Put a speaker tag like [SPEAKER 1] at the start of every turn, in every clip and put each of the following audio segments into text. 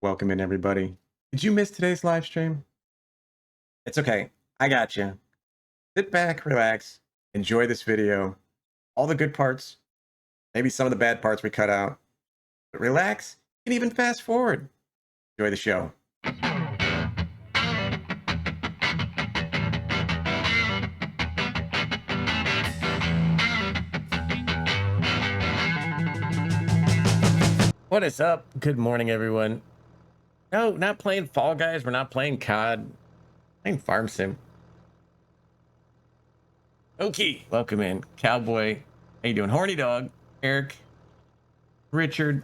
[SPEAKER 1] Welcome in, everybody. Did you miss today's live stream? It's okay. I got you. Sit back, relax, enjoy this video. All the good parts, maybe some of the bad parts we cut out. But relax and even fast forward. Enjoy the show. What is up? Good morning, everyone. No, not playing Fall Guys. We're not playing COD. Playing Farm Sim. Okay, welcome in. Cowboy. How you doing? Horny Dog. Eric. Richard.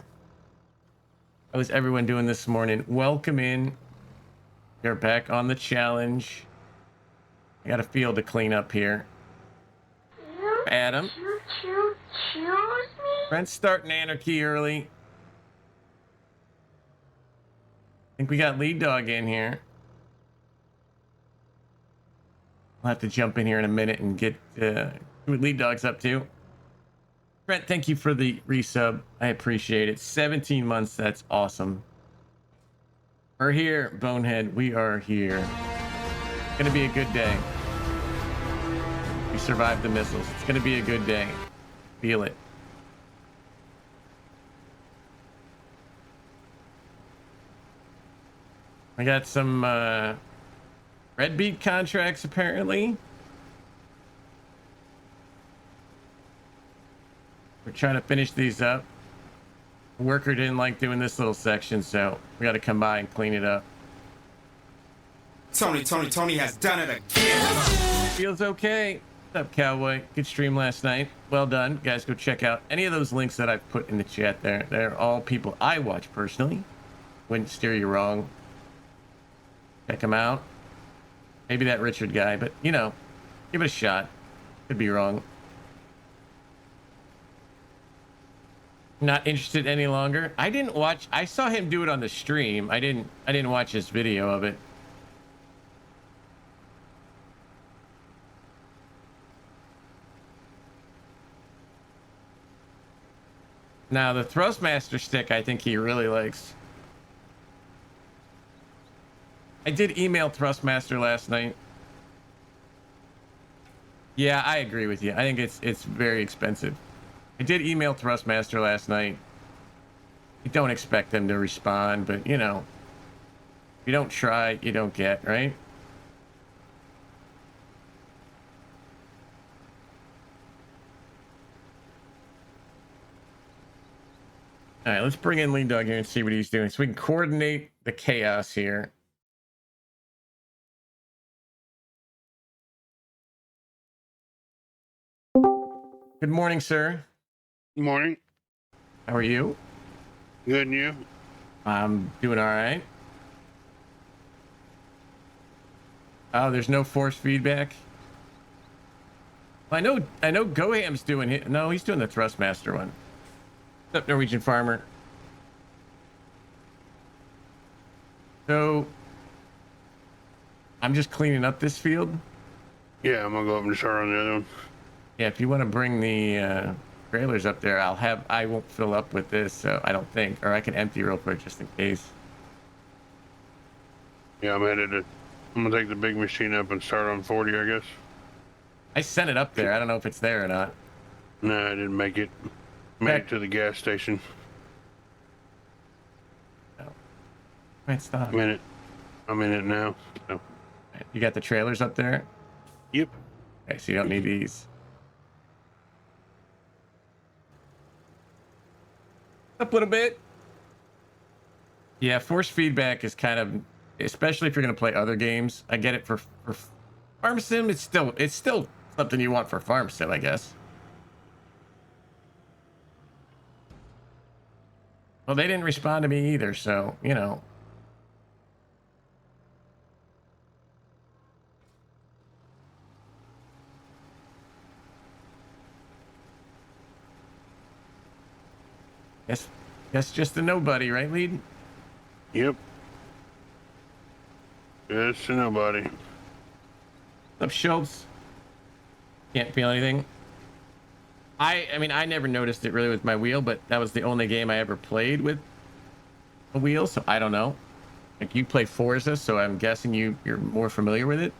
[SPEAKER 1] How is everyone doing this morning? Welcome in. You're back on the challenge. I got a field to clean up here. Adam. Brent's starting anarchy early. I think we got Lead Dog in here. I'll have to jump in here in a minute and get what Lead Dog's up to. Brent, thank you for the resub. I appreciate it. 17 months. That's awesome. We're here, Bonehead. We are here. It's going to be a good day. We survived the missiles. It's going to be a good day. Feel it. I got some red beat contracts apparently. We're trying to finish these up. Worker didn't like doing this little section, so we got to come by and clean it up.
[SPEAKER 2] Tony has done it again.
[SPEAKER 1] Feels okay. What's up, Cowboy? Good stream last night. Well done. Guys, go check out any of those links that I've put in the chat there. They're all people I watch personally. Wouldn't steer you wrong. Check them out. Maybe that Richard guy, but you know, give it a shot. Could be wrong. Not interested any longer. I didn't watch. I saw him do it on the stream. I didn't watch his video of it. Now the Thrustmaster stick, I think he really likes. I did email Thrustmaster last night. Yeah, I agree with you. I think it's very expensive. I did email Thrustmaster last night. You don't expect them to respond, but you know, if you don't try, you don't get, right? All right, let's bring in Lean Dog here and see what he's doing so we can coordinate the chaos here. Good morning, sir.
[SPEAKER 3] Good morning.
[SPEAKER 1] How are you?
[SPEAKER 3] Good, and you?
[SPEAKER 1] I'm doing all right. Oh, there's no force feedback. I know Goham's doing it. No, he's doing the Thrustmaster one. What's up, Norwegian Farmer? So I'm just cleaning up this field.
[SPEAKER 3] Yeah, I'm gonna go up and start on the other one.
[SPEAKER 1] Yeah, if you want to bring the trailers up there, I won't fill up with this, so I don't think, or I can empty real quick just in case.
[SPEAKER 3] Yeah, I'm gonna take the big machine up and start on 40, I guess.
[SPEAKER 1] I sent it up there. I don't know if it's there or not.
[SPEAKER 3] No, I didn't make it. Made it to the gas station.
[SPEAKER 1] No. Wait, stop.
[SPEAKER 3] I'm in it now. So.
[SPEAKER 1] You got the trailers up there?
[SPEAKER 3] Yep.
[SPEAKER 1] Okay, so you don't need these. Up a little bit. Yeah, force feedback is kind of, especially if you're going to play other games. I get it for Farm Sim. It's still something you want for Farm Sim, I guess. Well, they didn't respond to me either, so you know. Guess just a nobody, right, Lead?
[SPEAKER 3] Yep. Just a nobody.
[SPEAKER 1] What's up, Schultz? Can't feel anything. I mean, I never noticed it really with my wheel, but that was the only game I ever played with wheels. So I don't know. Like you play Forza, so I'm guessing you're more familiar with it.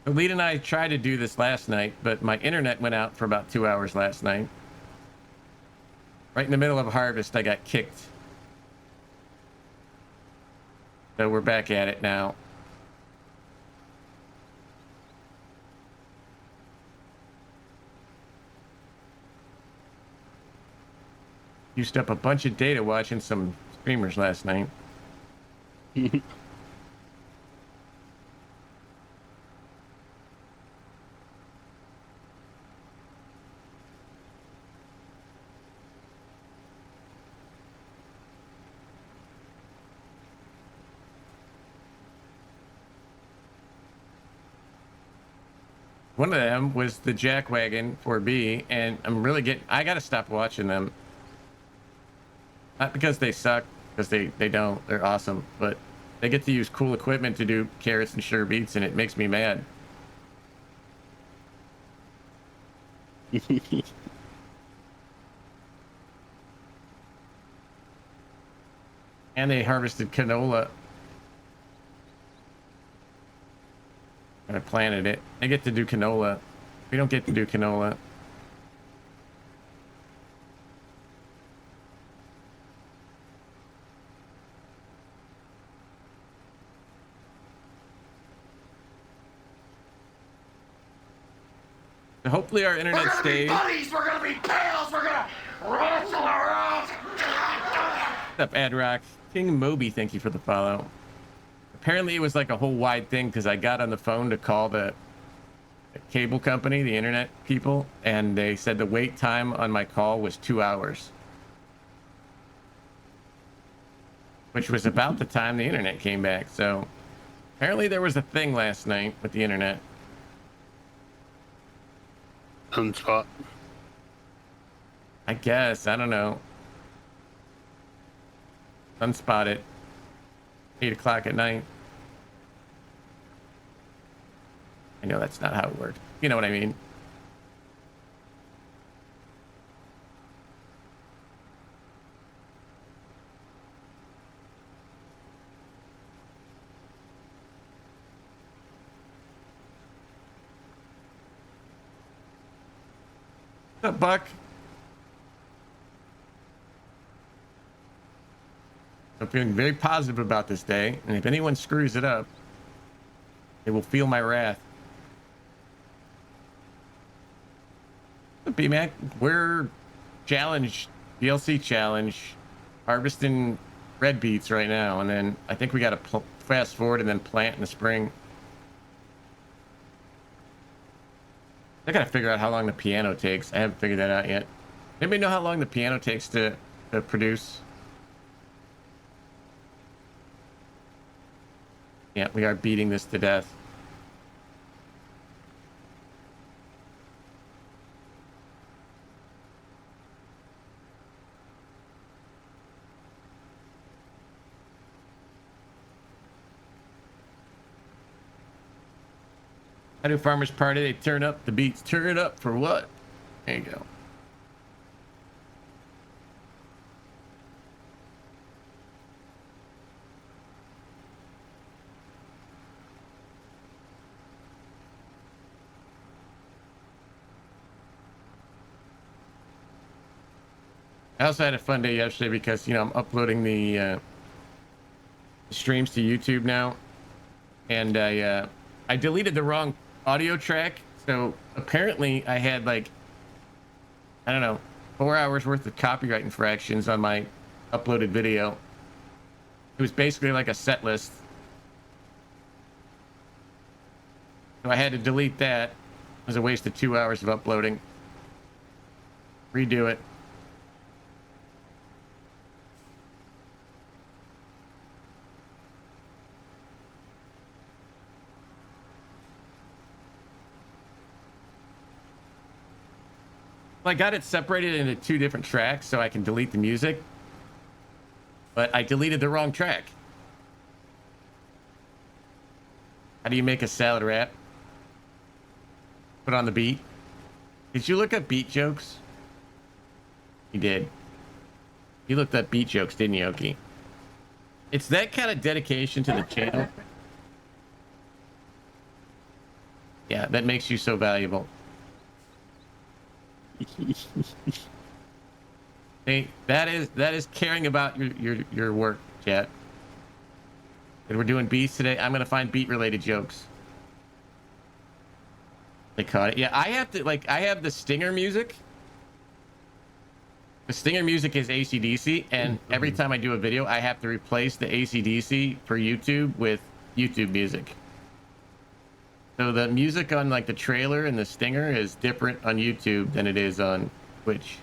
[SPEAKER 1] Lead and I tried to do this last night, but my internet went out for about 2 hours last night. Right in the middle of harvest, I got kicked. So we're back at it now. Used up a bunch of data watching some streamers last night. One of them was the Jackwagon 4B, and I gotta stop watching them. Not because they suck, because they don't. They're awesome, but they get to use cool equipment to do carrots and sugar beets, and it makes me mad. And they harvested canola. And I planted it. They get to do canola. We don't get to do canola. So hopefully our internet stays.
[SPEAKER 2] Buddies, we're gonna be pals, we're gonna wrestle around.
[SPEAKER 1] What's up, Adrock? King Moby, thank you for the follow. Apparently it was like a whole wide thing because I got on the phone to call the cable company, the internet people, and they said the wait time on my call was 2 hours. Which was about the time the internet came back. So apparently there was a thing last night with the internet.
[SPEAKER 3] Sunspot.
[SPEAKER 1] I guess. I don't know. Sunspot at 8 o'clock at night. I know that's not how it works. You know what I mean? What's up, Buck? I'm feeling very positive about this day, and if anyone screws it up, they will feel my wrath. B-Mac, we're DLC challenge, harvesting red beets right now, and then I think we got to fast forward and then plant in the spring. I gotta figure out how long the piano takes. I haven't figured that out yet. Anybody know how long the piano takes to produce? Yeah, we are beating this to death. I do farmers party. They turn up the beats. Turn up for what? There you go. I also had a fun day yesterday because, I'm uploading the streams to YouTube now, and I deleted the wrong audio track. So apparently I had I don't know, 4 hours worth of copyright infractions on my uploaded video. It was basically like a set list. So I had to delete that. It was a waste of 2 hours of uploading. Redo it. I got it separated into 2 different tracks so I can delete the music, but I deleted the wrong track. How do you make a salad wrap? Put on the beat. Did you look up beat jokes? You did. You looked up beat jokes, didn't you, Oki? It's that kind of dedication to the channel. Yeah, that makes you so valuable. Hey, that is caring about your work, chat. And we're doing beats today. I'm gonna find beat related jokes. They caught it. Yeah, I have to I have the stinger music. The stinger music is AC/DC, and every time I do a video, I have to replace the AC/DC for YouTube with YouTube music. So the music on like the trailer and the stinger is different on YouTube than it is on Twitch.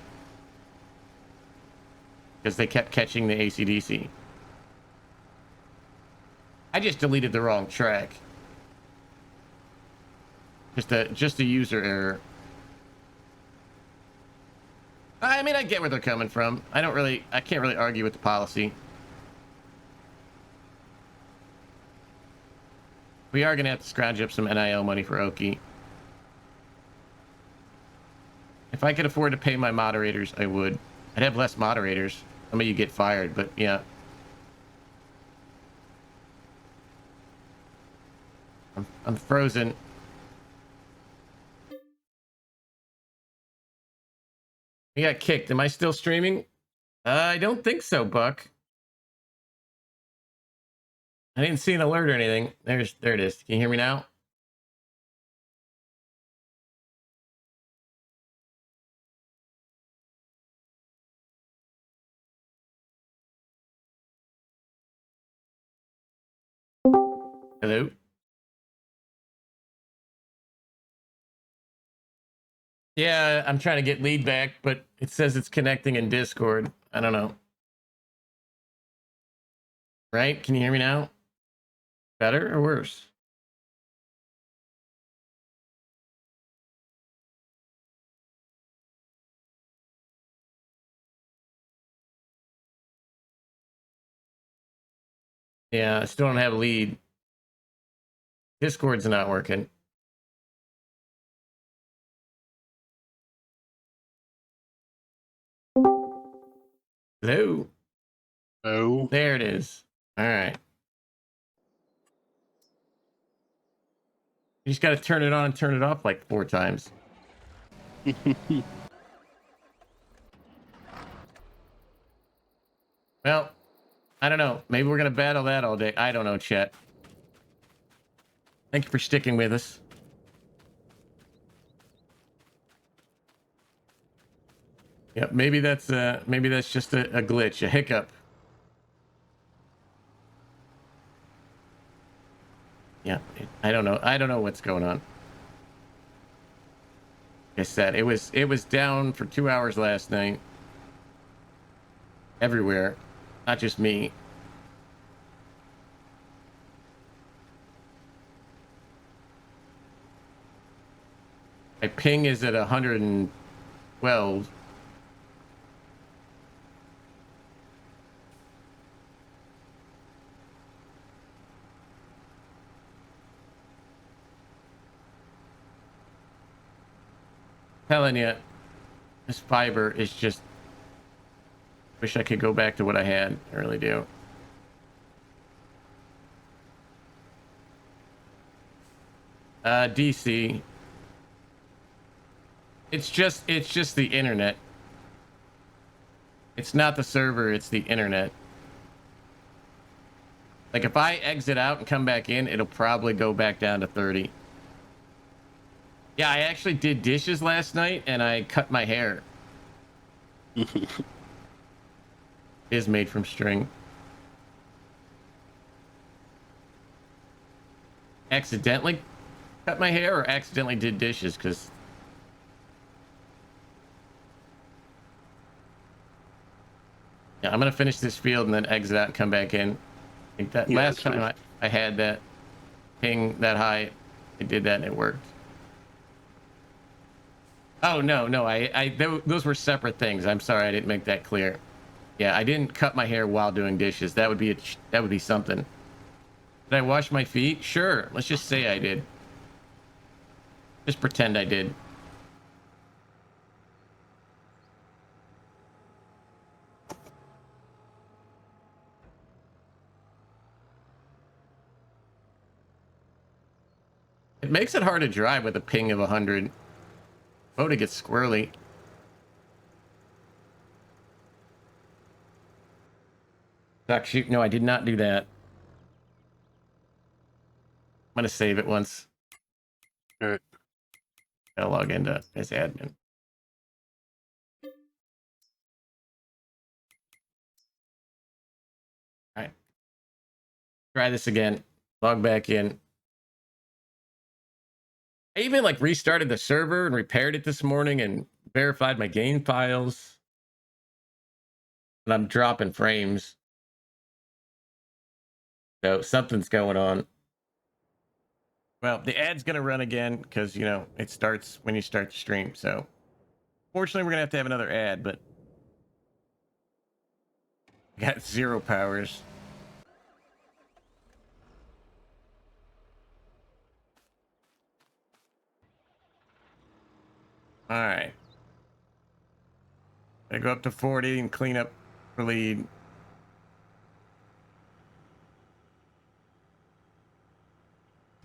[SPEAKER 1] Because they kept catching the AC/DC. I just deleted the wrong track. Just a user error. I mean, I get where they're coming from. I can't really argue with the policy. We are gonna have to scrounge up some NIL money for Oki. If I could afford to pay my moderators, I would. I'd have less moderators. Some of you get fired, but yeah. I'm frozen. We got kicked. Am I still streaming? I don't think so, Buck. I didn't see an alert or anything. There it is. Can you hear me now? Hello? Yeah, I'm trying to get lead back, but it says it's connecting in Discord. I don't know. Right? Can you hear me now? Better or worse? Yeah, I still don't have a lead. Discord's not working. Hello?
[SPEAKER 3] Oh.
[SPEAKER 1] There it is. All right. You just got to turn it on and turn it off like 4 times. Well, I don't know. Maybe we're going to battle that all day. I don't know, chat. Thank you for sticking with us. Yep, maybe that's just a glitch, a hiccup. Yeah, I don't know. I don't know what's going on. Like I said, it was down for 2 hours last night. Everywhere, not just me. My ping is at 112. Telling you, this fiber is just. Wish I could go back to what I had. I really do. DC. It's just the internet. It's not the server, it's the internet. Like if I exit out and come back in, it'll probably go back down to 30. Yeah, I actually did dishes last night and I cut my hair. Is made from string. Accidentally cut my hair or accidentally did dishes? Because yeah, I'm gonna finish this field and then exit out and come back in. I think that last time I had that ping that high, I did that and it worked. Oh no, those were separate things. I'm sorry, I didn't make that clear. Yeah, I didn't cut my hair while doing dishes. That would be something. Did I wash my feet? Sure. Let's just say I did. Just pretend I did. It makes it hard to drive with a ping of 100. Oh, to get squirrely. Fuck, shoot. No, I did not do that. I'm going to save it once.
[SPEAKER 3] All right.
[SPEAKER 1] Gotta log into as admin. All right. Try this again. Log back in. I even like restarted the server and repaired it this morning and verified my game files. And I'm dropping frames. So something's going on. Well, the ad's going to run again because, you know, it starts when you start the stream. So fortunately, we're going to have another ad, but I got 0 powers. All right. I go up to 40 and clean up for lead.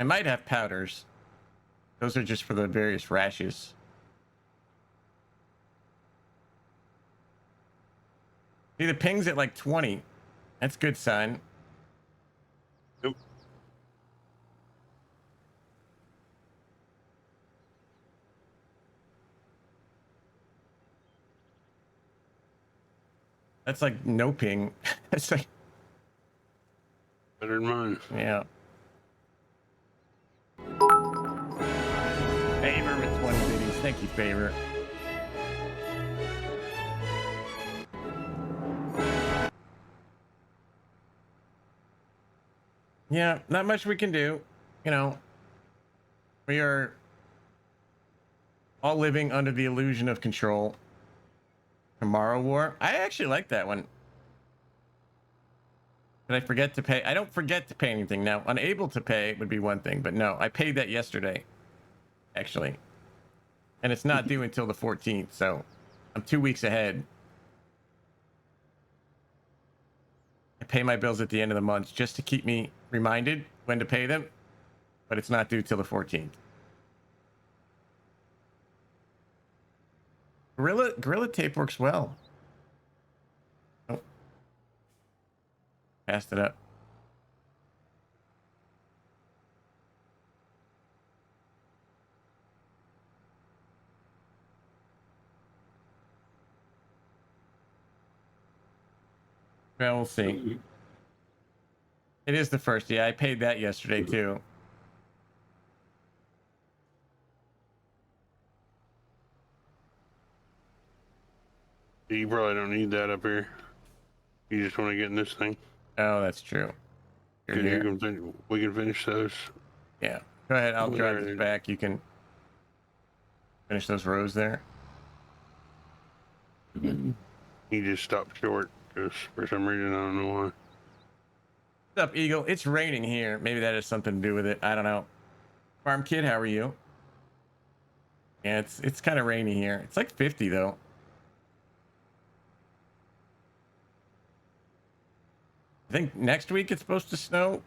[SPEAKER 1] I might have powders. Those are just for the various rashes. See, the ping's at like 20. That's a good sign.
[SPEAKER 3] Nope.
[SPEAKER 1] That's like no ping. That's like,
[SPEAKER 3] Better than mine.
[SPEAKER 1] yeah. Favor with 20 biddies. Thank you, Favor. Yeah, not much we can do. You know, we are all living under the illusion of control. Tomorrow War. I actually like that one. Did I forget to pay? I don't forget to pay anything now. Unable to pay would be one thing, but no, I paid that yesterday, actually. And it's not due until the 14th, so I'm 2 weeks ahead. I pay my bills at the end of the month just to keep me reminded when to pay them, but it's not due till the 14th. Gorilla tape works well. Oh. Passed it up. Well, we'll see. It is the first. Yeah, I paid that yesterday too.
[SPEAKER 3] You probably don't need that up here. You just want to get in this thing.
[SPEAKER 1] Oh, that's true. You're here.
[SPEAKER 3] We can finish those.
[SPEAKER 1] Yeah. Go ahead. I'll drive this back. You can finish those rows there.
[SPEAKER 3] He just stopped short because for some reason I don't know why.
[SPEAKER 1] What's up, Eagle? It's raining here. Maybe that has something to do with it. I don't know. Farm Kid, how are you? Yeah, it's kind of rainy here. It's like 50 though. I think next week it's supposed to snow.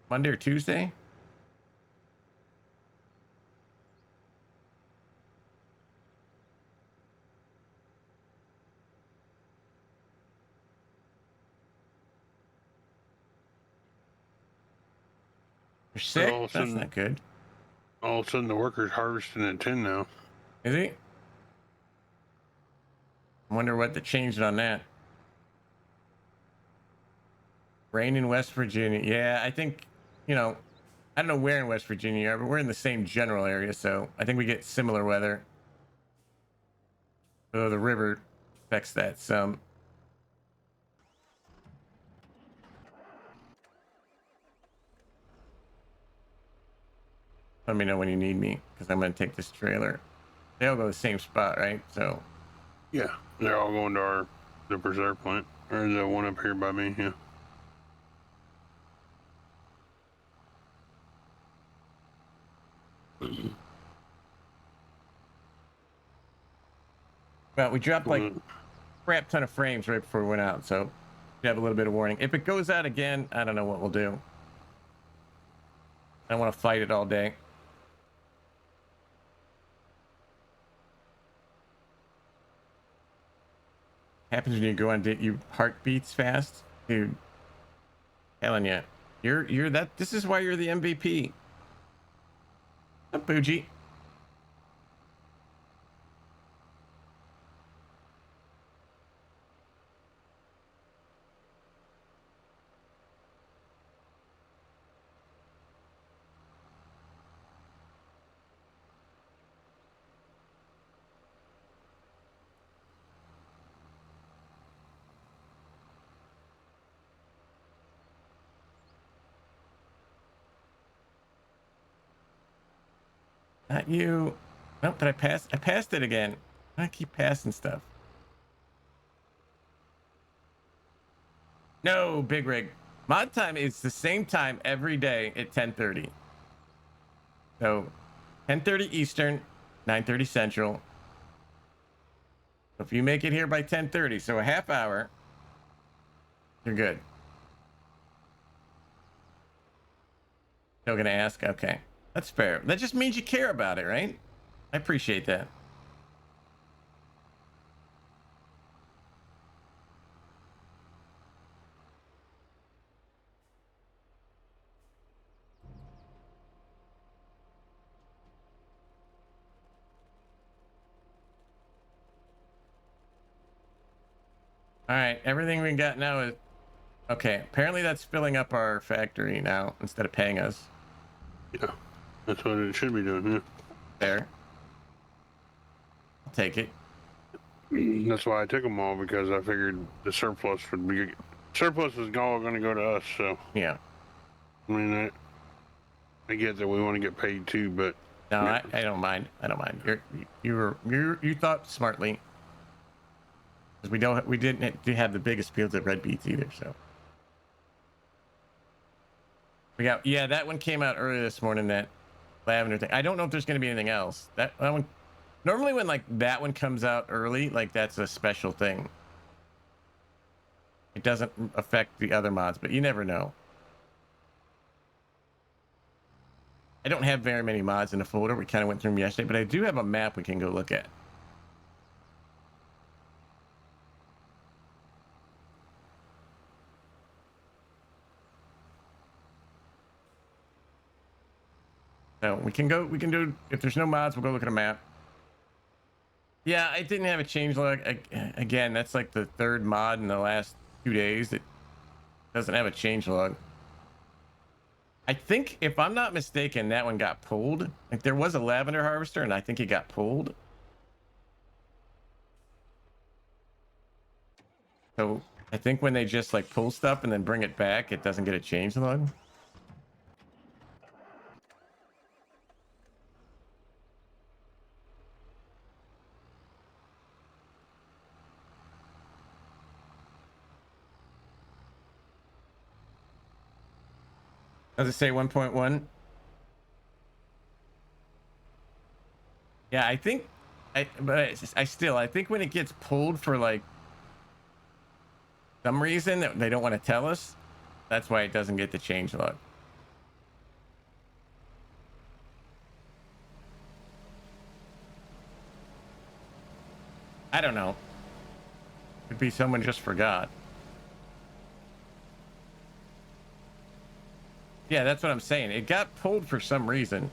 [SPEAKER 1] Monday or Tuesday. You're sick?
[SPEAKER 3] All of a
[SPEAKER 1] That's
[SPEAKER 3] sudden,
[SPEAKER 1] not good.
[SPEAKER 3] all of a sudden the worker's harvesting at 10 now.
[SPEAKER 1] Is he? I wonder what the changed on that. Rain in West Virginia. Yeah, I think, you know, I don't know where in West Virginia, but we're in the same general area, so I think we get similar weather. So the river affects that some. Let me know when you need me, because I'm going to take this trailer. They all go to the same spot, right? So.
[SPEAKER 3] Yeah, they're all going to the preserve plant, or the one up here by me. Yeah.
[SPEAKER 1] Well, we dropped like
[SPEAKER 3] Mm,
[SPEAKER 1] crap ton of frames right before we went out, so you have a little bit of warning. If it goes out again, I don't know what we'll do. I don't want to fight it all day. Happens when you go on date, you heart beats fast, dude. Telling you, you're that. This is why you're the MVP. Up, Bougie. Not you. Nope. Did I pass? I passed it again. I keep passing stuff. No, big rig. Mod time is the same time every day at 10:30. So 10:30 Eastern, 9:30 Central. If you make it here by 10:30, so a half hour, you're good. Still gonna ask? Okay. That's fair. That just means you care about it, right? I appreciate that. All right, everything we got now is okay. Apparently that's filling up our factory now instead of paying us.
[SPEAKER 3] yeah, that's what it should be doing.
[SPEAKER 1] There. I'll take it.
[SPEAKER 3] Yeah. That's why I took them all, because I figured the surplus would be surplus is all going to go to us. So
[SPEAKER 1] Yeah.
[SPEAKER 3] I mean, I get that we want to get paid too, but
[SPEAKER 1] No,
[SPEAKER 3] yeah.
[SPEAKER 1] I don't mind. I don't mind. You thought smartly. Because we didn't have the biggest fields of red beets either, so we got yeah, that one came out earlier this morning, that lavender thing. I don't know if there's gonna be anything else. That one normally when like that one comes out early, like that's a special thing. It doesn't affect the other mods, but you never know. I don't have very many mods in the folder. We kind of went through them yesterday, but I do have a map we can go look at. So we can do, if there's no mods, we'll go look at a map. Yeah, I didn't have a change log. Again, that's like the third mod in the last 2 days that doesn't have a change log. I think, if I'm not mistaken, that one got pulled. Like there was a lavender harvester, and I think it got pulled. So I think when they just like pull stuff and then bring it back, it doesn't get a change log. Does it say 1.1? Yeah, I think I think when it gets pulled for like some reason that they don't want to tell us, that's why it doesn't get the change log. I don't know. Could be someone just forgot. Yeah, that's what I'm saying. It got pulled for some reason.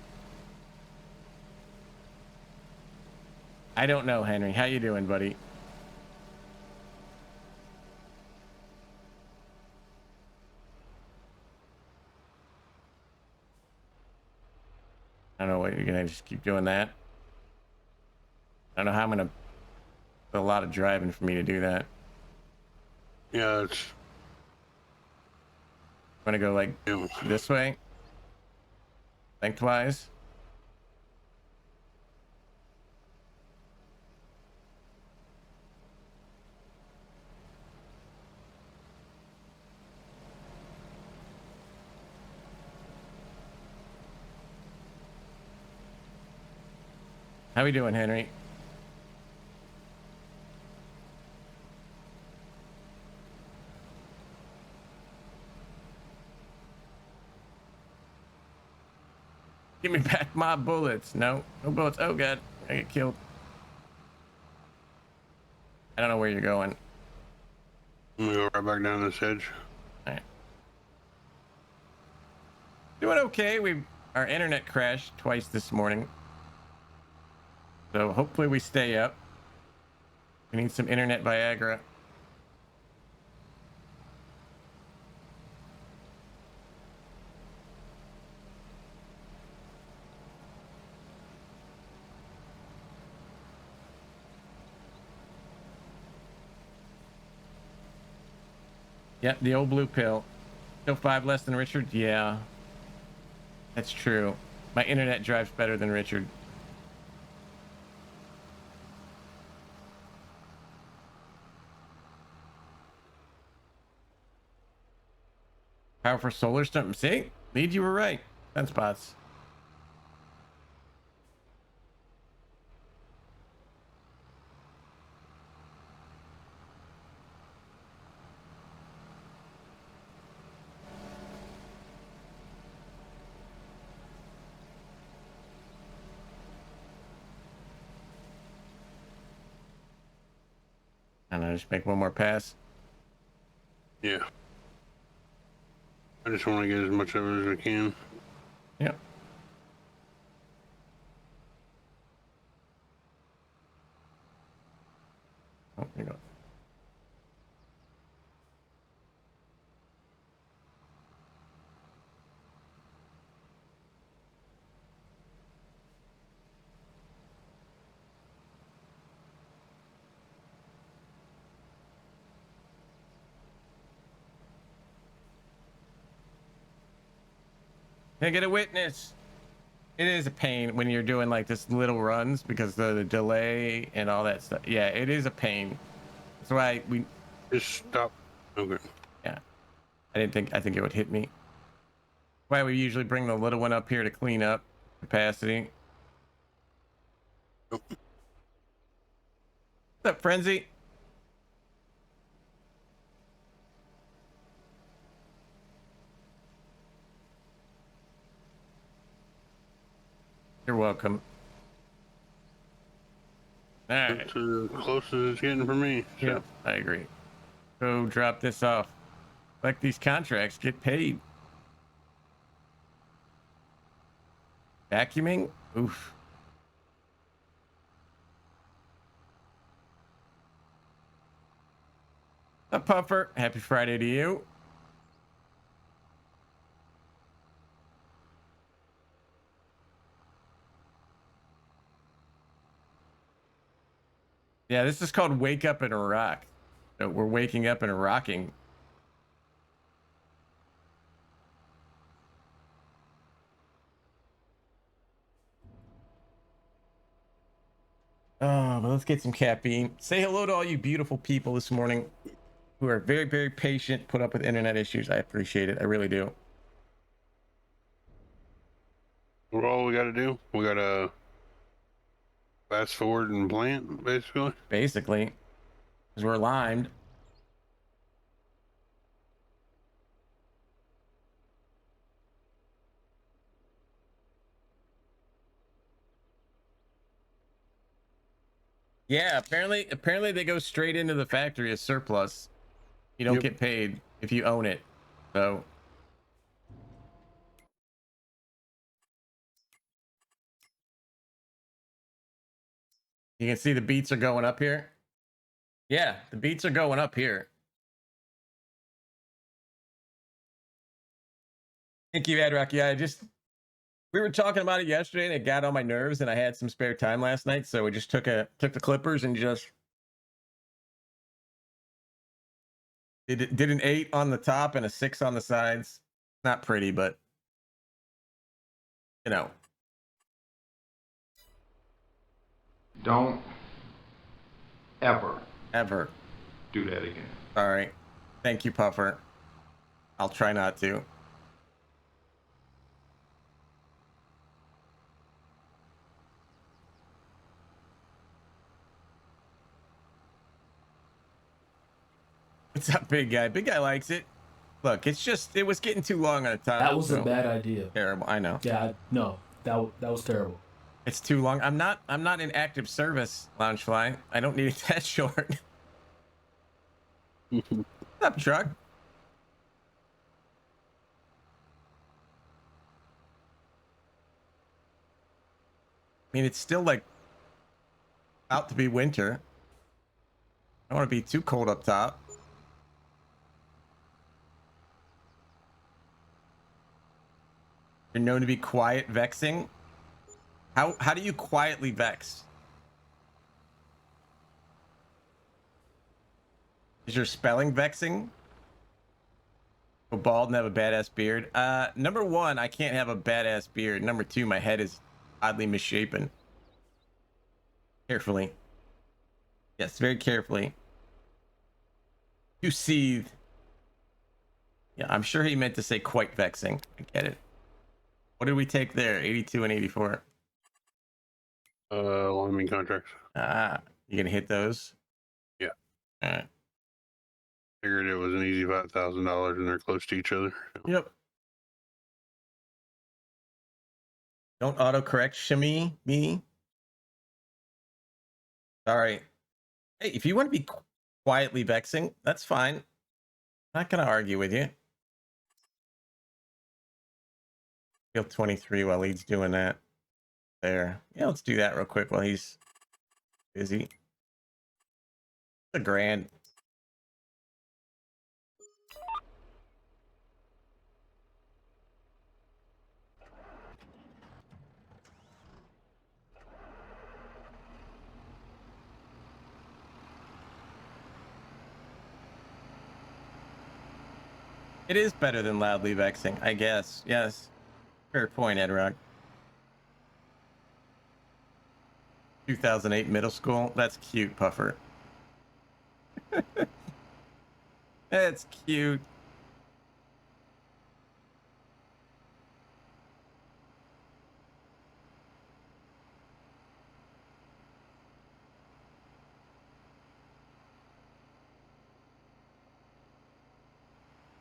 [SPEAKER 1] I don't know, Henry. How you doing, buddy? I don't know what you're gonna just keep doing that. I don't know how I'm gonna. A lot of driving for me to do that.
[SPEAKER 3] Yeah, it's
[SPEAKER 1] I'm gonna go like
[SPEAKER 3] yeah.
[SPEAKER 1] this way, lengthwise. How we doing, Henry? Give me back my bullets. No bullets. Oh god, I get killed. I don't know where you're going.
[SPEAKER 3] I'm gonna go right back down this edge.
[SPEAKER 1] All right. Doing okay. Our internet crashed twice this morning, so hopefully we stay up. We need some internet Viagra. Yep, the old blue pill. Still 5 less than Richard? Yeah, that's true. My internet drives better than Richard. Power for solar storm. See? Lead, you were right. Sunspots. I don't know, just make one more pass.
[SPEAKER 3] Yeah. I just want to get as much of it as I can.
[SPEAKER 1] Yep. Oh, here you go. Can I get a witness? It is a pain when you're doing like this little runs because the delay and all that stuff. Yeah, it is a pain. That's why
[SPEAKER 3] Just stop. Okay.
[SPEAKER 1] yeah. I think it would hit me. Why we usually bring the little one up here to clean up capacity.
[SPEAKER 3] Nope.
[SPEAKER 1] What's up, Frenzy? You're welcome. All right.
[SPEAKER 3] That's as close as it's getting for me. So.
[SPEAKER 1] Yeah, I agree. Go drop this off. Like these contracts, get paid. Vacuuming? Oof. Up, Puffer. Happy Friday to you. Yeah, this is called Wake Up and Rock. So we're waking up and rocking. Oh, but let's get some caffeine. Say hello to all you beautiful people this morning who are very, very patient, put up with internet issues. I appreciate it. I really do.
[SPEAKER 3] Well, all we got to do, we got to fast forward and plant, basically.
[SPEAKER 1] Basically, because we're limed. Yeah, apparently they go straight into the factory as surplus. You don't
[SPEAKER 3] Yep.
[SPEAKER 1] get paid if you own it. So you can see the beats are going up here. Yeah, the beats are going up here. Thank you, Adrock. Yeah, we were talking about it yesterday and it got on my nerves and I had some spare time last night, so we just took the clippers and just did an 8 on the top and a 6 on the sides. Not pretty, but you know.
[SPEAKER 2] Don't ever
[SPEAKER 1] Ever.
[SPEAKER 2] do that again.
[SPEAKER 1] All right. Thank you, Puffer. I'll try not to. What's up, big guy? Big guy likes it. Look, it's just it was getting too long on the time.
[SPEAKER 4] That was a
[SPEAKER 1] so
[SPEAKER 4] bad idea.
[SPEAKER 1] terrible. I know.
[SPEAKER 4] Yeah, no, that was terrible.
[SPEAKER 1] It's too long. I'm not in active service, Loungefly. I don't need it that short. What's up, truck? I mean, it's still like about to be winter. I don't want to be too cold up top. You're known to be quiet, vexing. How do you quietly vex? Is your spelling vexing? Go bald and have a badass beard. Number one, I can't have a badass beard. Number two, my head is oddly misshapen. Carefully. Yes, very carefully. You seethe. Yeah, I'm sure he meant to say quite vexing. I get it. What did we take there? 82 and 84.
[SPEAKER 3] Lineman contracts.
[SPEAKER 1] You gonna hit those?
[SPEAKER 3] Yeah.
[SPEAKER 1] All right.
[SPEAKER 3] Figured it was an easy $5,000 and they're close to each other.
[SPEAKER 1] Yep. Don't autocorrect shimmy me. Sorry. Hey, if you want to be quietly vexing, that's fine. I'm not gonna argue with you. Feel 23 while he's doing that. There. Yeah, let's do that real quick while he's busy. $1,000. It is better than loudly vexing, I guess. Yes. Fair point, Edrock. 2008 middle school. That's cute, Puffer. That's cute.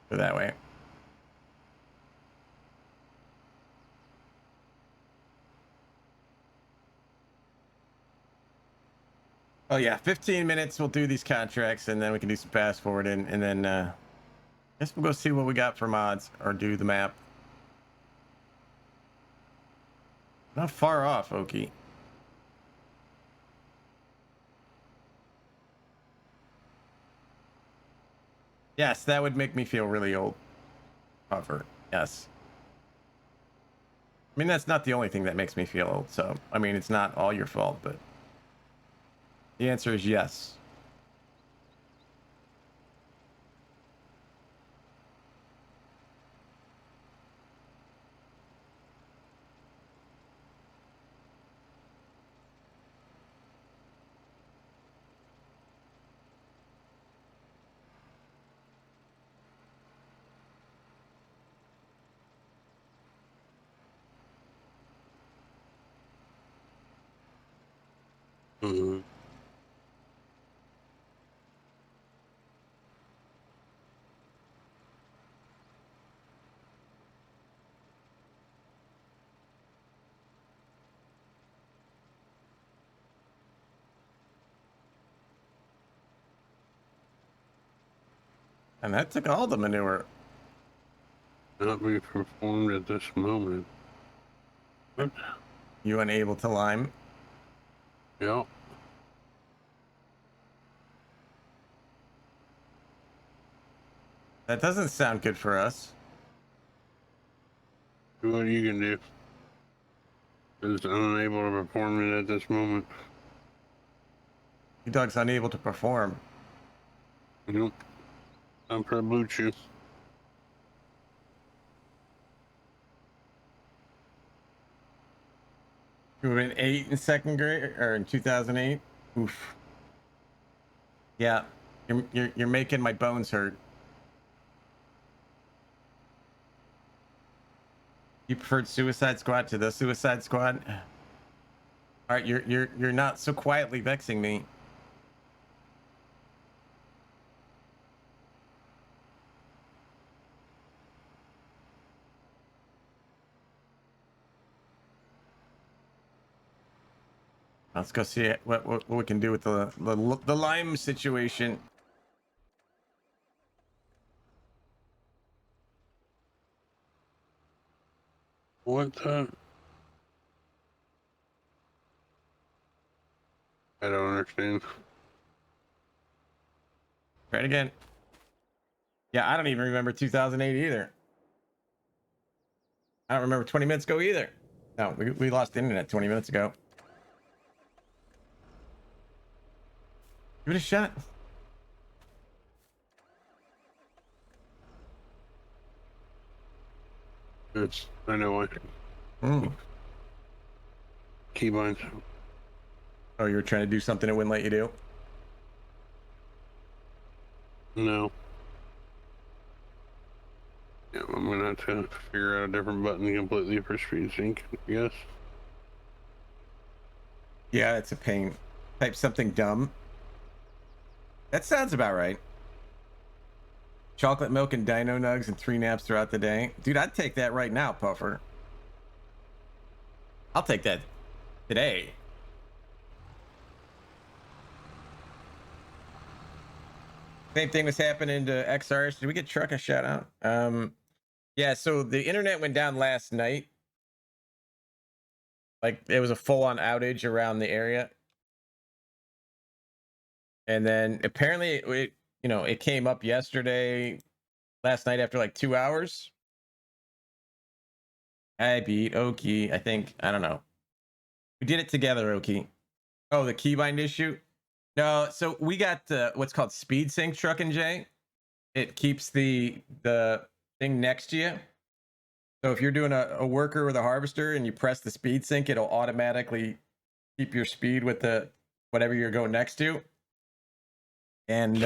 [SPEAKER 1] Go that way. Oh yeah, 15 minutes. We'll do these contracts, and then we can do some fast forwarding, and then I guess we'll go see what we got for mods or do the map. Not far off, Okie. Yes, that would make me feel really old. Puffer. Yes. I mean, that's not the only thing that makes me feel old. So, I mean, it's not all your fault, but the answer is yes.
[SPEAKER 3] Mm-hmm.
[SPEAKER 1] And that took all the manure.
[SPEAKER 3] Not be performed at this moment. What?
[SPEAKER 1] You unable to lime.
[SPEAKER 3] Yeah.
[SPEAKER 1] That doesn't sound good for us.
[SPEAKER 3] What you can do? Is unable to perform it at this moment.
[SPEAKER 1] Your dog's unable to perform.
[SPEAKER 3] Nope. I'm for blue chew.
[SPEAKER 1] You were in 8 in second grade or in 2008. Oof. Yeah, you're making my bones hurt. You preferred Suicide Squad to the Suicide Squad? All right, you're not so quietly vexing me. Let's go see what we can do with the lime situation.
[SPEAKER 3] What the? I don't understand.
[SPEAKER 1] Try it again. Yeah, I don't even remember 2008 either. I don't remember 20 minutes ago either. No, we lost the internet 20 minutes ago. Give it a shot.
[SPEAKER 3] I know what.
[SPEAKER 1] Mm.
[SPEAKER 3] Keybinds.
[SPEAKER 1] Oh, you were trying to do something it wouldn't let you do?
[SPEAKER 3] No. Yeah, I'm gonna have to figure out a different button completely for speed sync, I guess.
[SPEAKER 1] Yeah, it's a pain. Type something dumb. That sounds about right. Chocolate milk and dino nugs and 3 naps throughout the day. Dude, I'd take that right now, Puffer. I'll take that today. Same thing was happening to XRs. Did we get Truck a shout out? Yeah, so the internet went down last night. Like, it was a full-on outage around the area. And then apparently it came up last night after like 2 hours. I beat Oki, I think. I don't know. We did it together, Oki. Oh, the keybind issue? No, so we got what's called speed sync, Truck and Jay. It keeps the thing next to you. So if you're doing a worker with a harvester and you press the speed sync, it'll automatically keep your speed with the whatever you're going next to. And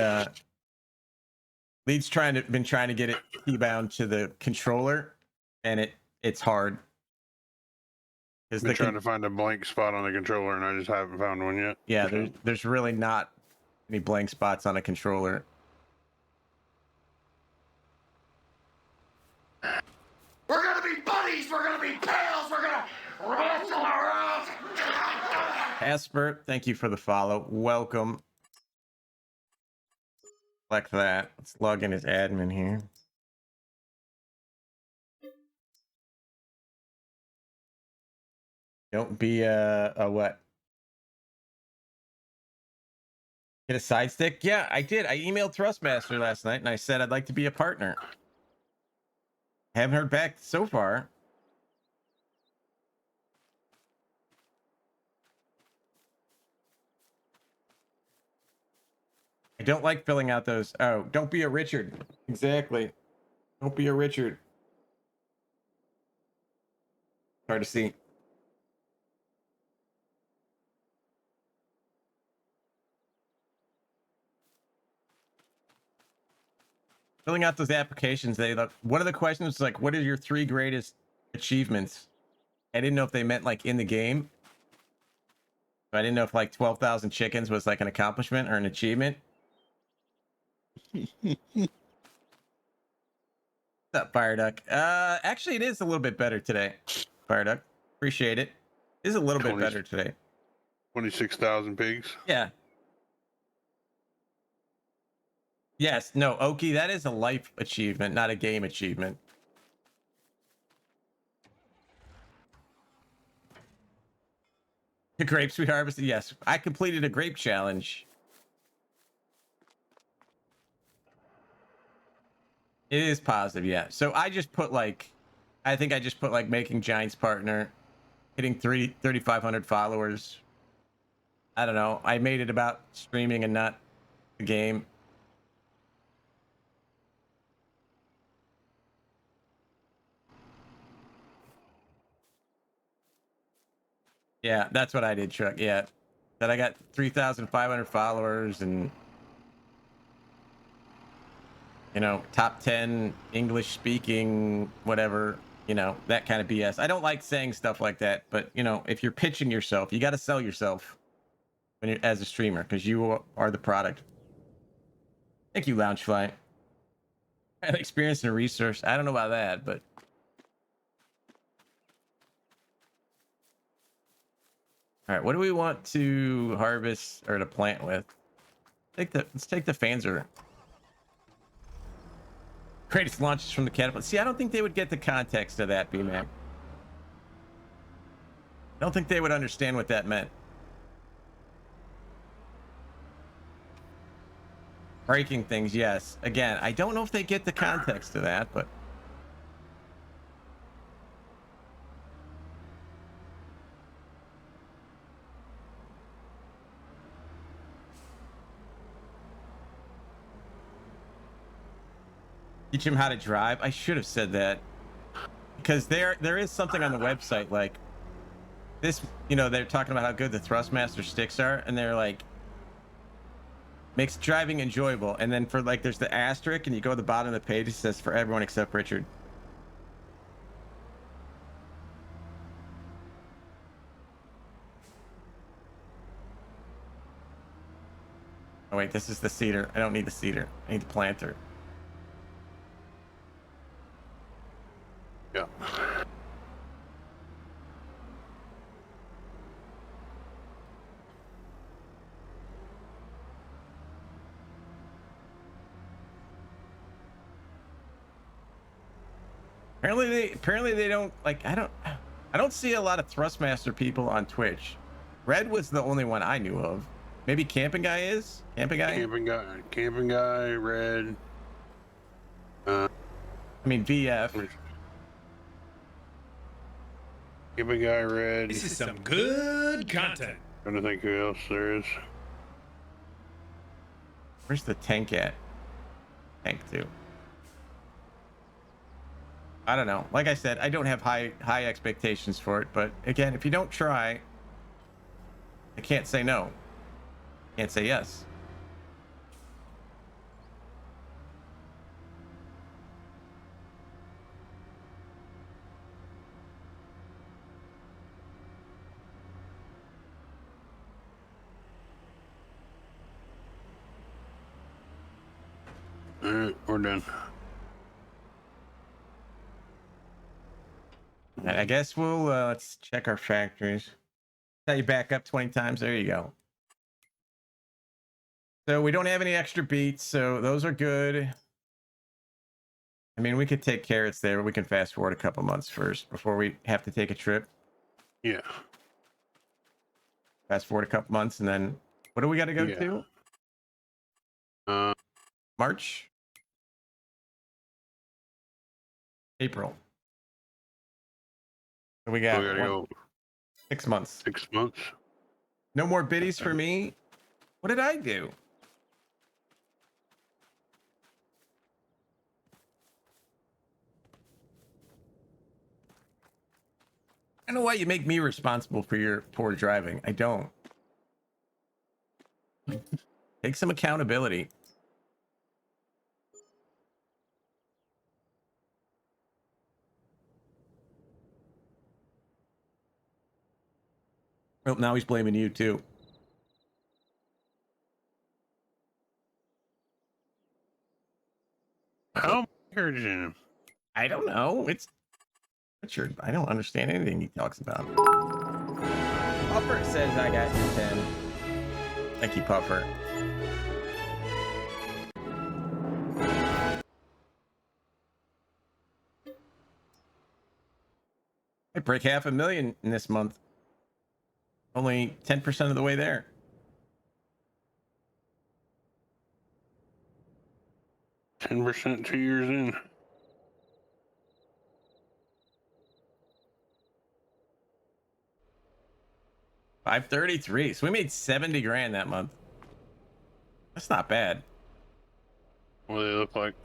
[SPEAKER 1] Lead's been trying to get it keybound to the controller, and it's hard.
[SPEAKER 3] Been trying to find a blank spot on the controller, and I just haven't found one yet.
[SPEAKER 1] Yeah, there's really not any blank spots on a controller.
[SPEAKER 2] We're gonna be buddies, we're gonna be pals, we're gonna wrestle around.
[SPEAKER 1] Asper, thank you for the follow. Welcome. Select that. Let's log in as admin here. Don't be a what? Get a side stick? Yeah, I did. I emailed Thrustmaster last night and I said I'd like to be a partner. Haven't heard back so far. I don't like filling out those. Oh, don't be a Richard. Exactly. Don't be a Richard. Hard to see. Filling out those applications, one of the questions was like, what are your 3 greatest achievements? I didn't know if they meant like in the game. So I didn't know if like 12,000 chickens was like an accomplishment or an achievement. What's up, Fireduck? Actually, it is a little bit better today, Fireduck. Appreciate it. It is a little bit better today.
[SPEAKER 3] 26,000 pigs.
[SPEAKER 1] Yeah. Yes. No, Oki, that is a life achievement, not a game achievement. The grapes we harvested. Yes, I completed a grape challenge. It is positive, yeah. So I just put like, I think I just put like making Giants partner, hitting 3,500 followers. I don't know. I made it about streaming and not the game. Yeah, that's what I did, Truck. Yeah, that I got 3,500 followers and, you know, top 10 English speaking, whatever, you know, that kind of BS. I don't like saying stuff like that, but you know, if you're pitching yourself, you got to sell yourself when you're as a streamer because you are the product. Thank you, Loungefly. I have experience and research. I don't know about that, but All right, what do we want to harvest or to plant with? Let's take the Fanzer. Greatest launches from the catapult. See, I don't think they would get the context of that, BMAC. I don't think they would understand what that meant. Breaking things, yes. Again, I don't know if they get the context of that, but teach him how to drive. I should have said that, because there is something on the website like this. You know, they're talking about how good the Thrustmaster sticks are, and they're like, makes driving enjoyable. And then for like, there's the asterisk, and you go to the bottom of the page, it says for everyone except Richard. Oh wait, this is the cedar. I don't need the cedar. I need the planter.
[SPEAKER 3] Yeah.
[SPEAKER 1] Apparently they don't like. I don't see a lot of Thrustmaster people on Twitch. Red was the only one I knew of. Maybe Camping Guy is? Camping Guy?
[SPEAKER 3] Camping guy, Red.
[SPEAKER 1] I mean VF.
[SPEAKER 3] Camping guy, Red.
[SPEAKER 5] This is some good content.
[SPEAKER 3] Trying to think who else there is.
[SPEAKER 1] Where's the tank at? Tank 2. I don't know. Like I said, I don't have high expectations for it, but again, if you don't try, I can't say no. Can't say yes.
[SPEAKER 3] All right, we're done.
[SPEAKER 1] I guess we'll let's check our factories. Tell you back up 20 times. There you go. So we don't have any extra beats, so those are good. I mean, we could take carrots there, but we can fast forward a couple months first before we have to take a trip.
[SPEAKER 3] Yeah.
[SPEAKER 1] Fast forward a couple months, and then what do we got to go to? March? April. So we got
[SPEAKER 3] We gotta go
[SPEAKER 1] 6 months.
[SPEAKER 3] 6 months.
[SPEAKER 1] No more biddies for me. What did I do? I don't know why you make me responsible for your poor driving. I don't. Take some accountability. Oh, now he's blaming you too.
[SPEAKER 3] How encouraging.
[SPEAKER 1] I don't know. It's Richard. I don't understand anything he talks about. Puffer says I got you 10. Thank you, Puffer. I break 500,000 in this month. Only 10% of the way there.
[SPEAKER 3] %, 2 years in.
[SPEAKER 1] $533. So we made 70 grand that month. That's not bad.
[SPEAKER 3] What do they look like?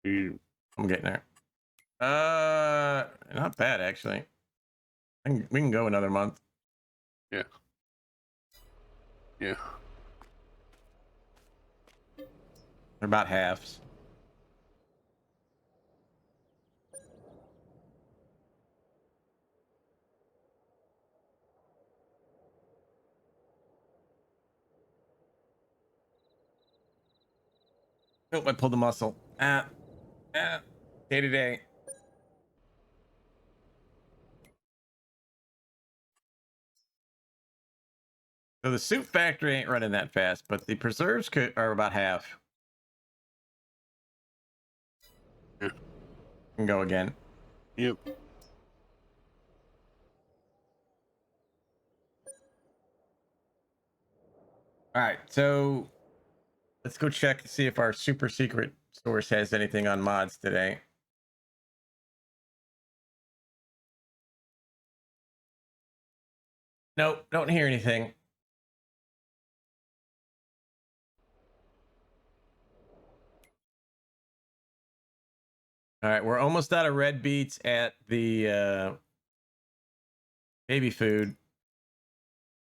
[SPEAKER 3] You,
[SPEAKER 1] I'm getting there. Not bad actually. We can go another month.
[SPEAKER 3] yeah. Yeah.
[SPEAKER 1] They're about halves. Nope, I pulled the muscle. Day to day. So the soup factory ain't running that fast, but the preserves are about half.
[SPEAKER 3] Yeah.
[SPEAKER 1] Can go again.
[SPEAKER 3] Yep.
[SPEAKER 1] All right, so let's go check to see if our super secret source has anything on mods today. Nope, don't hear anything. All right, we're almost out of red beets at the baby food.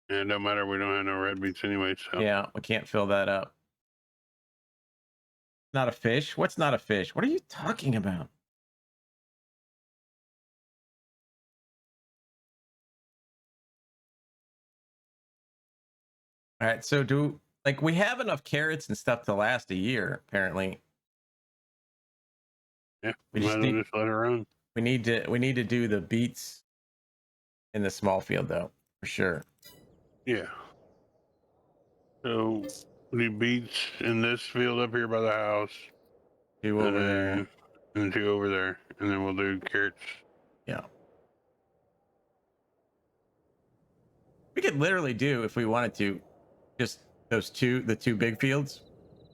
[SPEAKER 3] And it don't matter. We don't have no red beets anyway. So
[SPEAKER 1] Yeah, we can't fill that up. Not a fish? What's not a fish? What are you talking about? All right, so we have enough carrots and stuff to last a year, apparently.
[SPEAKER 3] yeah,
[SPEAKER 1] We
[SPEAKER 3] might
[SPEAKER 1] just
[SPEAKER 3] as well
[SPEAKER 1] need
[SPEAKER 3] just let it run.
[SPEAKER 1] we need to do the beets in the small field though, for sure.
[SPEAKER 3] Yeah. So we need beets in this field up here by the house.
[SPEAKER 1] Two over there.
[SPEAKER 3] And 2 over there. And then we'll do carrots.
[SPEAKER 1] Yeah. We could literally do, if we wanted to, just the two big fields.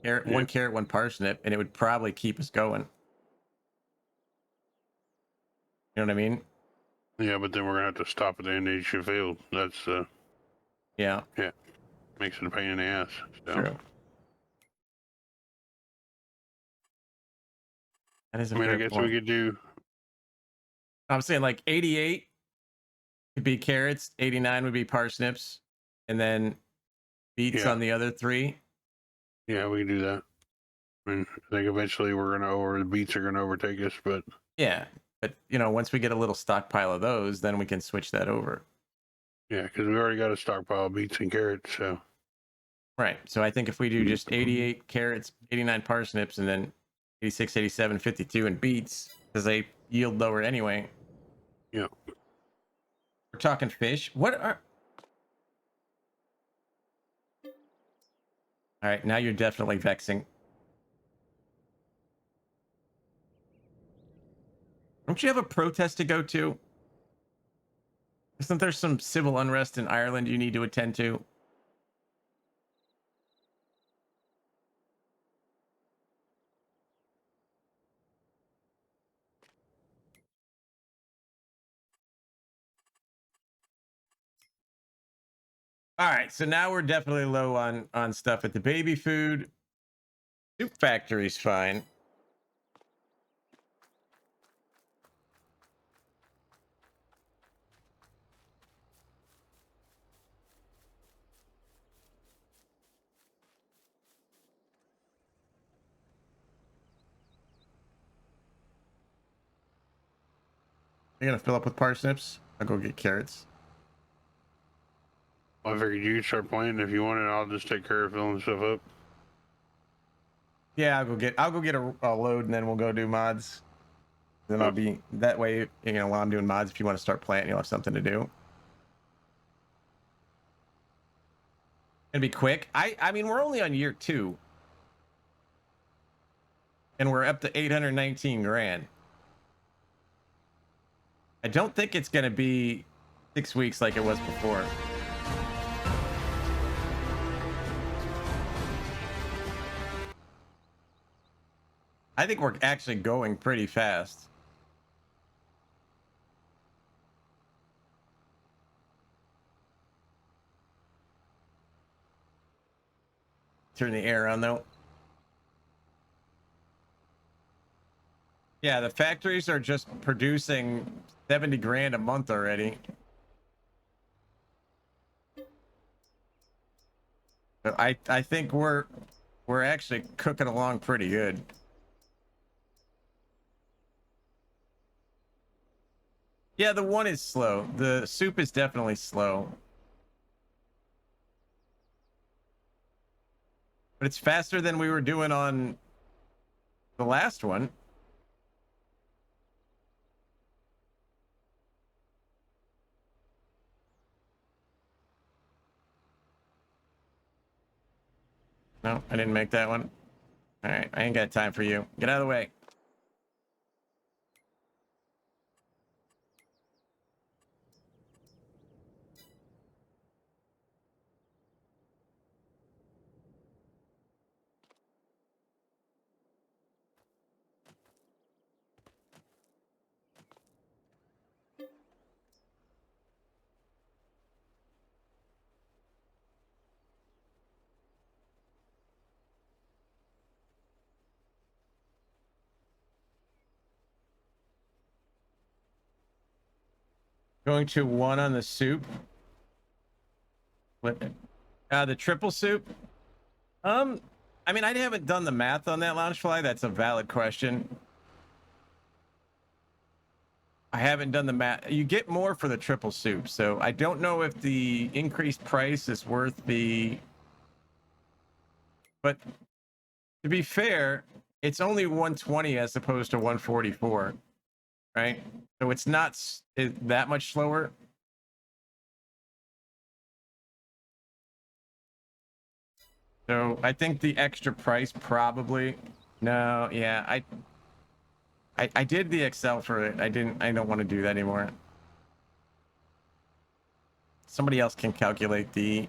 [SPEAKER 1] Carrot,
[SPEAKER 3] Yeah.
[SPEAKER 1] one carrot, one parsnip, and it would probably keep us going. You know what I mean?
[SPEAKER 3] Yeah, but then we're gonna have to stop at the end of each field. That's
[SPEAKER 1] Yeah.
[SPEAKER 3] makes it a pain in the ass. So.
[SPEAKER 1] True. That is a
[SPEAKER 3] I mean, I
[SPEAKER 1] fair
[SPEAKER 3] guess
[SPEAKER 1] point.
[SPEAKER 3] we could do.
[SPEAKER 1] I'm saying like 88 could be carrots, 89 would be parsnips, and then beets
[SPEAKER 3] Yeah.
[SPEAKER 1] on the other 3.
[SPEAKER 3] Yeah, we can do that. I mean, I think eventually the beets are gonna overtake us, but
[SPEAKER 1] Yeah. But, once we get a little stockpile of those, then we can switch that over.
[SPEAKER 3] yeah, because we already got a stockpile of beets and carrots. So
[SPEAKER 1] Right. So I think if we do just 88 carrots, 89 parsnips, and then 86, 87, 52 and beets, because they yield lower anyway.
[SPEAKER 3] yeah,
[SPEAKER 1] We're talking fish. What are... All right, now you're definitely vexing. Don't you have a protest to go to? Isn't there some civil unrest in Ireland you need to attend to? All right, so now we're definitely low on stuff at the baby food. Soup factory's fine. You're gonna fill up with parsnips? I'll go get carrots.
[SPEAKER 3] I figured you could start playing. If you want it, I'll just take care of filling stuff up.
[SPEAKER 1] Yeah, I'll go get a load and then we'll go do mods. Then I'll be that way, while I'm doing mods, if you want to start planting, you'll have something to do. It'll be quick. I mean, we're only on year 2. And we're up to 819 grand. I don't think it's going to be 6 weeks like it was before. I think we're actually going pretty fast. Turn the air on though. Yeah, the factories are just producing 70 grand a month already. So I think we're actually cooking along pretty good. Yeah, the one is slow. The soup is definitely slow. But it's faster than we were doing on the last one. No, I didn't make that one. All right, I ain't got time for you. Get out of the way. Going to 1 on the soup. What? The triple soup. I mean, I haven't done the math on that Loungefly. That's a valid question. I haven't done the math. You get more for the triple soup, so I don't know if the increased price is worth the. But to be fair, it's only 120 as opposed to 144, right? So it's not that much slower. So I think the extra price probably. No, yeah, I did the Excel for it. I don't want to do that anymore. Somebody else can calculate the.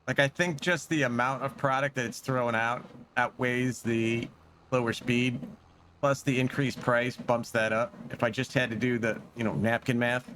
[SPEAKER 1] Like, I think just the amount of product that it's throwing out outweighs the lower speed, plus the increased price bumps that up. If I just had to do the, napkin math.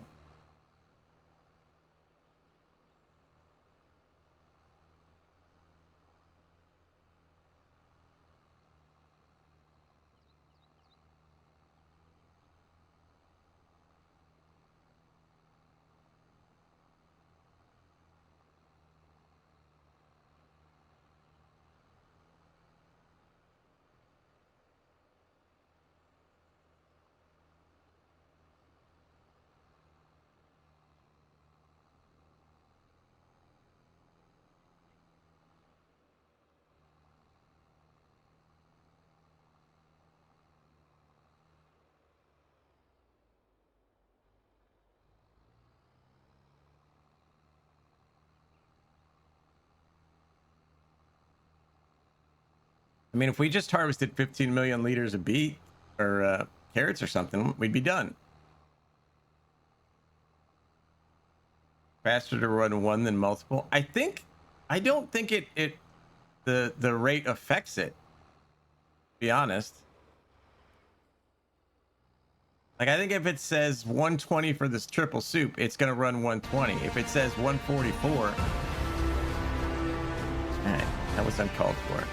[SPEAKER 1] I mean, if we just harvested 15 million liters of beet or carrots or something, we'd be done. Faster to run 1 than multiple. I don't think the rate affects it, to be honest. Like, I think if it says 120 for this triple soup, it's going to run 120. If it says 144, all right, that was uncalled for.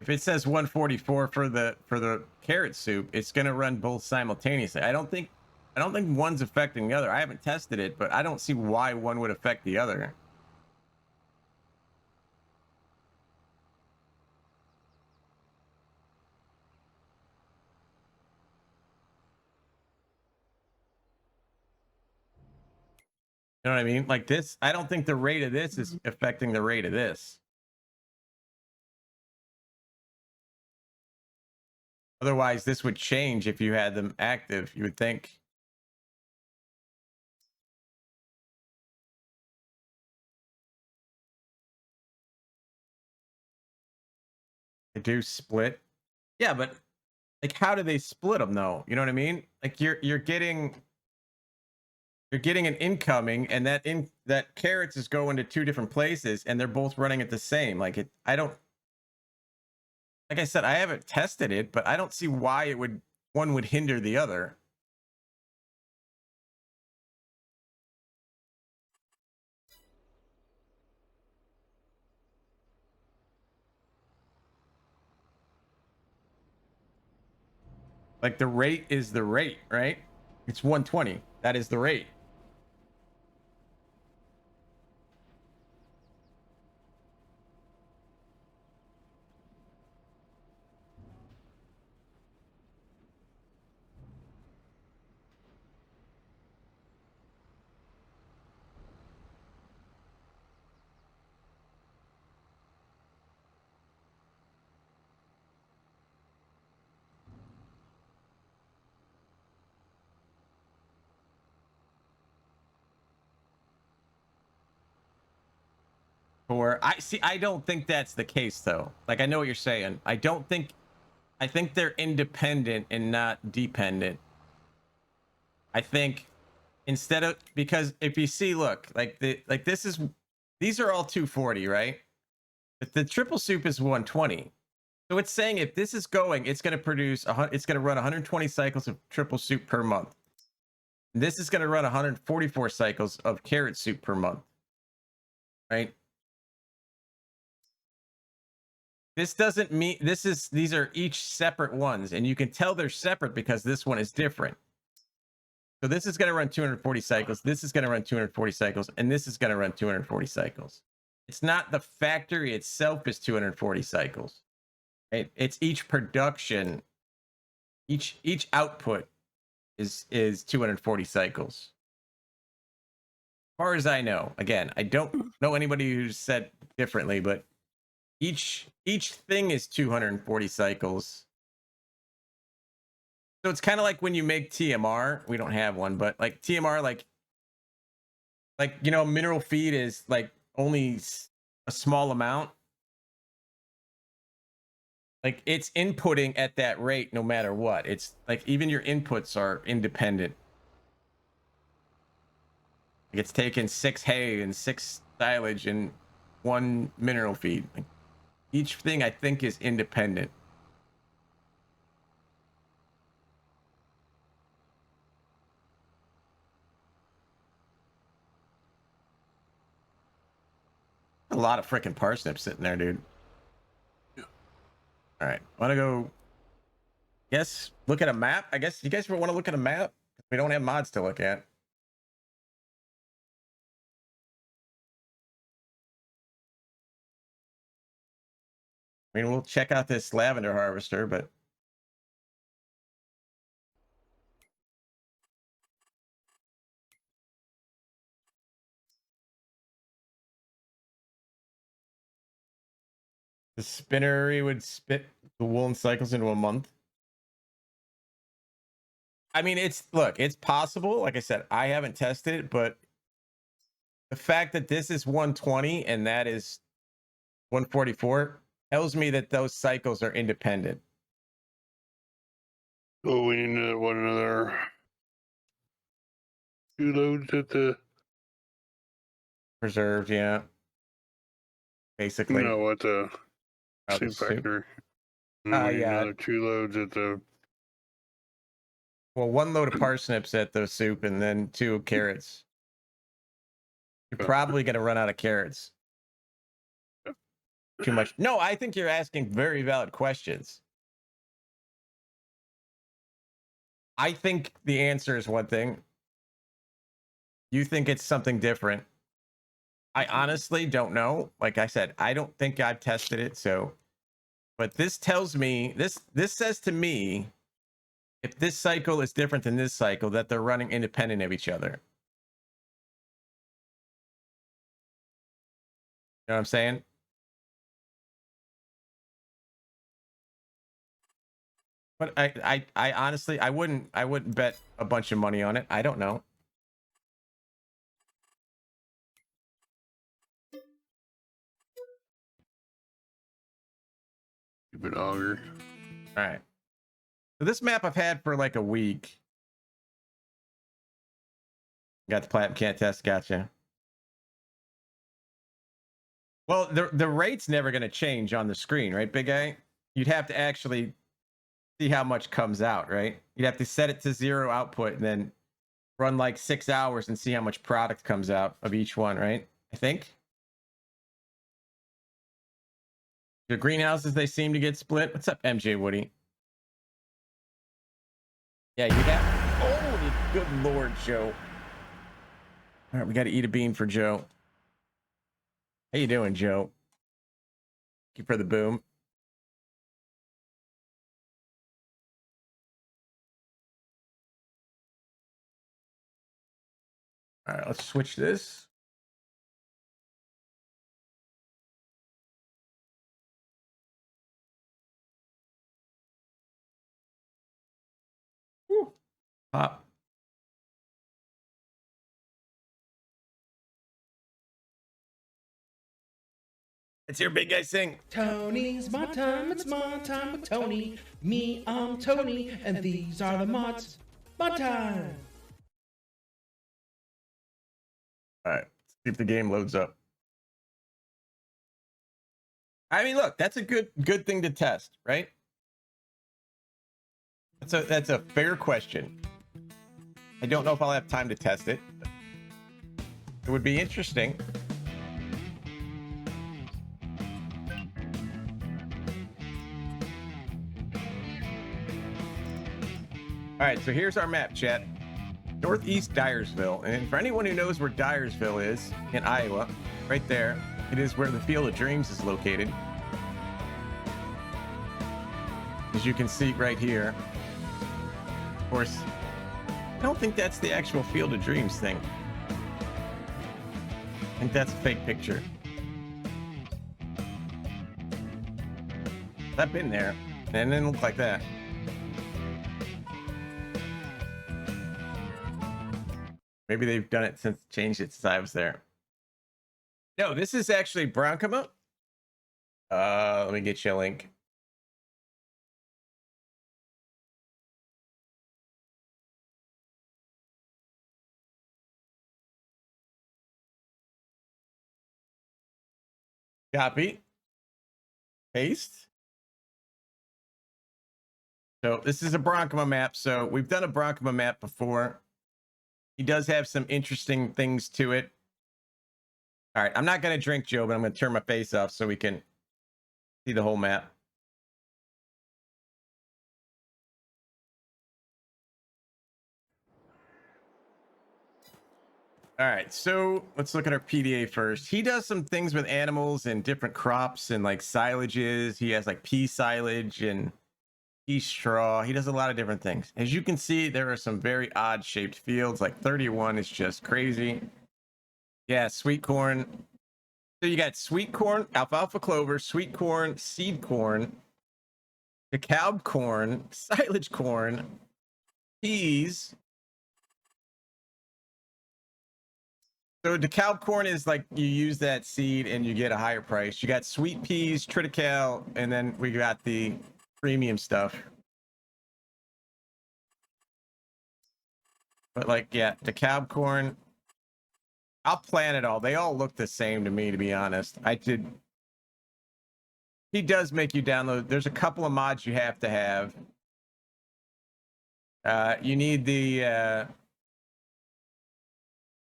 [SPEAKER 1] If it says 144 for the carrot soup, it's going to run both simultaneously. I don't think one's affecting the other. I haven't tested it, but I don't see why one would affect the other. You know what I mean? Like this, I don't think the rate of this is affecting the rate of this. Otherwise, this would change if you had them active, you would think. They do split. Yeah, but like, how do they split them though? You know what I mean? Like you're getting an incoming, and that carrots is going to 2 different places, and they're both running at the same. Like I don't. Like I said, I haven't tested it, but I don't see why one would hinder the other. Like the rate is the rate, right? It's 120. That is the rate. Or I see. I don't think that's the case though. Like I know what you're saying. I don't think. I think they're independent and not dependent. I think instead of, because if you see, look, this is, these are all 240, right? But the triple soup is 120. So it's saying if this is going, it's going to produce it's going to run 120 cycles of triple soup per month. This is going to run 144 cycles of carrot soup per month, right? This doesn't mean these are each separate ones, and you can tell they're separate because this one is different. So this is going to run 240 cycles. This is going to run 240 cycles, and this is going to run 240 cycles. It's not the factory itself is 240 cycles. Right? It's each production, each output is 240 cycles. As far as I know, again, I don't know anybody who's said differently, but each thing is 240 cycles. So it's kind of like when you make TMR. We don't have one, but like TMR, like you know, mineral feed is like only a small amount. Like it's inputting at that rate no matter what. It's like even your inputs are independent. Like it's taking 6 hay and 6 silage and 1 mineral feed. Like each thing I think is independent. A lot of freaking parsnips sitting there, dude. All right, want to go? Yes, look at a map. I guess you guys want to look at a map. We don't have mods to look at. I mean, we'll check out this lavender harvester, but the spinnery would spit the woolen cycles into a month. I mean, it's possible. Like I said, I haven't tested it, but the fact that this is 120 and that is 144 tells me that those cycles are independent.
[SPEAKER 3] Oh, we need another 2 loads at the
[SPEAKER 1] Preserved, yeah. Basically.
[SPEAKER 3] no at the
[SPEAKER 1] the
[SPEAKER 3] soup factory. And then we need
[SPEAKER 1] yeah.
[SPEAKER 3] another 2 loads at the.
[SPEAKER 1] Well, 1 load of parsnips at the soup and then 2 carrots. You're probably going to run out of carrots. Too much. No, I think you're asking very valid questions. I think the answer is one thing. You think it's something different. I honestly don't know. Like I said, I don't think I've tested it. So, but this tells me, this says to me, if this cycle is different than this cycle, that they're running independent of each other. You know what I'm saying? But I honestly, I wouldn't bet a bunch of money on it. I don't know.
[SPEAKER 3] Stupid auger.
[SPEAKER 1] All right. So this map I've had for like a week. Got the platinum, can't test. Gotcha. Well, the rate's never going to change on the screen, right, Big A? You'd have to actually see how much comes out, right? You'd have to set it to 0 output and then run like 6 hours and see how much product comes out of each one, right? I think. The greenhouses, they seem to get split. What's up, MJ Woody? Yeah, you have. Oh, good Lord, Joe. All right, we got to eat a bean for Joe. How you doing, Joe? Thank you for the boom. All right, let's switch this. Woo. Pop. Let's hear big guy sing.
[SPEAKER 6] Tony's my time, it's my time with Tony. Me, I'm Tony, and these are the mods. My time.
[SPEAKER 1] All right, let's see if the game loads up. I mean, look, that's a good thing to test, right? That's a fair question. I don't know if I'll have time to test it. It would be interesting. All right, so here's our map, chat. Northeast Dyersville. And for anyone who knows where Dyersville is in Iowa, right there, it is where the Field of Dreams is located. As you can see right here. Of course, I don't think that's the actual Field of Dreams thing. I think that's a fake picture. I've been there, and it didn't look like that. Maybe they've done it since changed it since I was there. No, this is actually Broncoma. Let me get you a link. Copy. Paste. So this is a Broncoma map. So we've done a Broncoma map before. He does have some interesting things to it. All right, I'm not going to drink, Joe, but I'm going to turn my face off so we can see the whole map. All right, so let's look at our PDA first. He does some things with animals and different crops and like silages. He has like pea silage and pea straw. He does a lot of different things. As you can see, there are some very odd shaped fields. Like 31 is just crazy. Yeah, sweet corn. So you got sweet corn, alfalfa clover, sweet corn, seed corn, DeKalb corn, silage corn, peas. So DeKalb corn is like you use that seed and you get a higher price. You got sweet peas, triticale, and then we got the premium stuff. But like, yeah, DeKalb corn. I'll plan it all. They all look the same to me, to be honest. He does make you download. There's a couple of mods you have to have. You need the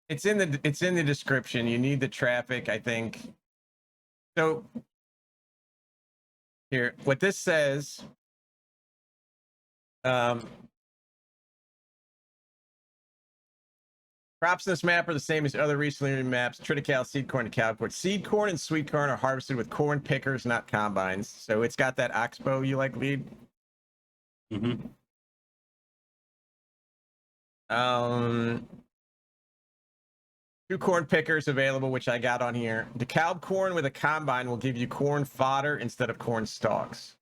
[SPEAKER 1] it's in the description. You need the traffic, I think. So here, what this says, crops in this map are the same as other recently removed maps. Triticale, seed corn, and cow corn. Seed corn and sweet corn are harvested with corn pickers, not combines. So it's got that oxbow you like, lead.
[SPEAKER 3] Mm-hmm.
[SPEAKER 1] Two corn pickers available, which I got on here. DeKalb corn with a combine will give you corn fodder instead of corn stalks.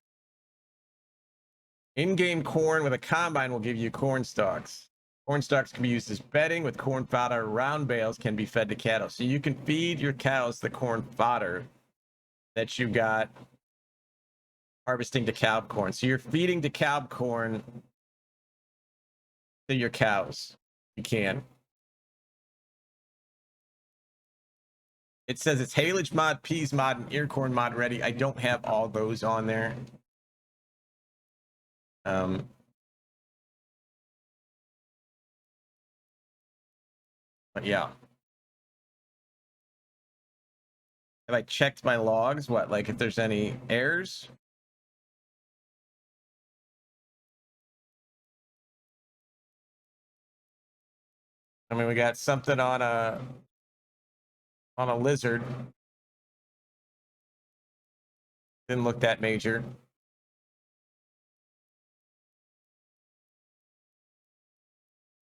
[SPEAKER 1] In-game corn with a combine will give you corn stalks. Corn stalks can be used as bedding with corn fodder. Round bales can be fed to cattle. So you can feed your cows the corn fodder that you got harvesting DeKalb corn. So you're feeding DeKalb corn to your cows. You can. It says it's haylage mod, peas mod, and ear corn mod ready. I don't have all those on there. But yeah. Have I checked my logs? What, like if there's any errors? I mean, we got something on a lizard. Didn't look that major.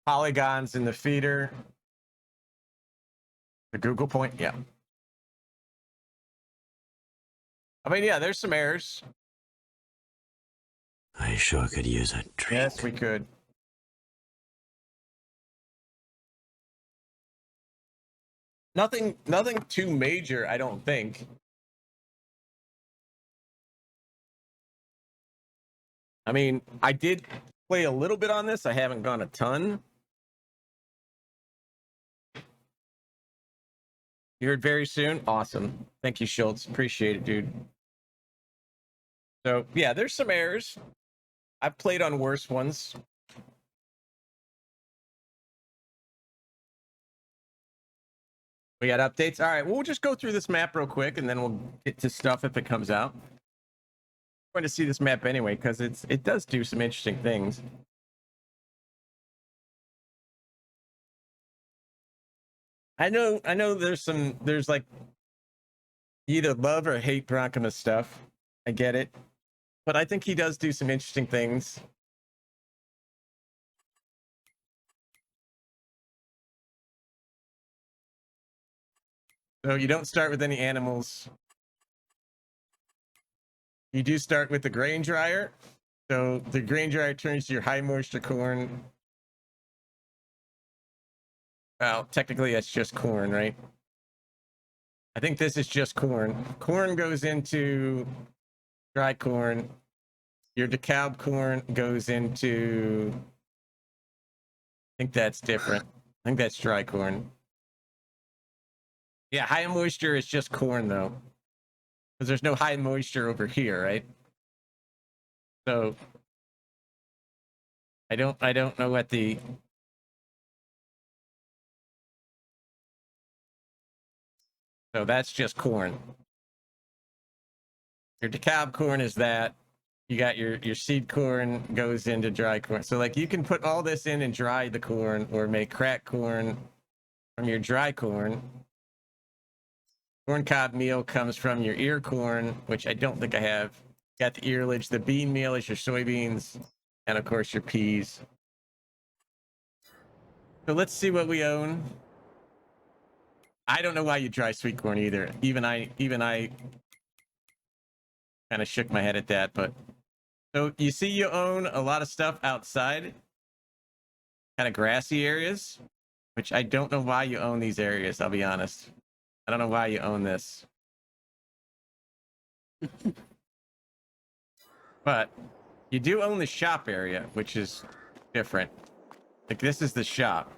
[SPEAKER 1] Polygons in the feeder. The Google point, yeah. I mean, yeah, there's some errors.
[SPEAKER 7] I sure could use a drink.
[SPEAKER 1] Yes, we could. Nothing too major, I don't think. I mean, I did play a little bit on this. I haven't gone a ton. You heard very soon? Awesome. Thank you, Schultz. Appreciate it, dude. So, yeah, there's some errors. I've played on worse ones. We got updates. All right, we'll just go through this map real quick, and then we'll get to stuff if it comes out. I'm going to see this map anyway because it does do some interesting things. I know. There's like you either love or hate Bronchimus stuff. I get it, but I think he does do some interesting things. So you don't start with any animals. You do start with the grain dryer. So the grain dryer turns to your high moisture corn. Well, technically that's just corn, right? I think this is just corn. Corn goes into dry corn. Your DeKalb corn goes into... I think that's different. I think that's dry corn. Yeah, high moisture is just corn though. Because there's no high moisture over here, right? So I don't know what the... So that's just corn. Your DeKalb corn is that. You got your seed corn goes into dry corn. So like you can put all this in and dry the corn or make crack corn from your dry corn. Corn cob meal comes from your ear corn, which I don't think I have. Got the earlage. The bean meal is your soybeans. And of course your peas. So let's see what we own. I don't know why you dry sweet corn either. Even I kind of shook my head at that, but so you see you own a lot of stuff outside, kind of grassy areas, which I don't know why you own these areas, I'll be honest. I don't know why you own this. But you do own the shop area, which is different. Like this is the shop.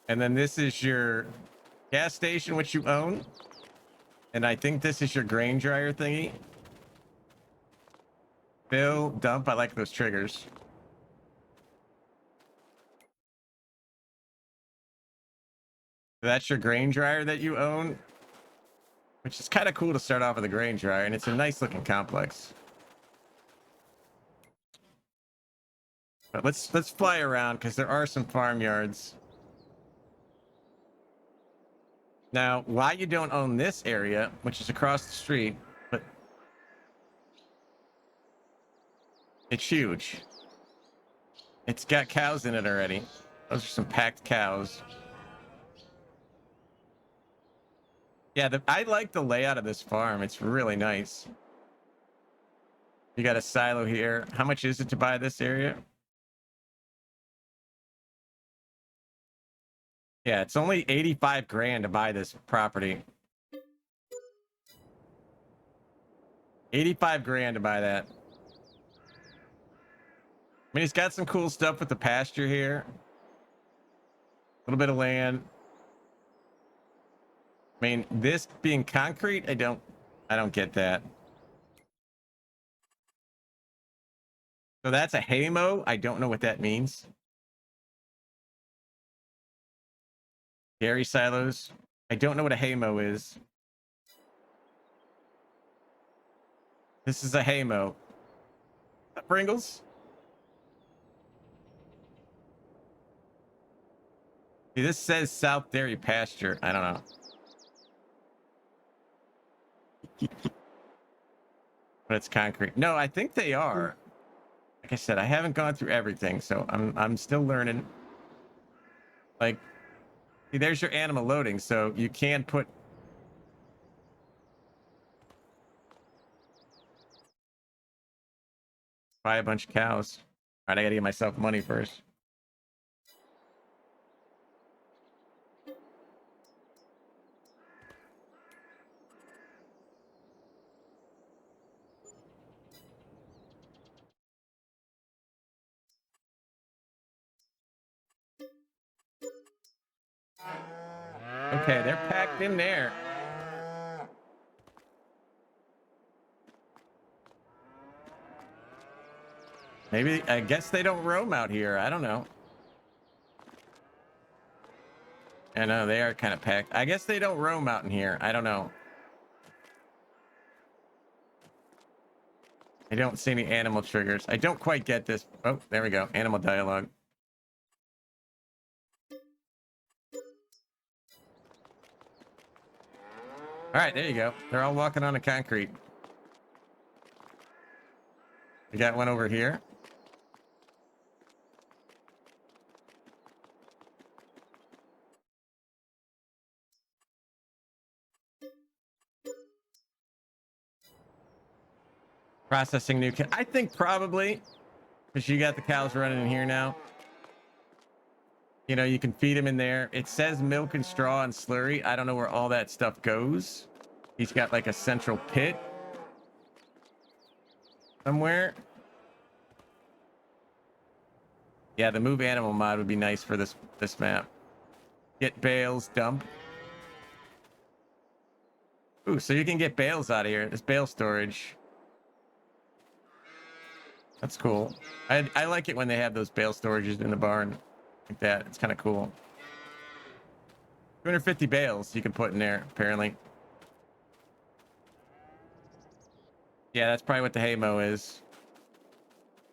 [SPEAKER 1] And then this is your gas station, which you own. And I think this is your grain dryer thingy. Fill, dump, I like those triggers. So that's your grain dryer that you own. Which is kind of cool to start off with a grain dryer, and it's a nice looking complex. But let's fly around because there are some farmyards. Now, why you don't own this area, which is across the street, but it's huge. It's got cows in it already. Those are some packed cows. Yeah, I like the layout of this farm. It's really nice. You got a silo here. How much is it to buy this area? Yeah, it's only 85 grand to buy this property. 85 grand to buy that. I mean, he's got some cool stuff with the pasture here. A little bit of land. I mean, this being concrete, I don't get that. So that's a haymow. I don't know what that means. Dairy silos. I don't know what a haymow is. This is a haymow. Pringles? See, this says South Dairy Pasture. I don't know. But it's concrete. No, I think they are. Like I said, I haven't gone through everything, so I'm still learning. Like, see, there's your animal loading, so you can put... Buy a bunch of cows. All right, I gotta get myself money first. Okay, they're packed in there. Maybe, I guess they don't roam out here. I don't know. I know they are kind of packed. I guess they don't roam out in here. I don't know. I don't see any animal triggers. I don't quite get this. Oh, there we go. Animal dialogue. All right, there you go. They're all walking on the concrete. We got one over here. Processing new. I think probably because you got the cows running in here now. You know, you can feed them in there. It says milk and straw and slurry. I don't know where all that stuff goes. He's got like a central pit somewhere. Yeah, the move animal mod would be nice for this map. Get bales, dump. Ooh, so you can get bales out of here. There's bale storage. That's cool. I like it when they have those bale storages in the barn like that. It's kind of cool. 250 bales you can put in there, apparently. Yeah, that's probably what the hay mow is.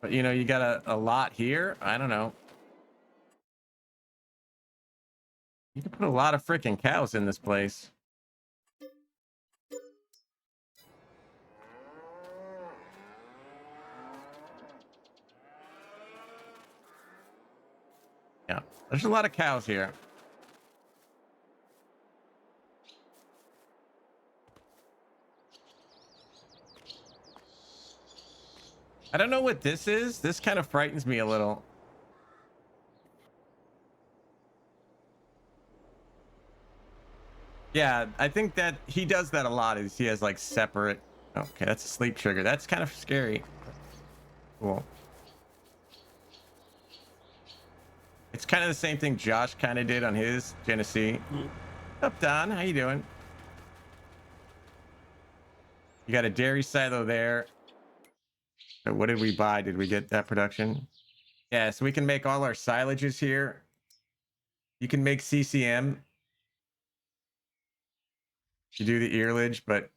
[SPEAKER 1] But, you know, you got a lot here. I don't know. You can put a lot of freaking cows in this place. Yeah, there's a lot of cows here. I don't know what this is. This kind of frightens me a little. Yeah, I think that he does that a lot. Is he has like separate. Okay, that's a sleep trigger. That's kind of scary. Cool. It's kind of the same thing Josh kind of did on his Genesee. What's up, Don? How you doing? You got a dairy silo there. So what did we buy? Did we get that production? Yeah, so we can make all our silages here. You can make CCM. You do the earlage, but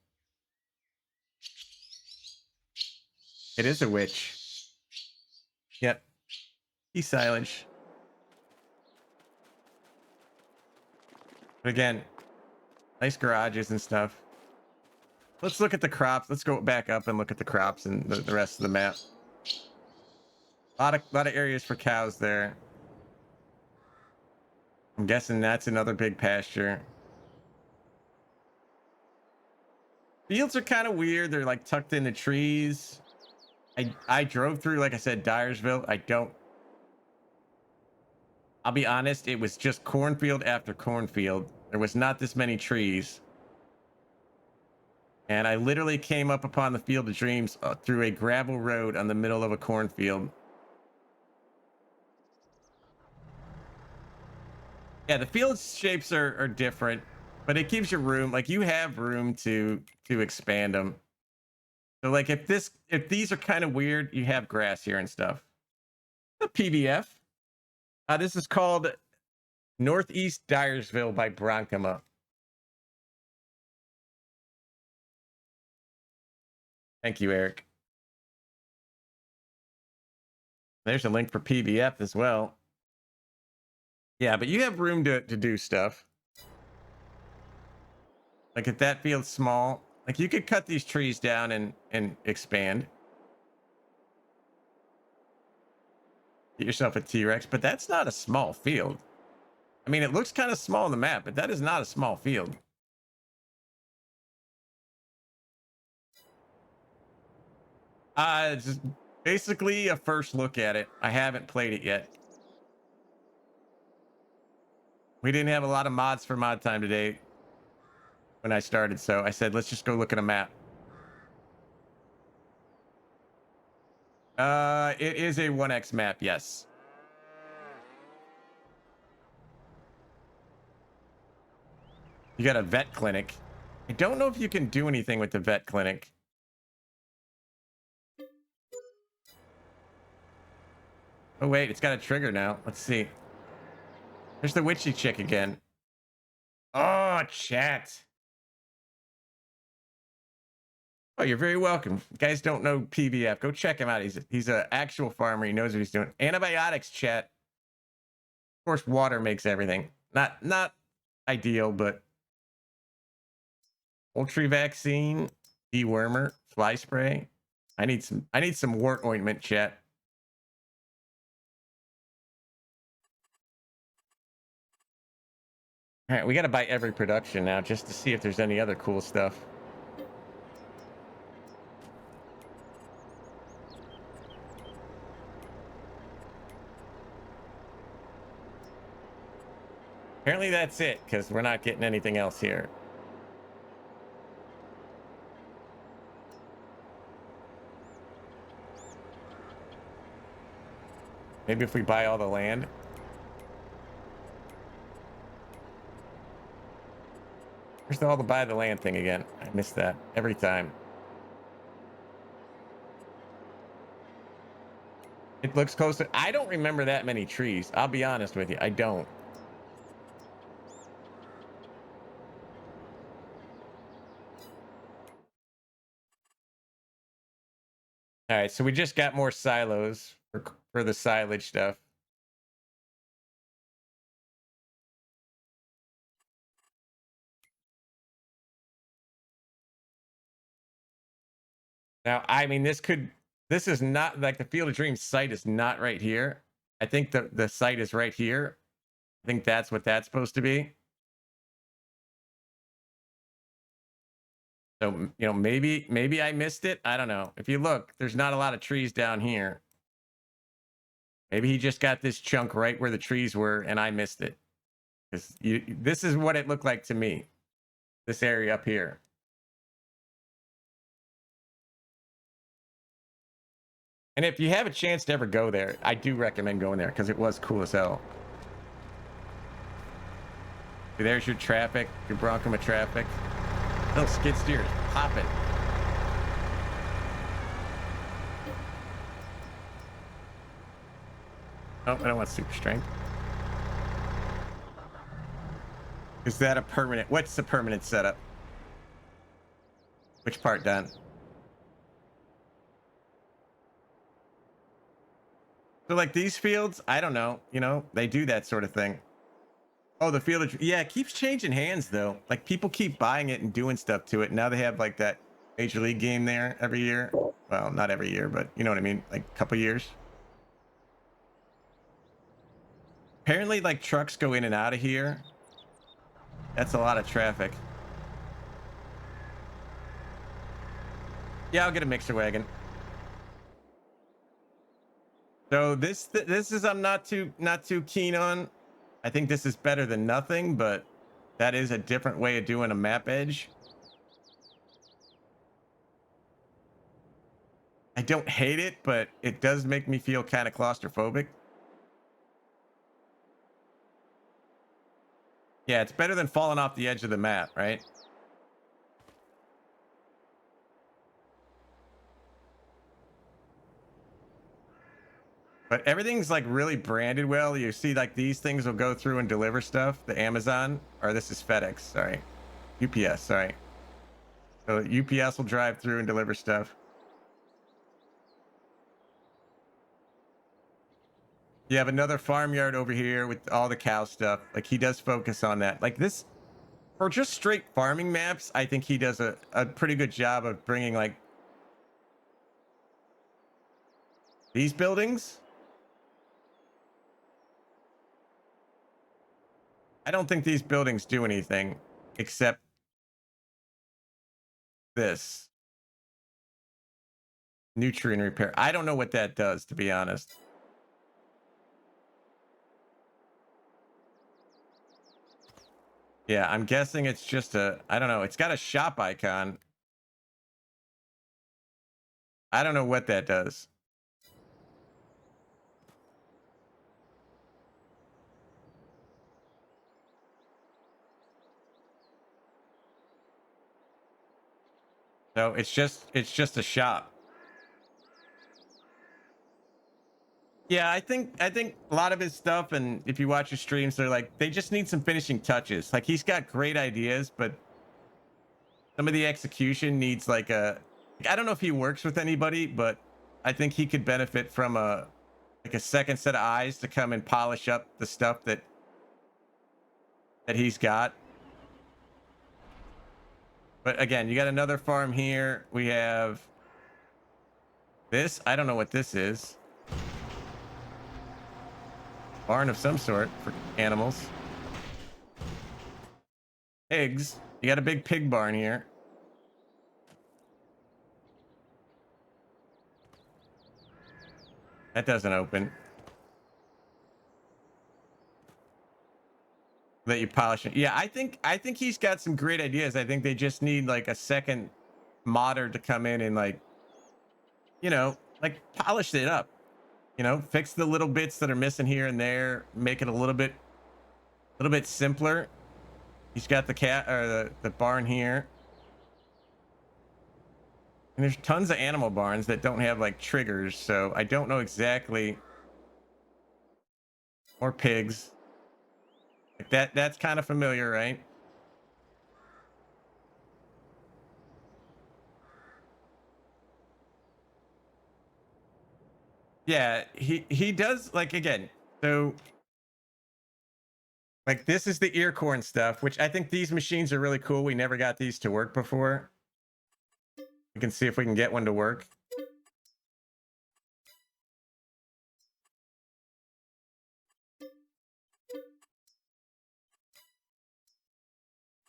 [SPEAKER 1] it is a witch. Yep. Silage. But again, nice garages and stuff. Let's look at the crops. Let's go back up and look at the crops and the rest of the map. A lot of areas for cows there. I'm guessing that's another big pasture. Fields are kind of weird. They're like tucked into trees. I drove through, like I said, Dyersville. I'll be honest, it was just cornfield after cornfield. There was not this many trees. And I literally came up upon the Field of Dreams through a gravel road on the middle of a cornfield. Yeah, the field shapes are different, but it gives you room. Like you have room to expand them. So like if these are kind of weird, you have grass here and stuff. The PVF. This is called Northeast Dyersville by Bronkema. Thank you, Eric. There's a link for PVF as well. Yeah, but you have room to do stuff. Like if that field's small, like you could cut these trees down and expand. Get yourself a T-Rex, but that's not a small field. I mean, it looks kind of small on the map, but that is not a small field. Just basically a first look at it. I haven't played it yet. We didn't have a lot of mods for mod time today when I started, so I said, let's just go look at a map. It is a 1x map, yes. You got a vet clinic. I don't know if you can do anything with the vet clinic. Oh, wait, it's got a trigger now. Let's see. There's the witchy chick again. Oh, chat. Oh, you're very welcome. You guys don't know PVF. Go check him out. He's an actual farmer. He knows what he's doing. Antibiotics, chat. Of course, water makes everything. Not ideal, but poultry vaccine, dewormer, fly spray. I need some wart ointment, chat. All right, we got to buy every production now just to see if there's any other cool stuff. Apparently that's it, because we're not getting anything else here. Maybe if we buy all the land. Where's all the buy the land thing again? I miss that every time. It looks close to... I don't remember that many trees. I'll be honest with you. I don't. All right, so we just got more silos for the silage stuff. Now, I mean, this is not like the Field of Dreams site is not right here. I think the site is right here. I think that's what that's supposed to be. So, you know, maybe I missed it. I don't know. If you look, there's not a lot of trees down here. Maybe he just got this chunk right where the trees were and I missed it. This is what it looked like to me. This area up here. And if you have a chance to ever go there, I do recommend going there because it was cool as hell. There's your traffic, your Broncoma traffic. Little skid steers, popping. Oh, I don't want super strength. Is that a permanent? What's the permanent setup? Which part done? So like these fields, I don't know, you know, they do that sort of thing. Oh, the field of, yeah, it keeps changing hands though. Like people keep buying it and doing stuff to it. Now they have like that Major League game there every year. Well, not every year, but you know what I mean? Like a couple years. Apparently like trucks go in and out of here. That's a lot of traffic. Yeah, I'll get a mixer wagon. So this is I'm not too keen on. I think this is better than nothing, but that is a different way of doing a map edge. I don't hate it, but it does make me feel kind of claustrophobic. Yeah, it's better than falling off the edge of the map, right? But everything's like really branded well. You see like these things will go through and deliver stuff. The Amazon, or this is FedEx, sorry. UPS, sorry. So UPS will drive through and deliver stuff. You have another farmyard over here with all the cow stuff. Like he does focus on that. Like this, for just straight farming maps, I think he does a pretty good job of bringing like these buildings. I don't think these buildings do anything except this. Nutrient repair. I don't know what that does, to be honest. Yeah, I'm guessing it's just I don't know. It's got a shop icon. I don't know what that does. So it's just a shop. Yeah, I think a lot of his stuff, and if you watch his streams, they're like they just need some finishing touches. Like he's got great ideas, but some of the execution needs like I don't know if he works with anybody, but I think he could benefit from a second set of eyes to come and polish up the stuff that he's got. But again, you got another farm here. We have this. I don't know what this is. Barn of some sort for animals. Pigs. You got a big pig barn here. That doesn't open. That you polish it. Yeah, I think he's got some great ideas. I think they just need like a second modder to come in and like, like polish it up. Fix the little bits that are missing here and there, make it a little bit simpler. He's got the cat or the barn here. And there's tons of animal barns that don't have like triggers, so I don't know exactly. Or pigs. Like that's kind of familiar, right? Yeah, he does like again. So like this is the ear corn stuff, which I think these machines are really cool. We never got these to work before. We can see if we can get one to work.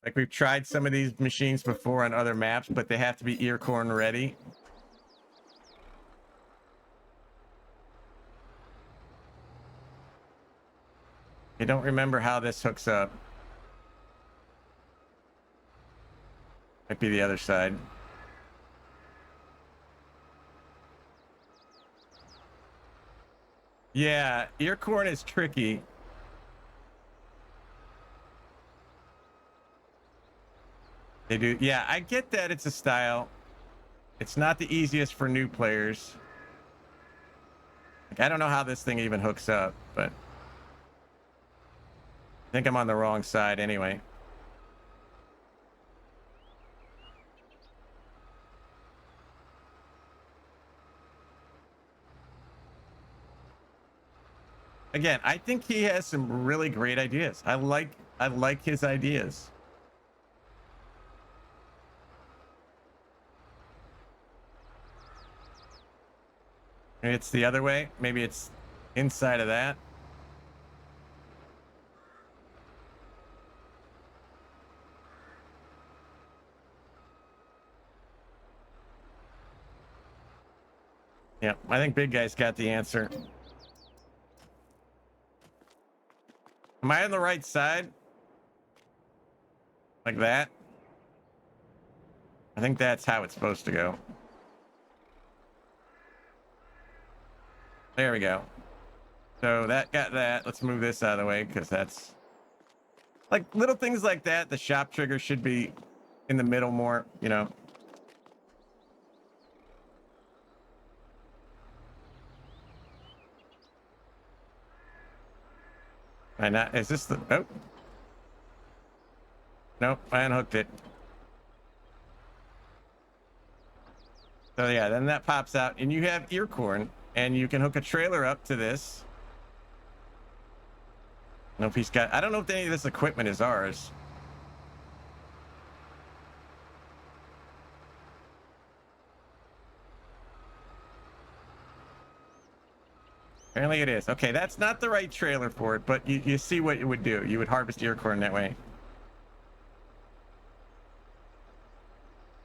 [SPEAKER 1] Like we've tried some of these machines before on other maps, but they have to be ear corn ready. I don't remember how this hooks up. Might be the other side. Yeah, ear corn is tricky. They do. Yeah, I get that it's a style. It's not the easiest for new players. Like, I don't know how this thing even hooks up, but I think I'm on the wrong side anyway. Again, I think he has some really great ideas. I like his ideas. Maybe it's the other way. Maybe it's inside of that. Yeah, I think Big Guy's got the answer. Am I on the right side? Like that? I think that's how it's supposed to go. There we go. So that got that. Let's move this out of the way because that's like little things like that. The shop trigger should be in the middle more, Why not? Is this the... Oh. Nope, I unhooked it. So yeah, then that pops out and you have ear corn and you can hook a trailer up to this. I don't know if he's got... I don't know if any of this equipment is ours. Apparently it is. Okay, that's not the right trailer for it, but you see what it would do. You would harvest ear corn that way.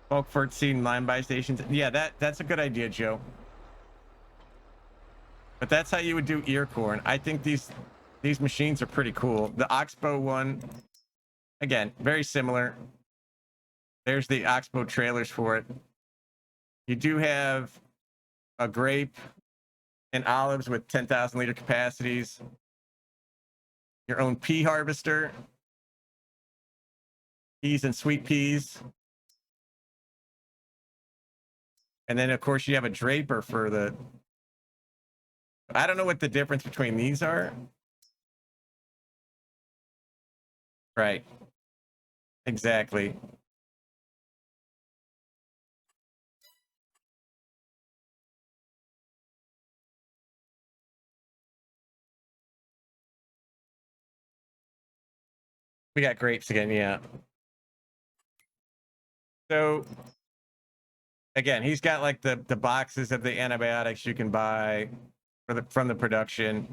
[SPEAKER 1] Bulk for seed line buy stations. Yeah, that's a good idea, Joe. But that's how you would do ear corn. I think these machines are pretty cool. The Oxbow one, again, very similar. There's the Oxbow trailers for it. You do have a grape and olives with 10,000 liter capacities. Your own pea harvester. Peas and sweet peas. And then, of course, you have a draper for the... I don't know what the difference between these are. Right. Exactly. We got grapes again, yeah. So, again, he's got like the boxes of the antibiotics you can buy from the production.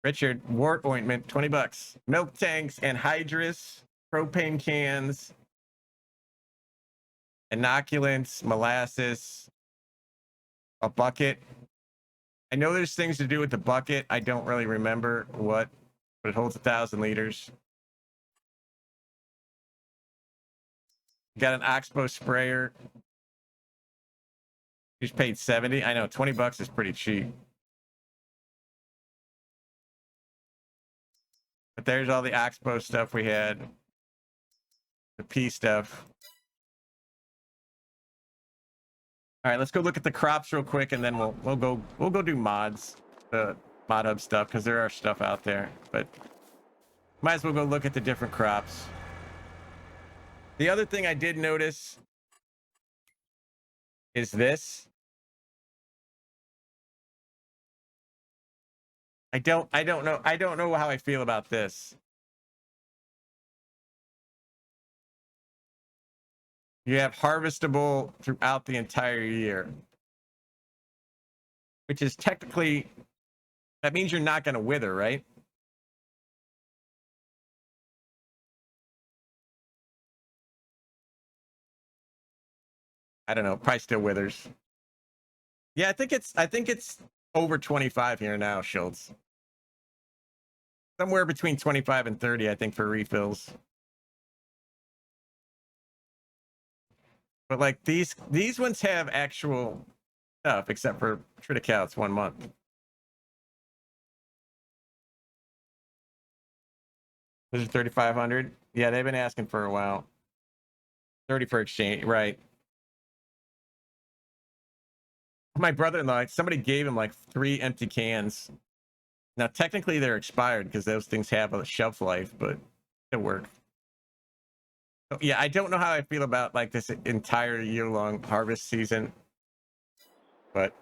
[SPEAKER 1] Richard, wart ointment, $20. Milk tanks, anhydrous, propane cans, inoculants, molasses, a bucket. I know there's things to do with the bucket. I don't really remember what, but it holds 1,000 liters. Got an Oxbow sprayer. He's paid 70. I know $20 is pretty cheap. But there's all the Oxbow stuff we had. The pea stuff. All right, let's go look at the crops real quick, and then we'll go do mods, the Modhub stuff, because there are stuff out there. But might as well go look at the different crops. The other thing I did notice is this. I don't know how I feel about this. You have harvestable throughout the entire year, which is technically, that means you're not going to wither, right? I don't know, probably still withers. Yeah, I think it's over 25 here now, Schultz. Somewhere between 25 and 30, I think, for refills. But like these ones have actual stuff, except for Triticale, it's 1 month. This is 3,500. Yeah, they've been asking for a while. 30 for exchange, right? My brother-in-law, somebody gave him like 3 empty cans. Now, technically, they're expired because those things have a shelf life, but it worked. So, yeah, I don't know how I feel about like this entire year-long harvest season, but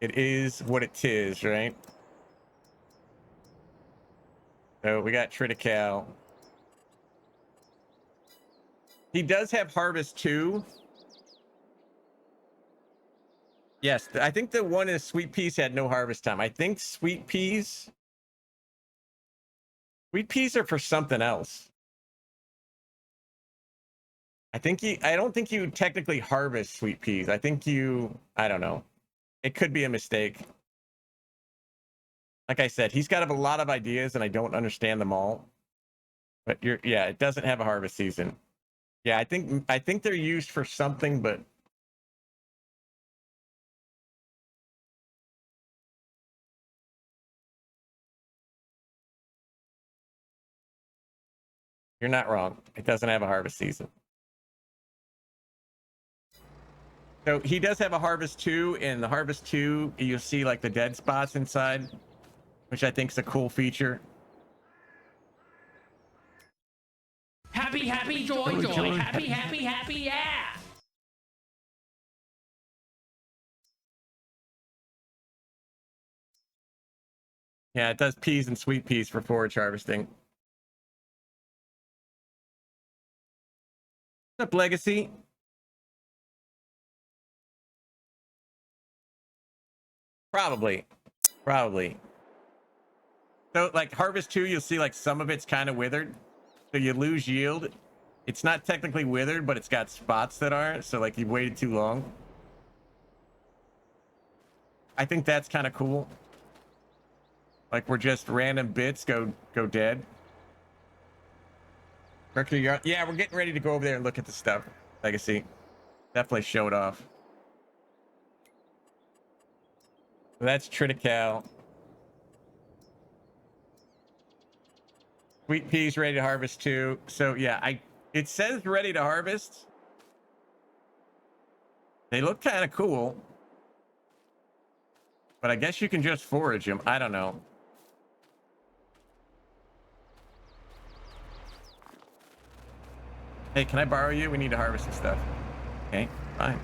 [SPEAKER 1] it is what it is, right? So we got Triticale. He does have Harvest 2. Yes, I think the one is Sweet Peas had no harvest time. I think Sweet Peas are for something else. I don't think you technically harvest Sweet Peas. I think I don't know. It could be a mistake. Like I said, he's got a lot of ideas and I don't understand them all. But yeah, it doesn't have a harvest season. Yeah, I think they're used for something, but you're not wrong. It doesn't have a harvest season. So he does have a Harvest 2, and the Harvest 2, you'll see like the dead spots inside, which I think is a cool feature.
[SPEAKER 6] Happy, happy, joy, joy. Happy, happy, happy, yeah.
[SPEAKER 1] Yeah, it does peas and sweet peas for forage harvesting. What's up, Legacy? Probably. So like Harvest 2, you'll see like some of it's kind of withered. So you lose yield. It's not technically withered, but it's got spots that are. So like you've waited too long. I think that's kind of cool. Like we're just random bits go dead. Mercury, yeah, we're getting ready to go over there and look at the stuff. Legacy. Definitely showed off. So that's Triticale. Sweet peas ready to harvest too. So yeah, it says ready to harvest. They look kind of cool. But I guess you can just forage them. I don't know. Hey, can I borrow you? We need to harvest some stuff. Okay, fine.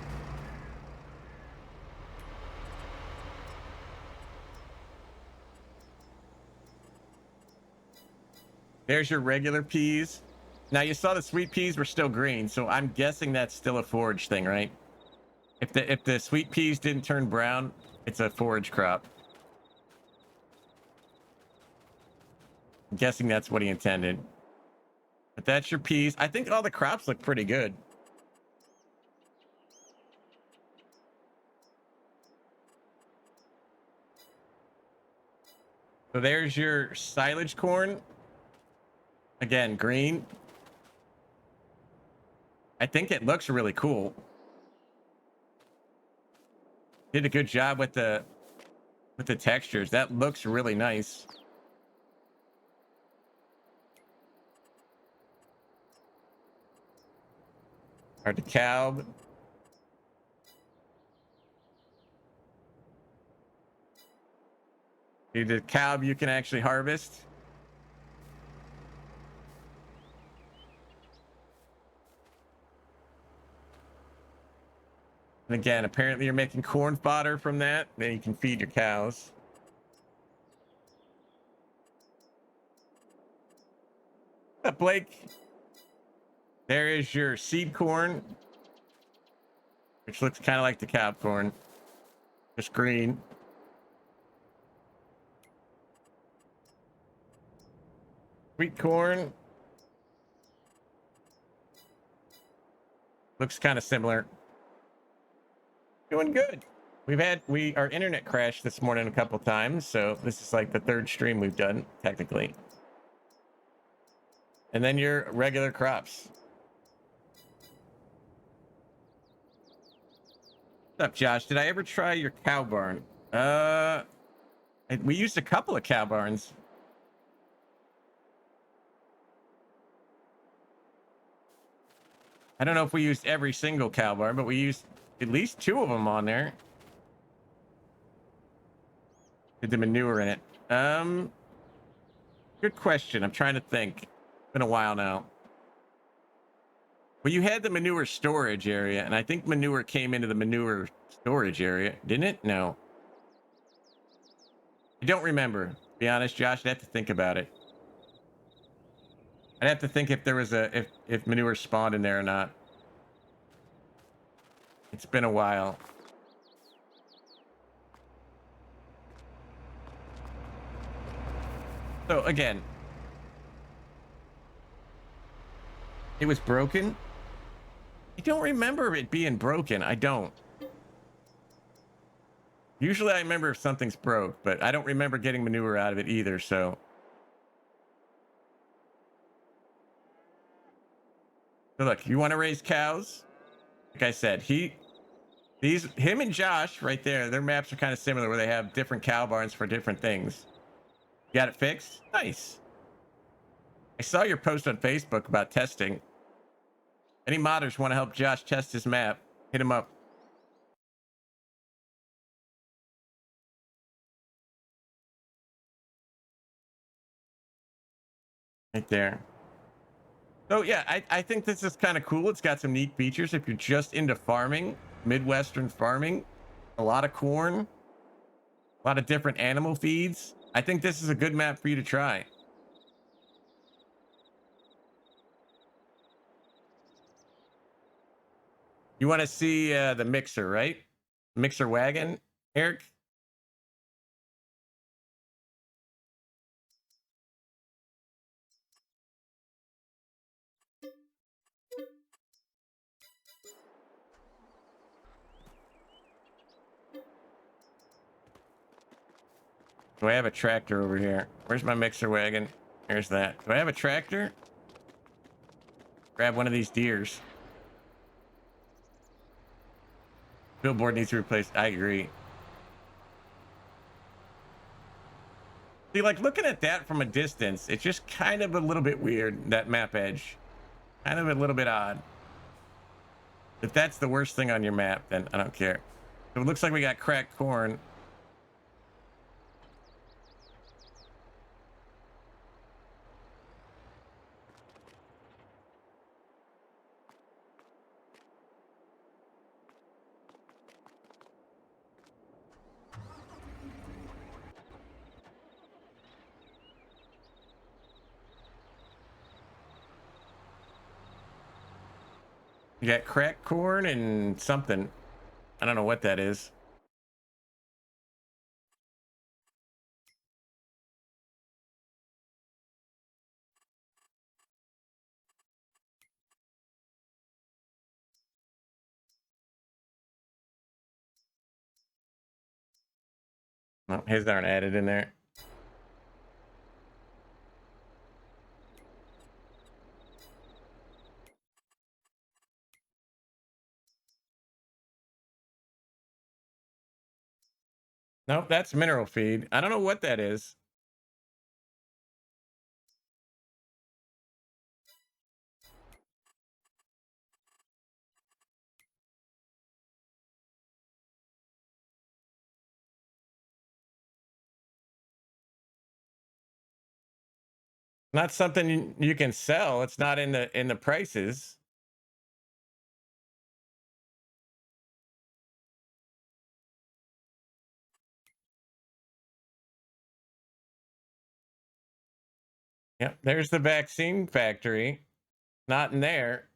[SPEAKER 1] There's your regular peas. Now you saw the sweet peas were still green, so I'm guessing that's still a forage thing, right? If the sweet peas didn't turn brown, it's a forage crop. I'm guessing that's what he intended. But that's your peas. I think all the crops look pretty good. So there's your silage corn. Again, green. I think it looks really cool. Did a good job with the textures. That looks really nice. Or the cow. The cow you can actually harvest. And again, apparently you're making corn fodder from that. Then you can feed your cows. What's up, Blake? There is your seed corn, which looks kind of like the cow corn, just green. Sweet corn looks kind of similar. Doing good. Our internet crashed this morning a couple times, so this is like the third stream we've done technically. And then your regular crops. What's up, Josh? Did I ever try your cow barn? We used a couple of cow barns. I don't know if we used every single cow barn, but we used at least 2 of them on there. Did the manure in it? Good question. I'm trying to think. It's been a while now. Well, you had the manure storage area, and I think manure came into the manure storage area, didn't it? No. I don't remember. To be honest, Josh, I'd have to think about it. I'd have to think if there was if manure spawned in there or not. It's been a while. So again, it was broken. I don't remember it being broken. I don't. Usually I remember if something's broke, but I don't remember getting manure out of it either, so. So look, you want to raise cows? Like I said, him and Josh right there, their maps are kind of similar where they have different cow barns for different things. You got it fixed? Nice. I saw your post on Facebook about testing. Any modders want to help Josh test his map? Hit him up. Right there. So yeah, I think this is kind of cool. It's got some neat features if you're just into farming, Midwestern farming, a lot of corn, a lot of different animal feeds. I think this is a good map for you to try. You want to see the mixer, right? Mixer wagon, Eric? Do I have a tractor over here? Where's my mixer wagon? There's that. Do I have a tractor? Grab one of these deers. Billboard needs to be replaced. I agree. See, like looking at that from a distance, it's just kind of a little bit weird, that map edge. Kind of a little bit odd. If that's the worst thing on your map, then I don't care. So it looks like we got cracked corn. You got cracked corn and something. I don't know what that is. No, his aren't added in there. Nope, that's mineral feed. I don't know what that is. Not something you can sell. It's not in the prices. Yep, there's the vaccine factory. Not in there.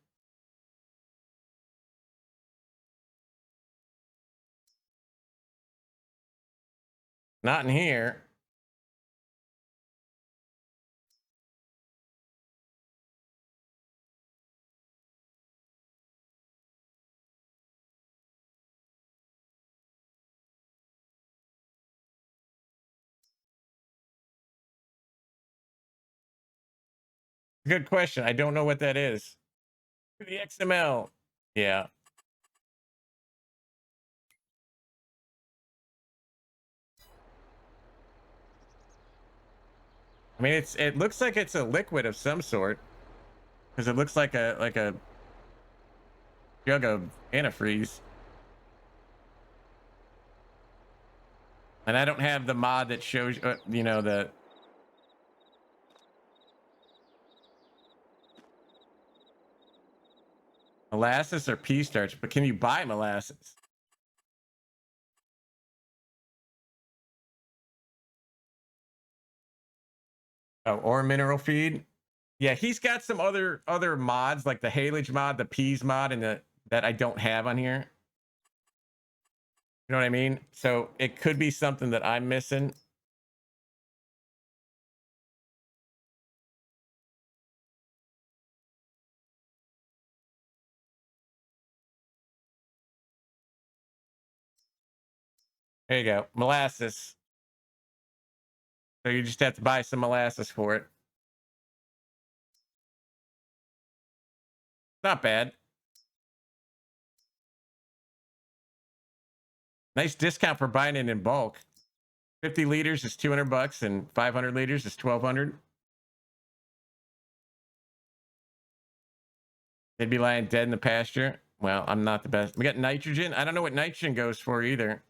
[SPEAKER 1] Not in here. Good question. I don't know what that is. The XML. Yeah. I mean, it looks like it's a liquid of some sort because it looks like a jug of antifreeze. And I don't have the mod that shows you know the molasses or pea starch, but can you buy molasses? Oh, or mineral feed. Yeah, he's got some other mods like the haylage mod, the peas mod, and the that I don't have on here. You know what I mean? So it could be something that I'm missing. There you go, molasses. So you just have to buy some molasses for it. Not bad. Nice discount for buying it in bulk. 50 liters is 200 bucks and 500 liters is 1200. They'd be lying dead in the pasture. Well, I'm not the best. We got nitrogen. I don't know what nitrogen goes for either.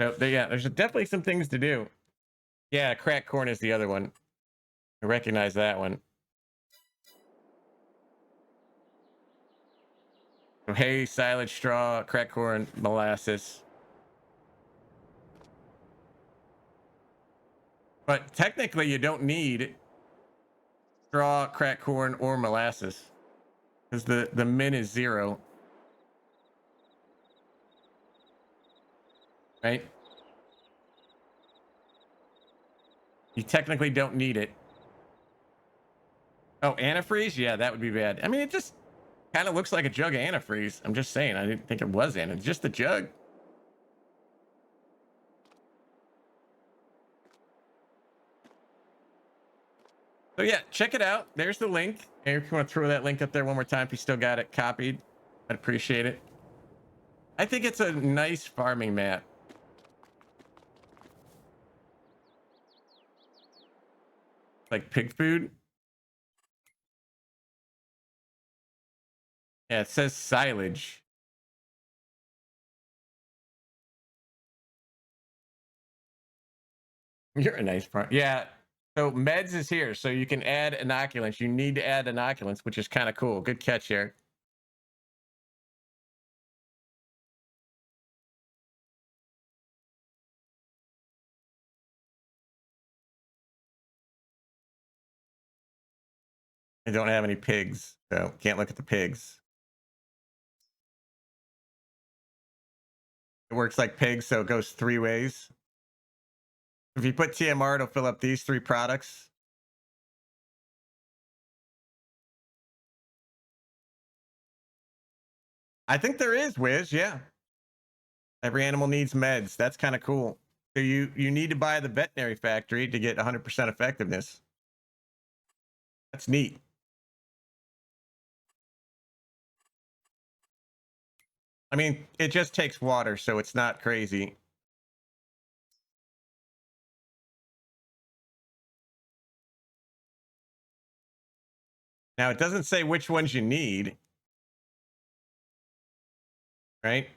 [SPEAKER 1] So yeah, there's definitely some things to do. Yeah, crack corn is the other one. I recognize that one. So hay, silage, straw, crack corn, molasses. But technically, you don't need straw, crack corn, or molasses because the min is 0. Right? You technically don't need it. Oh, antifreeze? Yeah, that would be bad. I mean, it just kind of looks like a jug of antifreeze. I'm just saying. I didn't think it was antifreeze. Just the jug. So yeah, check it out. There's the link. Eric, you want to throw that link up there one more time if you still got it copied? I'd appreciate it. I think it's a nice farming map. Like pig food. Yeah, it says silage. You're a nice part. Yeah. So meds is here, so you can add inoculants. You need to add inoculants, which is kind of cool. Good catch, Eric. I don't have any pigs, so can't look at the pigs. It works like pigs, so it goes 3 ways. If you put TMR, it'll fill up these 3 products. I think there is, Wiz. Yeah. Every animal needs meds. That's kind of cool. So you need to buy the veterinary factory to get 100% effectiveness. That's neat. I mean, it just takes water, so it's not crazy. Now, it doesn't say which ones you need, right?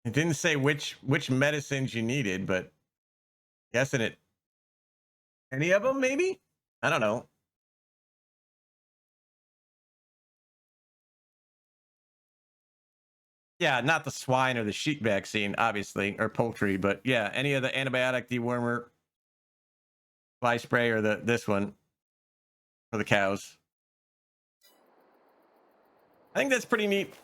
[SPEAKER 1] It didn't say which medicines you needed, but guessing it. Any of them, maybe? I don't know. Yeah, not the swine or the sheep vaccine, obviously, or poultry, but yeah, any of the antibiotic dewormer, fly spray, or this one for the cows. I think that's pretty neat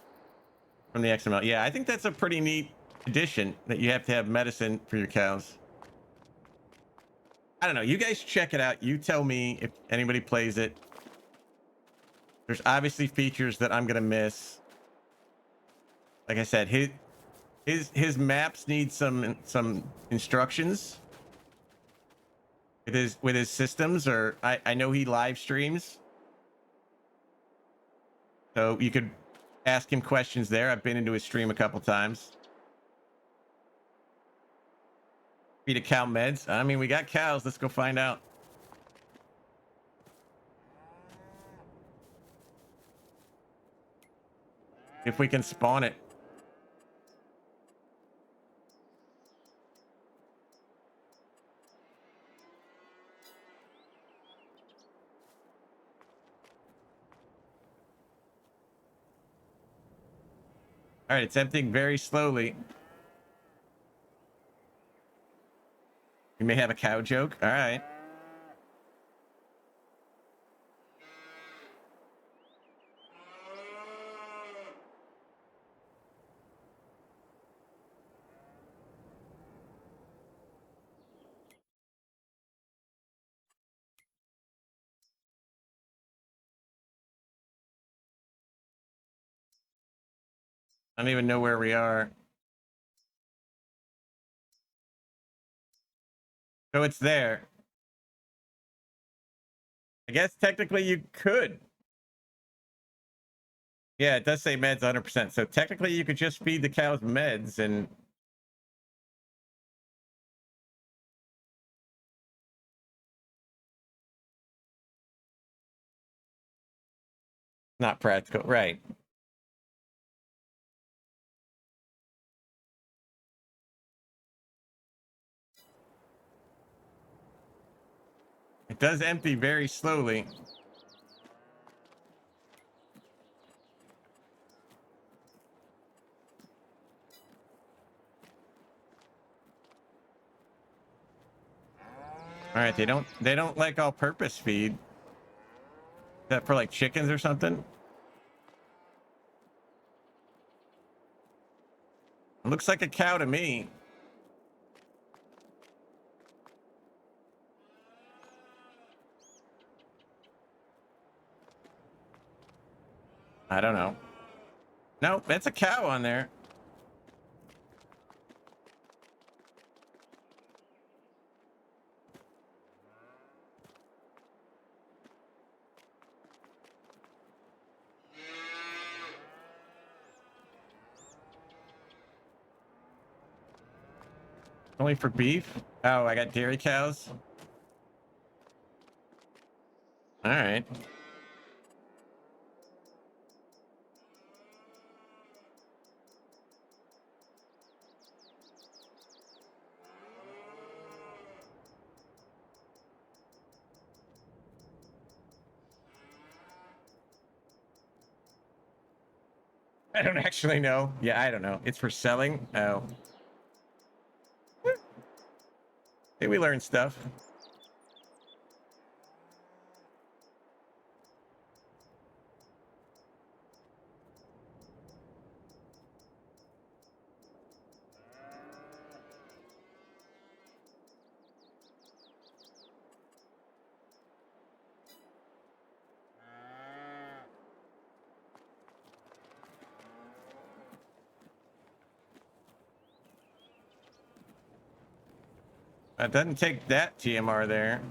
[SPEAKER 1] from the XML. Yeah, I think that's a pretty neat addition that you have to have medicine for your cows. I don't know. You guys check it out. You tell me if anybody plays it. There's obviously features that I'm gonna miss. Like I said, his maps need some instructions with his systems, or I know he live streams, so you could ask him questions there. I've been into his stream a couple times. Feed a cow meds. I mean, we got cows. Let's go find out. If we can spawn it. All right, it's emptying very slowly. You may have a cow joke. All right. I don't even know where we are. So it's there. I guess technically you could. Yeah, it does say meds 100%. So technically you could just feed the cows meds and not practical. Right. It does empty very slowly. All right, they don't like all purpose feed. Is that for like chickens or something? It looks like a cow to me. I don't know. No, that's a cow on there. Only for beef? Oh, I got dairy cows. All right. I don't actually know. Yeah, I don't know. It's for selling. Oh. Hey, we learned stuff. It doesn't take that TMR there.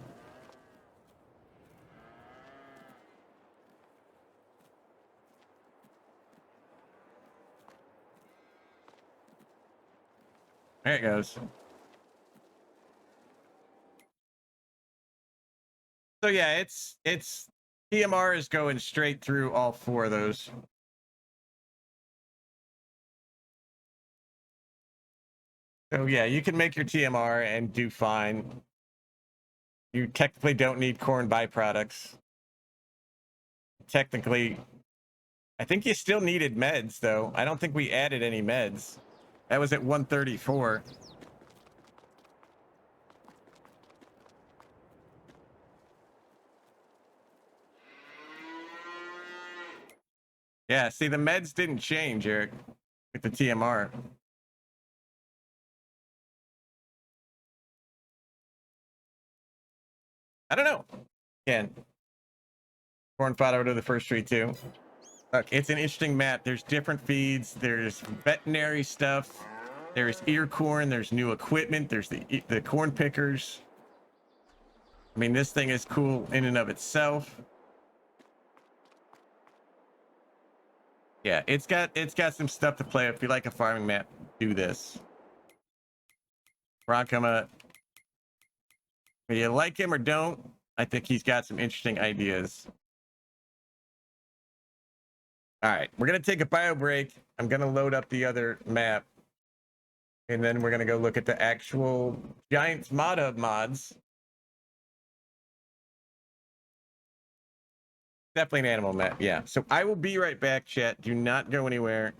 [SPEAKER 1] There it goes. So yeah, it's TMR is going straight through all four of those. So yeah, you can make your TMR and do fine. You technically don't need corn byproducts. Technically, I think you still needed meds though. I don't think we added any meds. That was at 134. Yeah, see, the meds didn't change, Eric, with the TMR. I don't know. Again, corn fodder to the first tree too. Look, it's an interesting map. There's different feeds. There's veterinary stuff. There's ear corn. There's new equipment. There's the corn pickers. I mean, this thing is cool in and of itself. Yeah, it's got some stuff to play. If you like a farming map, do this. Brockama, whether you like him or don't, I think he's got some interesting ideas. All right, we're gonna take a bio break. I'm gonna load up the other map, and then we're gonna go look at the actual Giants Modhub mods. Definitely an animal map, yeah. So I will be right back, chat. Do not go anywhere.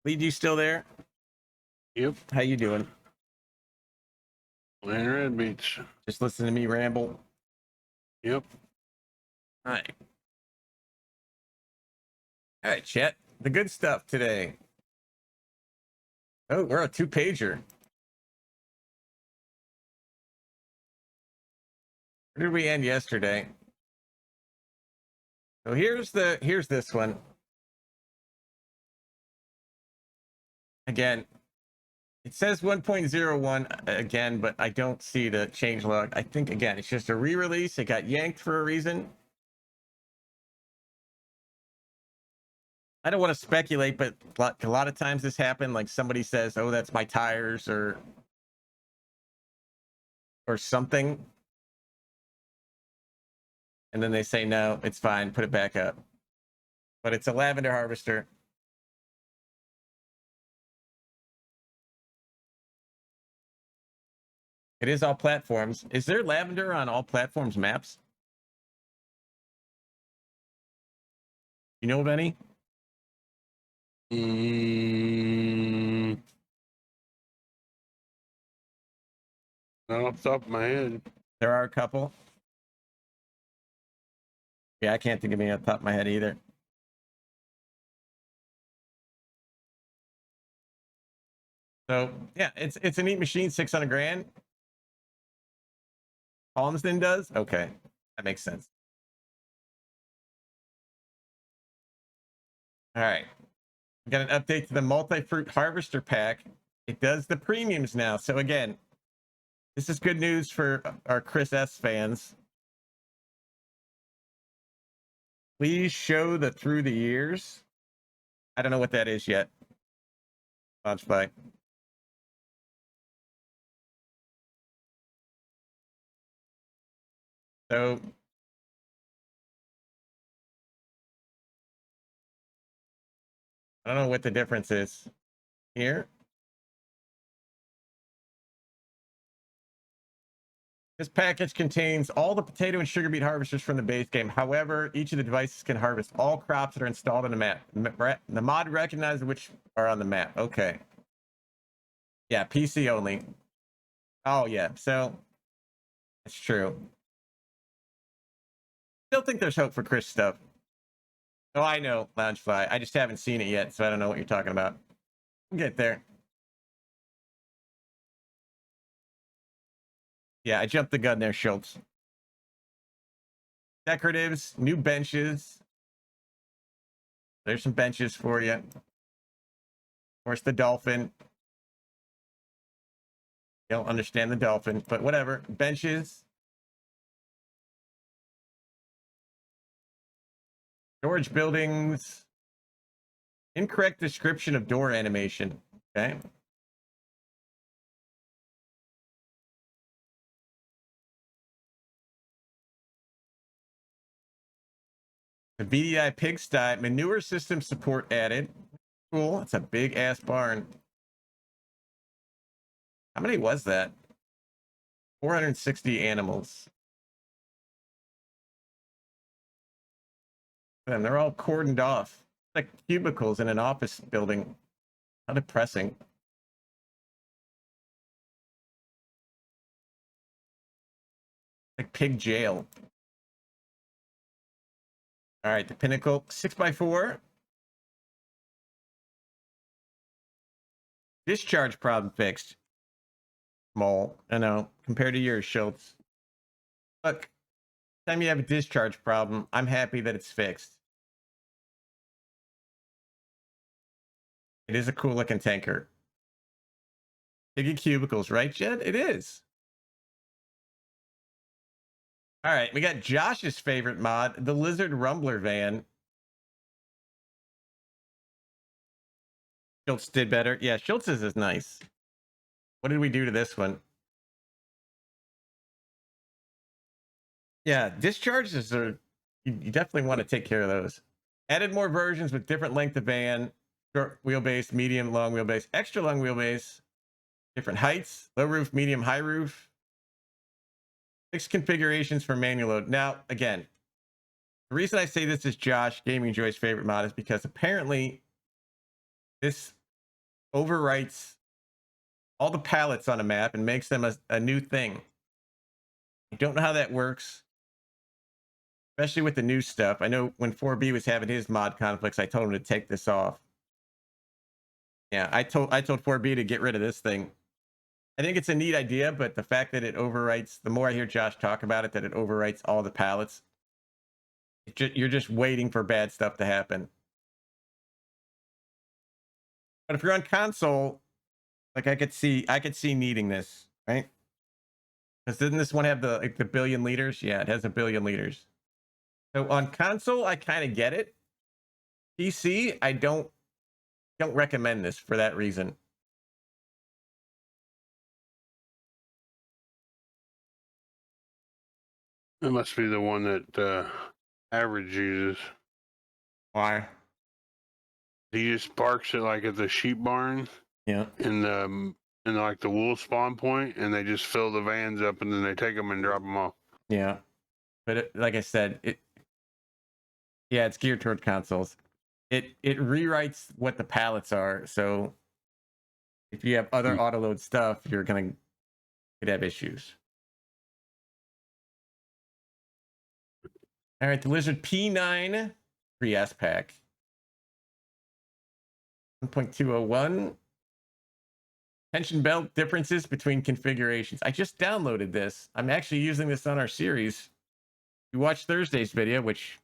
[SPEAKER 1] Lead, you still there?
[SPEAKER 3] Yep.
[SPEAKER 1] How you doing?
[SPEAKER 3] Land Red Beach.
[SPEAKER 1] Just listen to me ramble.
[SPEAKER 3] Yep.
[SPEAKER 1] All right. All right, chat. The good stuff today. Oh, we're a 2-pager. Where did we end yesterday? So here's this one. Again, it says 1.01 again, but I don't see the change log. I think again, it's just a re-release. It got yanked for a reason. I don't want to speculate, but a lot of times this happened. Like somebody says, "Oh, that's my tires," or or something. And then they say, no, it's fine, put it back up. But it's a lavender harvester. It is all platforms. Is there lavender on all platforms maps? You know of any?
[SPEAKER 3] Not off the top of my head.
[SPEAKER 1] There are a couple. Yeah, I can't think of any off the top of my head either. So yeah, it's a neat machine, 600 grand. Palmsden does? Okay, that makes sense. All right, we got an update to the multi-fruit harvester pack. It does the premiums now. So again, this is good news for our Chris S fans. Please show the through the years. I don't know what that is yet. Launch by. So I don't know what the difference is here. This package contains all the potato and sugar beet harvesters from the base game. However, each of the devices can harvest all crops that are installed on the map. The mod recognizes which are on the map. Okay. Yeah, PC only. Oh, yeah. So, it's true. Still think there's hope for Chris stuff. Oh, I know, Loungefly. I just haven't seen it yet, so I don't know what you're talking about. We'll get there. Yeah, I jumped the gun there, Schultz. Decoratives, new benches. There's some benches for you. Of course, the dolphin. You don't understand the dolphin, but whatever. Benches. Storage buildings. Incorrect description of door animation. Okay. The BDI pigsty manure system support added. Cool. It's a big ass barn. How many was that? 460 animals. And they're all cordoned off. Like cubicles in an office building. How depressing. Like pig jail. All right, the pinnacle 6x4. Discharge problem fixed. Small, I know, compared to yours, Schultz. Look, time you have a discharge problem, I'm happy that it's fixed. It is a cool looking tanker. Piggy cubicles, right, Jed? It is. All right, we got Josh's favorite mod, the Lizard Rumbler van. Schultz did better. Yeah, Schultz's is nice. What did we do to this one? Yeah, discharges are, you definitely want to take care of those. Added more versions with different length of van, short wheelbase, medium, long wheelbase, extra long wheelbase, different heights, low roof, medium, high roof. 6 configurations for manual load. Now, again, the reason I say this is Josh, Gaming Joy's favorite mod, is because apparently this overwrites all the pallets on a map and makes them a new thing. I don't know how that works, especially with the new stuff. I know when 4B was having his mod conflicts, I told him to take this off. Yeah, I told 4B to get rid of this thing. I think it's a neat idea, but the fact that it overwrites, the more I hear Josh talk about it, that it overwrites all the pallets, you're just waiting for bad stuff to happen. But if you're on console, like I could see needing this, right? Because didn't this one have the billion liters? Yeah, it has a billion liters. So on console, I kind of get it. PC, I don't recommend this for that reason.
[SPEAKER 3] It must be the one that Average uses.
[SPEAKER 1] Why?
[SPEAKER 3] He just parks it like at the sheep barn
[SPEAKER 1] Yeah.
[SPEAKER 3] in like the wool spawn point, and they just fill the vans up, and then they take them and drop them off.
[SPEAKER 1] Yeah. But like I said, yeah, it's geared toward consoles. It rewrites what the pallets are. So if you have other autoload stuff, you're could have issues. All right, the Lizard P9 3S pack. 1.201. Tension belt differences between configurations. I just downloaded this. I'm actually using this on our series. You watched Thursday's video, which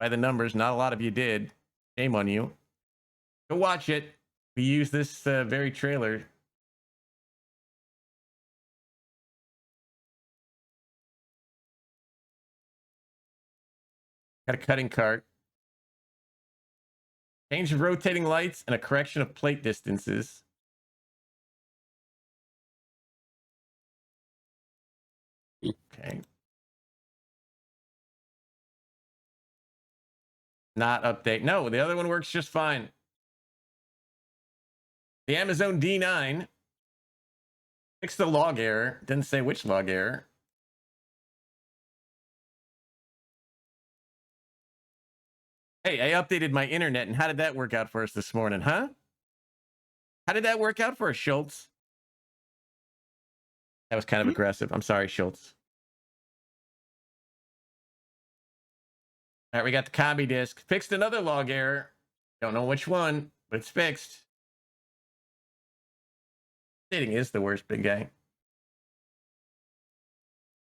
[SPEAKER 1] by the numbers, not a lot of you did. Shame on you. Go watch it. We use this very trailer. Got a cutting cart. Change of rotating lights and a correction of plate distances. Okay. Not update. No, the other one works just fine. The Amazon D9. Fixed the log error. Didn't say which log error. Hey, I updated my internet, and how did that work out for us this morning, huh? How did that work out for us, Schultz? That was kind of aggressive. I'm sorry, Schultz. All right, we got the combi disk. Fixed another log error. Don't know which one, but it's fixed. Dating is the worst, big guy.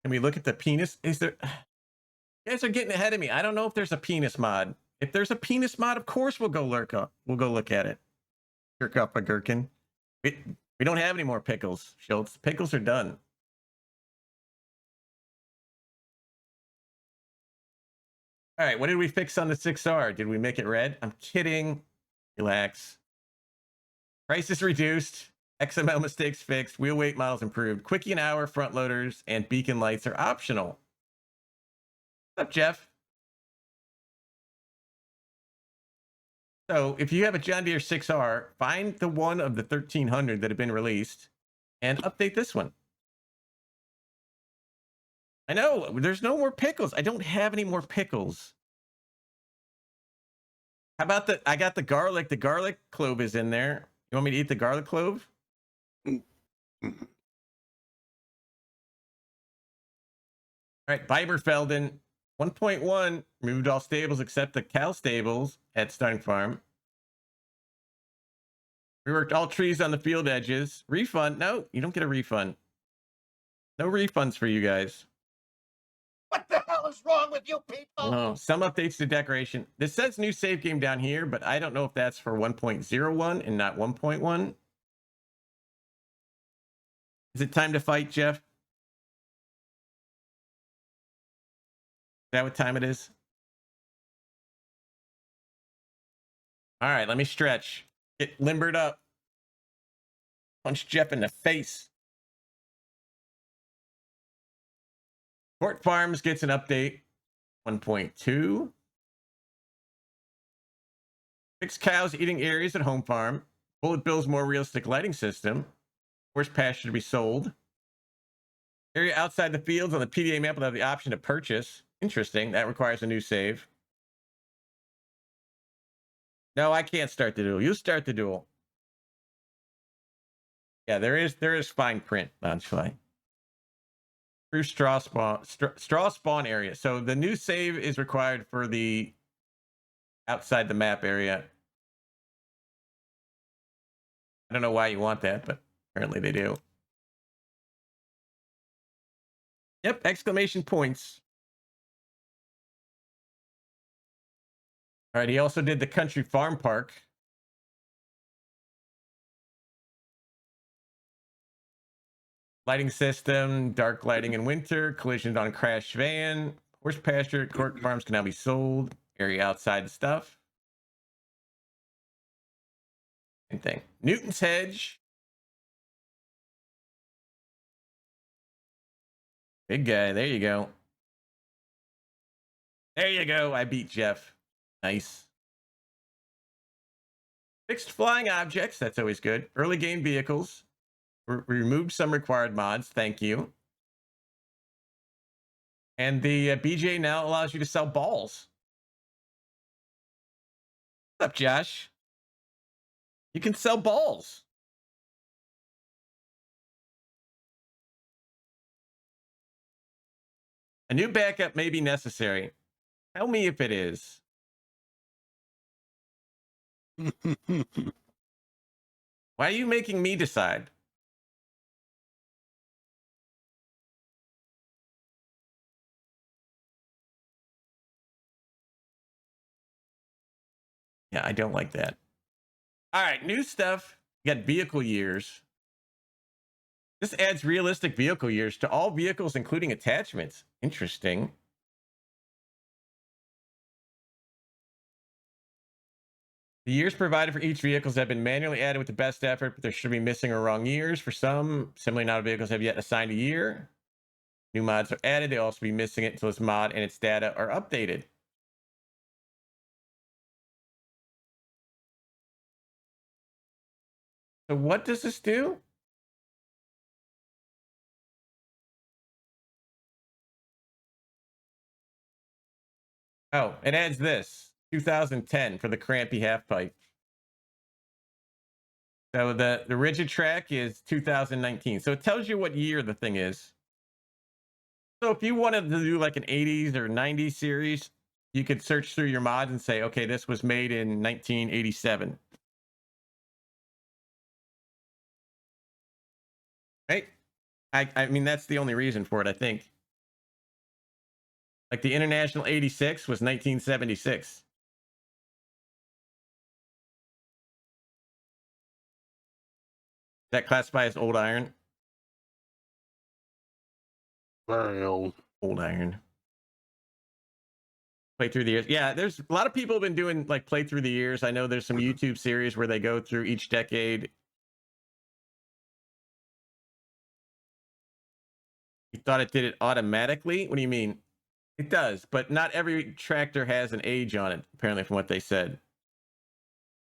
[SPEAKER 1] Can we look at the penis? Is there... You guys are getting ahead of me. I don't know if there's a penis mod. If there's a penis mod, of course we'll go look at it. Jerk up a gherkin. We don't have any more pickles, Schultz. Pickles are done. All right, what did we fix on the 6R? Did we make it red? I'm kidding. Relax. Price is reduced. XML mistakes fixed. Wheel weight models improved. Quickie an hour, front loaders, and beacon lights are optional. What's up, Jeff? So if you have a John Deere 6R, find the one of the 1300 that have been released and update this one. I know, there's no more pickles. I don't have any more pickles. How about I got the garlic. The garlic clove is in there. You want me to eat the garlic clove? All right, Biberfelden 1.1 removed all stables except the cow stables at Starting Farm. Reworked all trees on the field edges. Refund? No, you don't get a refund. No refunds for you guys.
[SPEAKER 2] What the hell is wrong with you people?
[SPEAKER 1] No, some updates to decoration. This says new save game down here, but I don't know if that's for 1.01 and not 1.1. Is it time to fight, Jeff? Is that what time it is? All right, let me stretch. Get limbered up. Punch Jeff in the face. Court Farms gets an update. 1.2. Fixed cows eating areas at home farm. Bullet Bill's more realistic lighting system. Horse pasture to be sold. Area outside the fields on the PDA map will have the option to purchase. Interesting. That requires a new save. No, I can't start the duel. You start the duel. Yeah, there is fine print on Schlein. Through straw spawn area. So the new save is required for the outside the map area. I don't know why you want that, but apparently they do. Yep, exclamation points. All right, he also did the Country Farm Park. Lighting system, dark lighting in winter, collisions on crashed van, horse pasture, court farms can now be sold, area outside the stuff. Same thing. Newton's Hedge. Big guy, there you go. There you go. I beat Jeff. Nice. Fixed flying objects. That's always good. Early game vehicles. Removed some required mods. Thank you. And the BJ now allows you to sell balls. What's up, Josh? You can sell balls. A new backup may be necessary. Tell me if it is. Why are you making me decide? Yeah, I don't like that. All right, new stuff. You got vehicle years. This adds realistic vehicle years to all vehicles, including attachments. Interesting. The years provided for each vehicles have been manually added with the best effort, but there should be missing or wrong years. For some, similarly not vehicles have yet assigned a year. New mods are added. They'll also be missing it until its mod and its data are updated. So what does this do? Oh, it adds this 2010 for the crampy half pipe. So the rigid track is 2019. So it tells you what year the thing is. So if you wanted to do like an 80s or 90s series, you could search through your mods and say, okay, this was made in 1987. Right? I mean, that's the only reason for it, I think. Like the International 86 was 1976. That classifies as old iron?
[SPEAKER 3] Very old.
[SPEAKER 1] Old iron. Play through the years. Yeah, there's a lot of people have been doing like play through the years. I know there's some YouTube series where they go through each decade. You thought it did it automatically? What do you mean? It does, but not every tractor has an age on it, apparently, from what they said.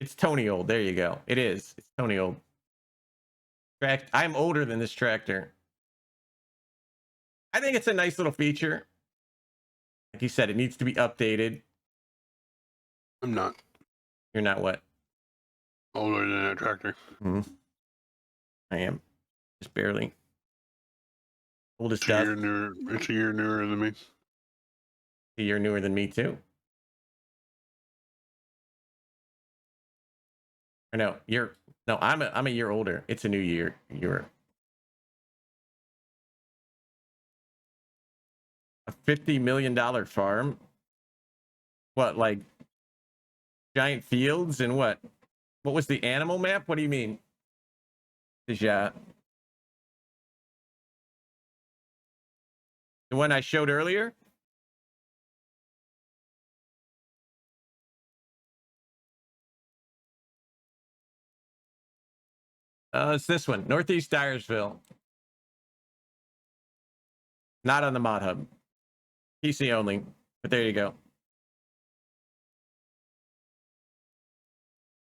[SPEAKER 1] It's Tony old. There you go. It is. It's Tony old. I'm older than this tractor. I think it's a nice little feature. Like you said, it needs to be updated.
[SPEAKER 3] I'm not.
[SPEAKER 1] You're not what?
[SPEAKER 3] Older than that tractor.
[SPEAKER 1] Mm-hmm. I am. Just barely. Old as
[SPEAKER 3] It's a
[SPEAKER 1] dust.
[SPEAKER 3] year newer. It's a year newer than me.
[SPEAKER 1] A year newer than me too. Or no, I'm a year older. It's a new year. You're a $50 million farm. What, like giant fields and what? What was the animal map? What do you mean? Yeah. The one I showed earlier? It's this one, Northeast Dyersville. Not on the Modhub. PC only, but there you go.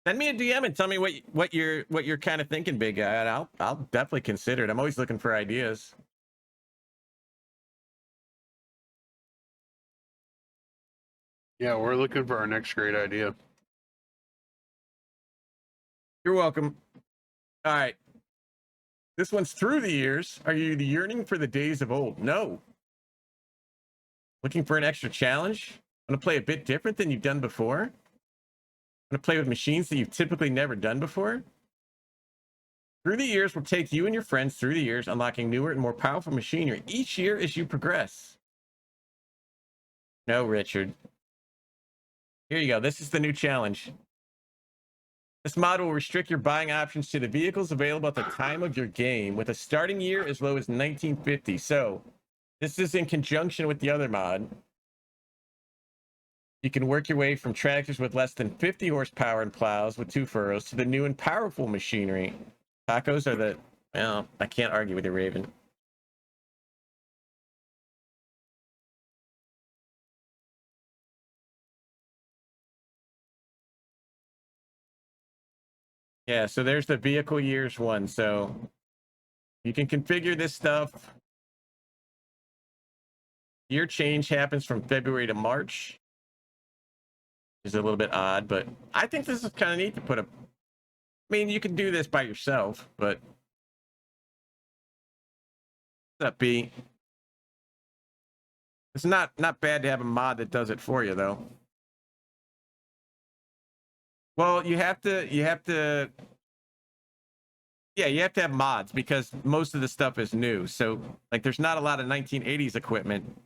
[SPEAKER 1] Send me a DM and tell me what you're kind of thinking, big guy. And I'll definitely consider it. I'm always looking for ideas.
[SPEAKER 3] Yeah, we're looking for our next great idea.
[SPEAKER 1] You're welcome. All right. This one's through the years. Are you yearning for the days of old? No. Looking for an extra challenge? Want to play a bit different than you've done before? Want to play with machines that you've typically never done before? Through the years will take you and your friends through the years, unlocking newer and more powerful machinery each year as you progress. No, Richard. Here you go. This is the new challenge. This mod will restrict your buying options to the vehicles available at the time of your game, with a starting year as low as 1950. So, this is in conjunction with the other mod. You can work your way from tractors with less than 50 horsepower and plows with 2 furrows to the new and powerful machinery. Tacos are the... Well, I can't argue with you, Raven. Yeah, so there's the vehicle years one. So you can configure this stuff. Year change happens from February to March. Is a little bit odd, but I think this is kind of neat to put a. I mean, you can do this by yourself, but what's up, B? It's not bad to have a mod that does it for you, though. Well, you have to, yeah, you have to have mods because most of the stuff is new. So, like, there's not a lot of 1980s equipment.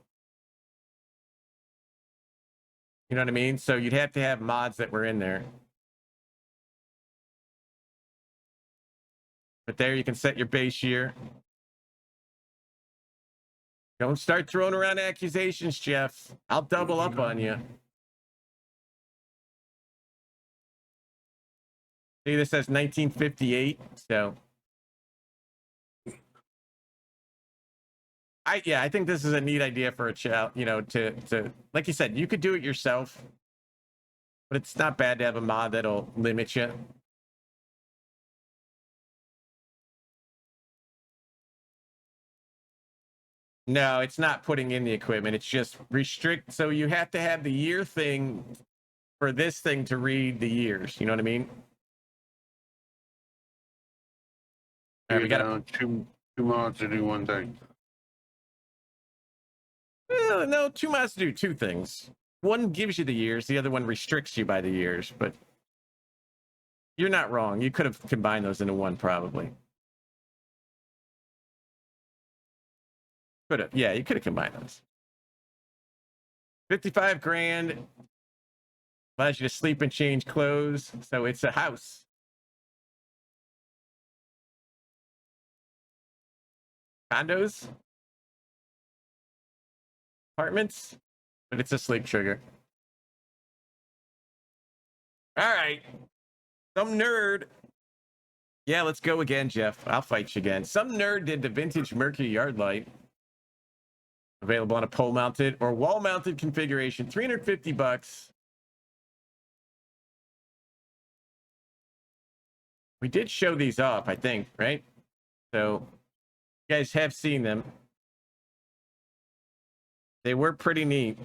[SPEAKER 1] You know what I mean? So you'd have to have mods that were in there. But there you can set your base year. Don't start throwing around accusations, Jeff. I'll double up on you. See, this says 1958, so I think this is a neat idea for a child, you know, to like you said, you could do it yourself, but it's not bad to have a mod that'll limit you. No, it's not putting in the equipment. It's just restrict. So you have to have the year thing for this thing to read the years. You know what I mean? All right, we got
[SPEAKER 3] two mods to do one thing.
[SPEAKER 1] no, two mods to do two things. One gives you the years, the other one restricts you by the years. But you're not wrong. You could have combined those into one, probably. Could have, yeah, you could have combined those. 55 grand allows you to sleep and change clothes. So it's a house. Condos, apartments, but it's a sleep trigger. All right, some nerd. Yeah, let's go again, Jeff. I'll fight you again. Some nerd did the vintage Mercury yard light. Available on a pole mounted or wall mounted configuration, $350. We did show these off, I think, right? So you guys have seen them. They were pretty neat.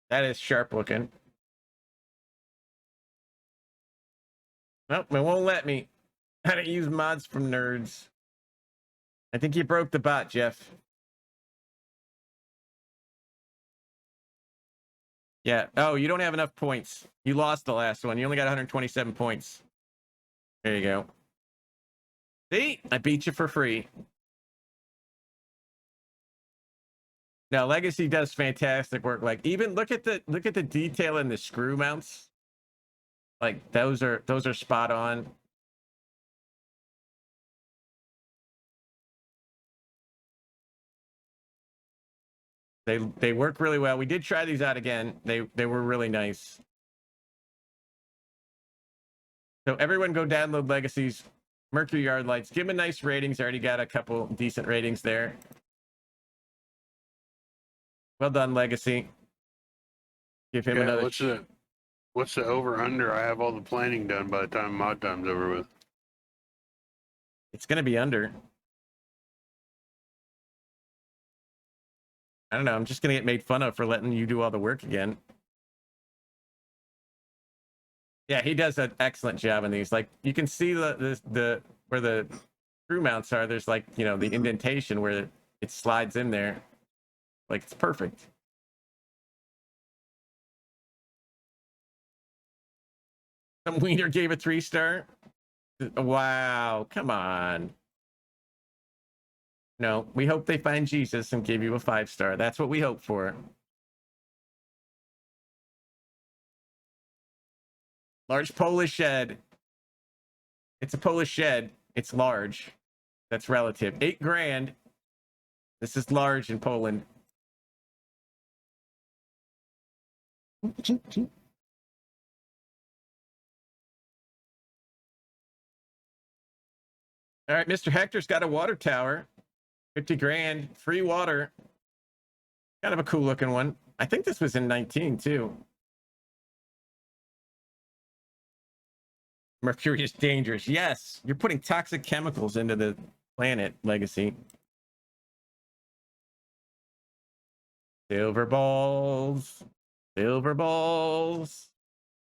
[SPEAKER 1] That is sharp looking. Nope, it won't let me. How to use mods from nerds. I think you broke the bot, Jeff. Yeah. Oh, you don't have enough points. You lost the last one. You only got 127 points. There you go. See? I beat you for free. Now, Legacy does fantastic work. Like, even look at the detail in the screw mounts. Like, those are spot on. They work really well. We did try these out again. They were really nice. So everyone go download Legacy's Mercury Yard Lights. Give them a nice ratings. Already got a couple decent ratings there. Well done, Legacy. Give him another.
[SPEAKER 3] What's the over under? I have all the planning done by the time mod time's over with.
[SPEAKER 1] It's gonna be under. I don't know. I'm just gonna get made fun of for letting you do all the work again. Yeah, he does an excellent job in these. Like, you can see the where the screw mounts are. There's, like, you know, the indentation where it slides in there. Like, it's perfect. Some wiener gave a 3-star. Wow, come on. No, we hope they find Jesus and give you a 5-star. That's what we hope for. Large Polish shed. It's a Polish shed. It's large. That's relative. 8 grand. This is large in Poland. All right, Mr. Hector's got a water tower. 50 grand, free water. Kind of a cool looking one. I think this was in 19 too. Mercury is dangerous. Yes, you're putting toxic chemicals into the planet, Legacy. Silver balls. Silver balls.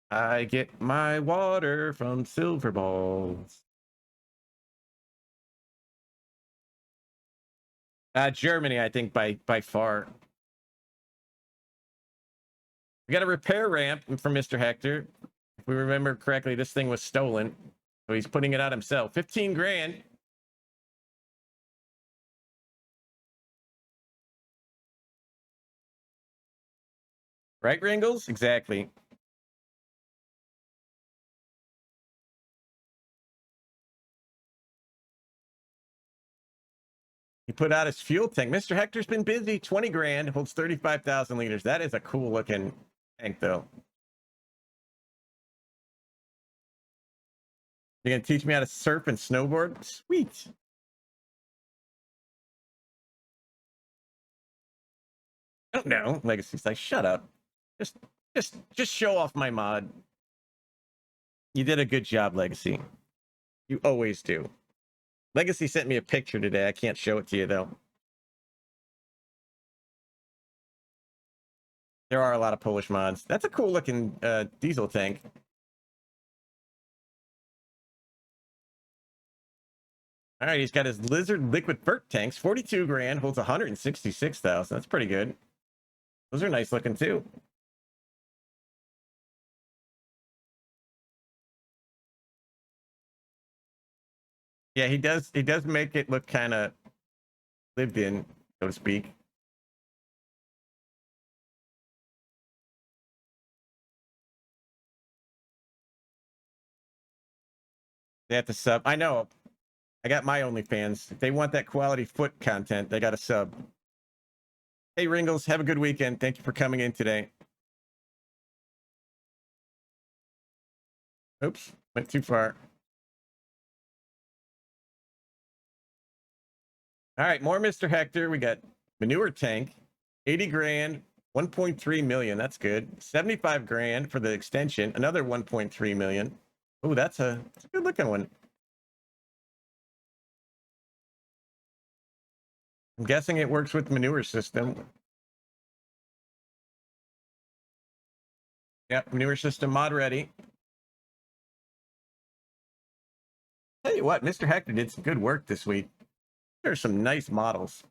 [SPEAKER 1] I get my water from silver balls. Germany, I think by far. We got a repair ramp from Mr. Hector. If we remember correctly, this thing was stolen. So he's putting it out himself. 15 grand. Right, Ringles? Exactly. He put out his fuel tank. Mr. Hector's been busy. 20 grand, holds 35,000 liters. That is a cool looking tank, though. You're going to teach me how to surf and snowboard? Sweet. I don't know. Legacy's like, shut up. Just show off my mod. You did a good job, Legacy. You always do. Legacy sent me a picture today. I can't show it to you, though. There are a lot of Polish mods. That's a cool looking diesel tank. All right, he's got his Lizard liquid vert tanks. 42 grand, holds 166,000. That's pretty good. Those are nice looking too. Yeah, he does make it look kind of lived in, so to speak. They have to sub. I know. I got my OnlyFans. If they want that quality foot content, they got to sub. Hey, Ringles, have a good weekend. Thank you for coming in today. Oops, went too far. All right, more Mr. Hector. We got manure tank, 80 grand, 1.3 million. That's good. 75 grand for the extension, another 1.3 million. Oh, that's a good looking one. I'm guessing it works with the manure system. Yep, manure system mod ready. Tell you what, Mr. Hector did some good work this week. There's some nice models.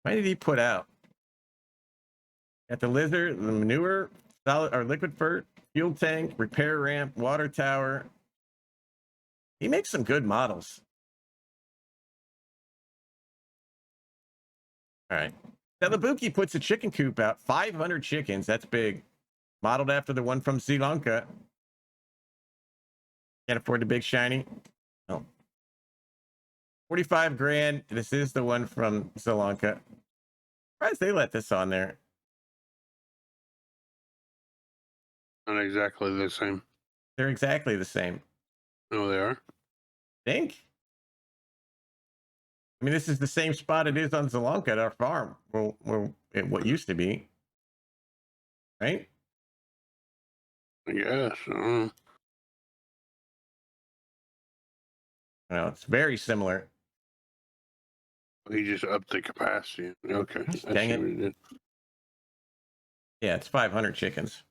[SPEAKER 1] What did he put out? Got the lizard, the manure, solid or liquid fert, fuel tank, repair ramp, water tower. He makes some good models. All right. Telabuki puts a chicken coop out. 500 chickens. That's big. Modeled after the one from Sri Lanka. Can't afford the big shiny. No. 45 grand. This is the one from Sri Lanka. Surprised they let this on there.
[SPEAKER 3] Not exactly the same.
[SPEAKER 1] They're exactly the same.
[SPEAKER 3] No, they are.
[SPEAKER 1] Think? I mean, this is the same spot it is on Sri Lanka at our farm. Well, what used to be. Right?
[SPEAKER 3] I guess.
[SPEAKER 1] No, it's very similar.
[SPEAKER 3] He just upped the capacity. Okay. I see
[SPEAKER 1] Dang it.
[SPEAKER 3] what he did.
[SPEAKER 1] Yeah, it's 500 chickens.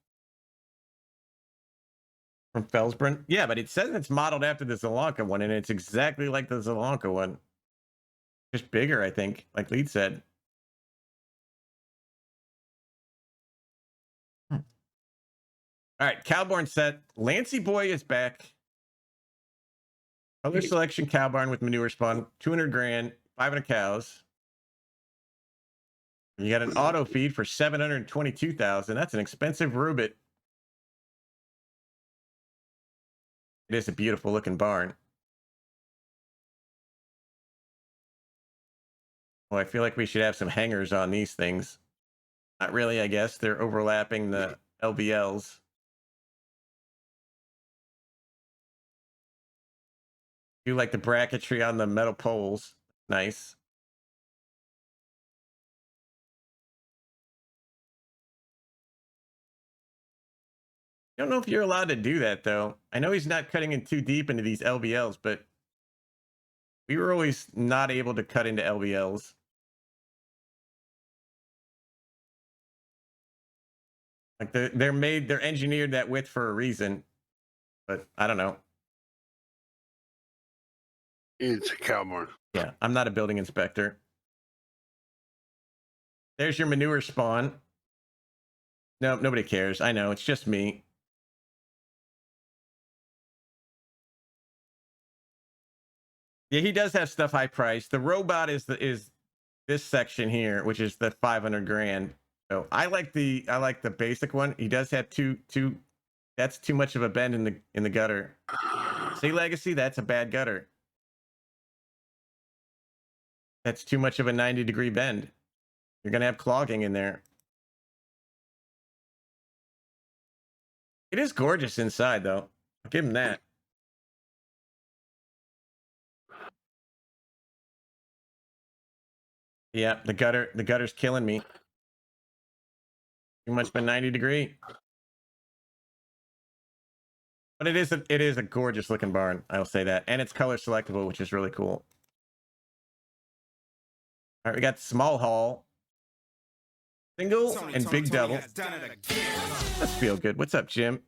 [SPEAKER 1] From Felsbrunn? Yeah, but it says it's modeled after the Sri Lanka one, and it's exactly like the Sri Lanka one. Just bigger, I think, like Lead said. All right, Cowborn set. Lancy Boy is back. Color selection Cowbarn with manure spawn. 200 grand, 500 cows. You got an auto feed for 722,000. That's an expensive Rubit. It is a beautiful looking barn. Well, I feel like we should have some hangers on these things. Not really, I guess. They're overlapping the LVLs. Do like the bracketry on the metal poles. Nice. don't know if you're allowed to do that though. I know he's not cutting in too deep into these LVLs, but we were always not able to cut into LVLs. Like they're engineered that width for a reason, but I don't know.
[SPEAKER 3] It's a cowboy.
[SPEAKER 1] Yeah, I'm not a building inspector. There's your manure spawn. No, nobody cares. I know, it's just me. Yeah, he does have stuff high priced. The robot is this section here, which is the 500 grand. So I like the basic one. He does have two. That's too much of a bend in the gutter. See, Legacy, that's a bad gutter. That's too much of a 90-degree bend. You're gonna have clogging in there. It is gorgeous inside, though. I'll give him that. Yeah, the gutter's killing me. Too much of a 90-degree. But it is a gorgeous looking barn. I'll say that, and it's color selectable, which is really cool. All right, we got small haul, single, and big double. Let's feel good. What's up, Jim?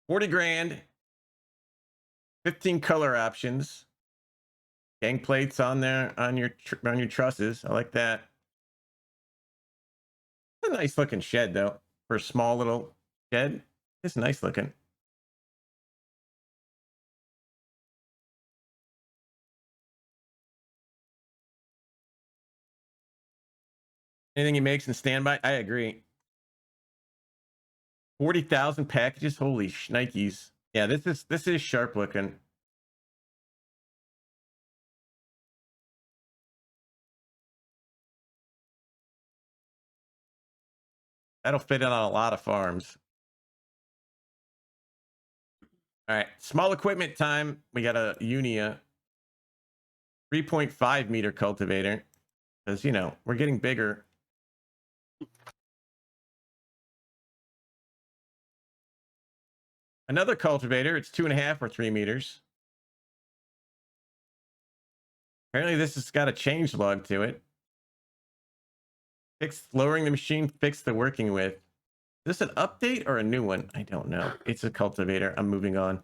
[SPEAKER 1] 40 grand, 15 color options, gang plates on there on your trusses. I like that. It's a nice looking shed though for a small little shed. It's nice looking. Anything he makes in standby, I agree. 40,000 packages. Holy shnikes. Yeah, this is sharp looking. That'll fit in on a lot of farms. All right, small equipment time. We got a Unia 3.5 meter cultivator because, you know, we're getting bigger. Another cultivator. It's 2.5 or 3 meters. Apparently this has got a change log to it. Lowering the machine, fix the working with. Is this an update or a new one? I don't know. It's a cultivator. I'm moving on.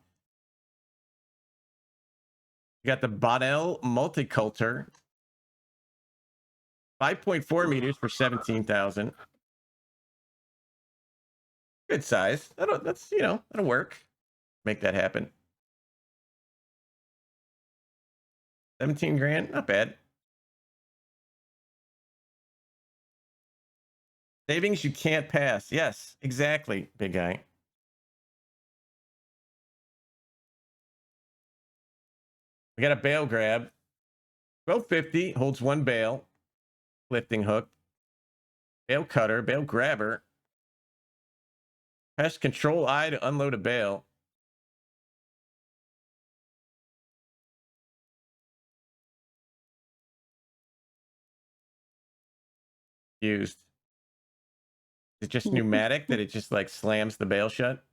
[SPEAKER 1] You got the Bonnell Multicultur. 5.4 meters for 17,000. Good size. That's, you know, that'll work. Make that happen. 17 grand, not bad. Savings you can't pass. Yes, exactly, big guy. We got a bale grab. 1250 holds one bale. Lifting hook. Bale cutter, bale grabber. Press control I to unload a bale. Used. Is it just pneumatic that it just like slams the bale shut?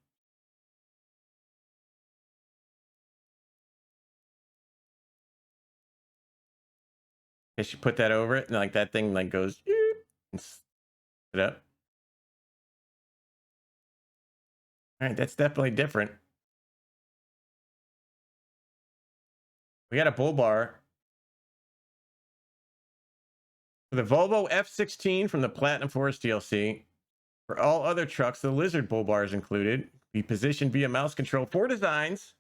[SPEAKER 1] Guess you put that over it and like that thing like goes and it up. All right, that's definitely different. We got a bull bar. For the Volvo F16 from the Platinum Forest DLC. For all other trucks, the Lizard bull bar is included. Be positioned via mouse control. 4 designs.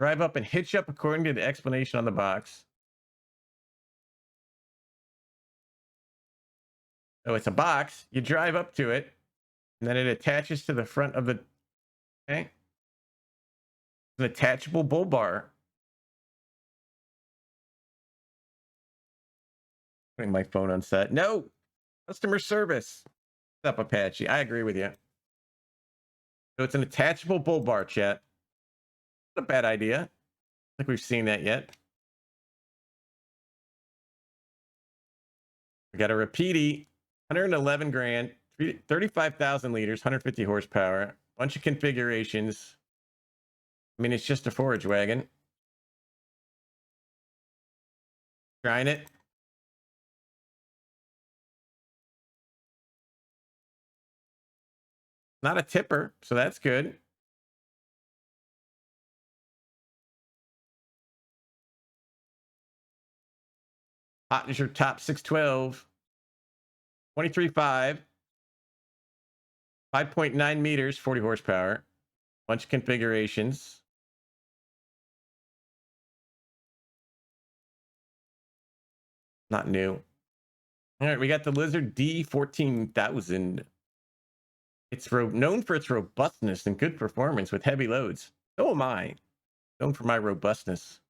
[SPEAKER 1] Drive up and hitch up according to the explanation on the box. So it's a box. You drive up to it, and then it attaches to the front of the. Okay. It's an attachable bull bar. Putting my phone on set. No, customer service. What's up, Apache? I agree with you. So it's an attachable bull bar, chat. Not a bad idea. I don't think we've seen that yet. We got a Repeaty, 111 grand, 35,000 liters, 150 horsepower, bunch of configurations. I mean, it's just a forage wagon. Trying it. Not a tipper, so that's good. Hot is your top 612. 23.5. 5.9 meters, 40 horsepower. Bunch of configurations. Not new. All right, we got the Lizard D14000. It's known for its robustness and good performance with heavy loads. So am I. Known for my robustness.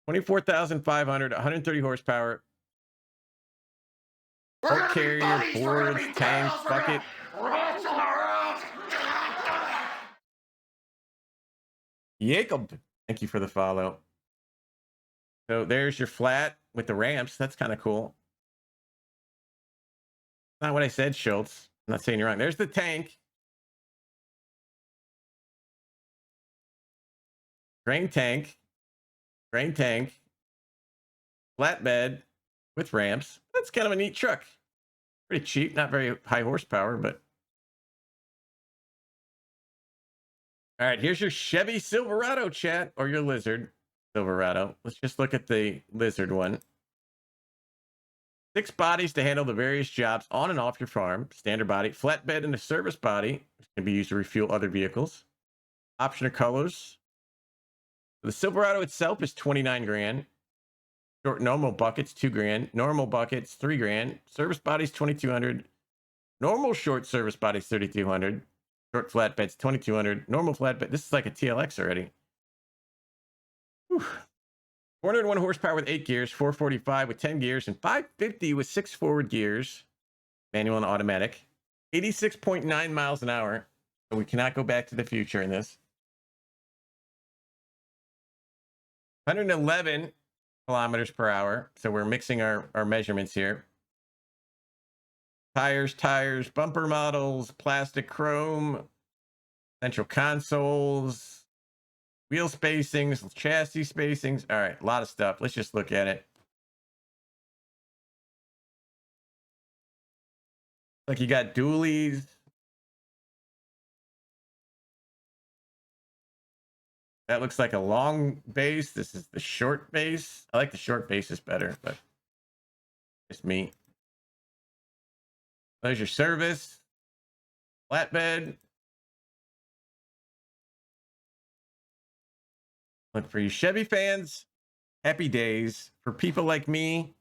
[SPEAKER 1] 24,500, 130 horsepower.
[SPEAKER 2] We're
[SPEAKER 1] Bulk
[SPEAKER 2] gonna be
[SPEAKER 1] carrier,
[SPEAKER 2] buddies. We're gonna
[SPEAKER 1] boards,
[SPEAKER 2] be
[SPEAKER 1] tank,
[SPEAKER 2] pals. We're
[SPEAKER 1] bucket.
[SPEAKER 2] gonna wrestle around.
[SPEAKER 1] Jacob, thank you for the follow. So there's your flat with the ramps. That's kind of cool. Not what I said, Schultz. I'm not saying you're wrong. There's the tank. Grain tank. Grain tank. Flatbed with ramps. That's kind of a neat truck. Pretty cheap, not very high horsepower, but. All right, here's your Chevy Silverado, chat, or your Lizard Silverado. Let's just look at the Lizard one. 6 bodies to handle the various jobs on and off your farm. Standard body, flatbed, and a service body, which can be used to refuel other vehicles. Option of colors. The Silverado itself is 29 grand. Short normal buckets, 2 grand. Normal buckets, 3 grand. Service bodies, 2,200. Normal short service bodies, 3,200. Short flatbeds, 2,200. Normal flatbed. This is like a TLX already. Whew. 401 horsepower with 8 gears, 445 with 10 gears, and 550 with 6 forward gears. Manual and automatic. 86.9 miles an hour. So we cannot go back to the future in this. 111 kilometers per hour. So we're mixing our measurements here. Tires, bumper models, plastic chrome, central consoles, wheel spacings, chassis spacings. All right, a lot of stuff. Let's just look at it. Like you got dualies. That looks like a long base. This is the short base. I like the short bases better, but it's me. There's your service. Flatbed. Look, for you Chevy fans, happy days. For people like me,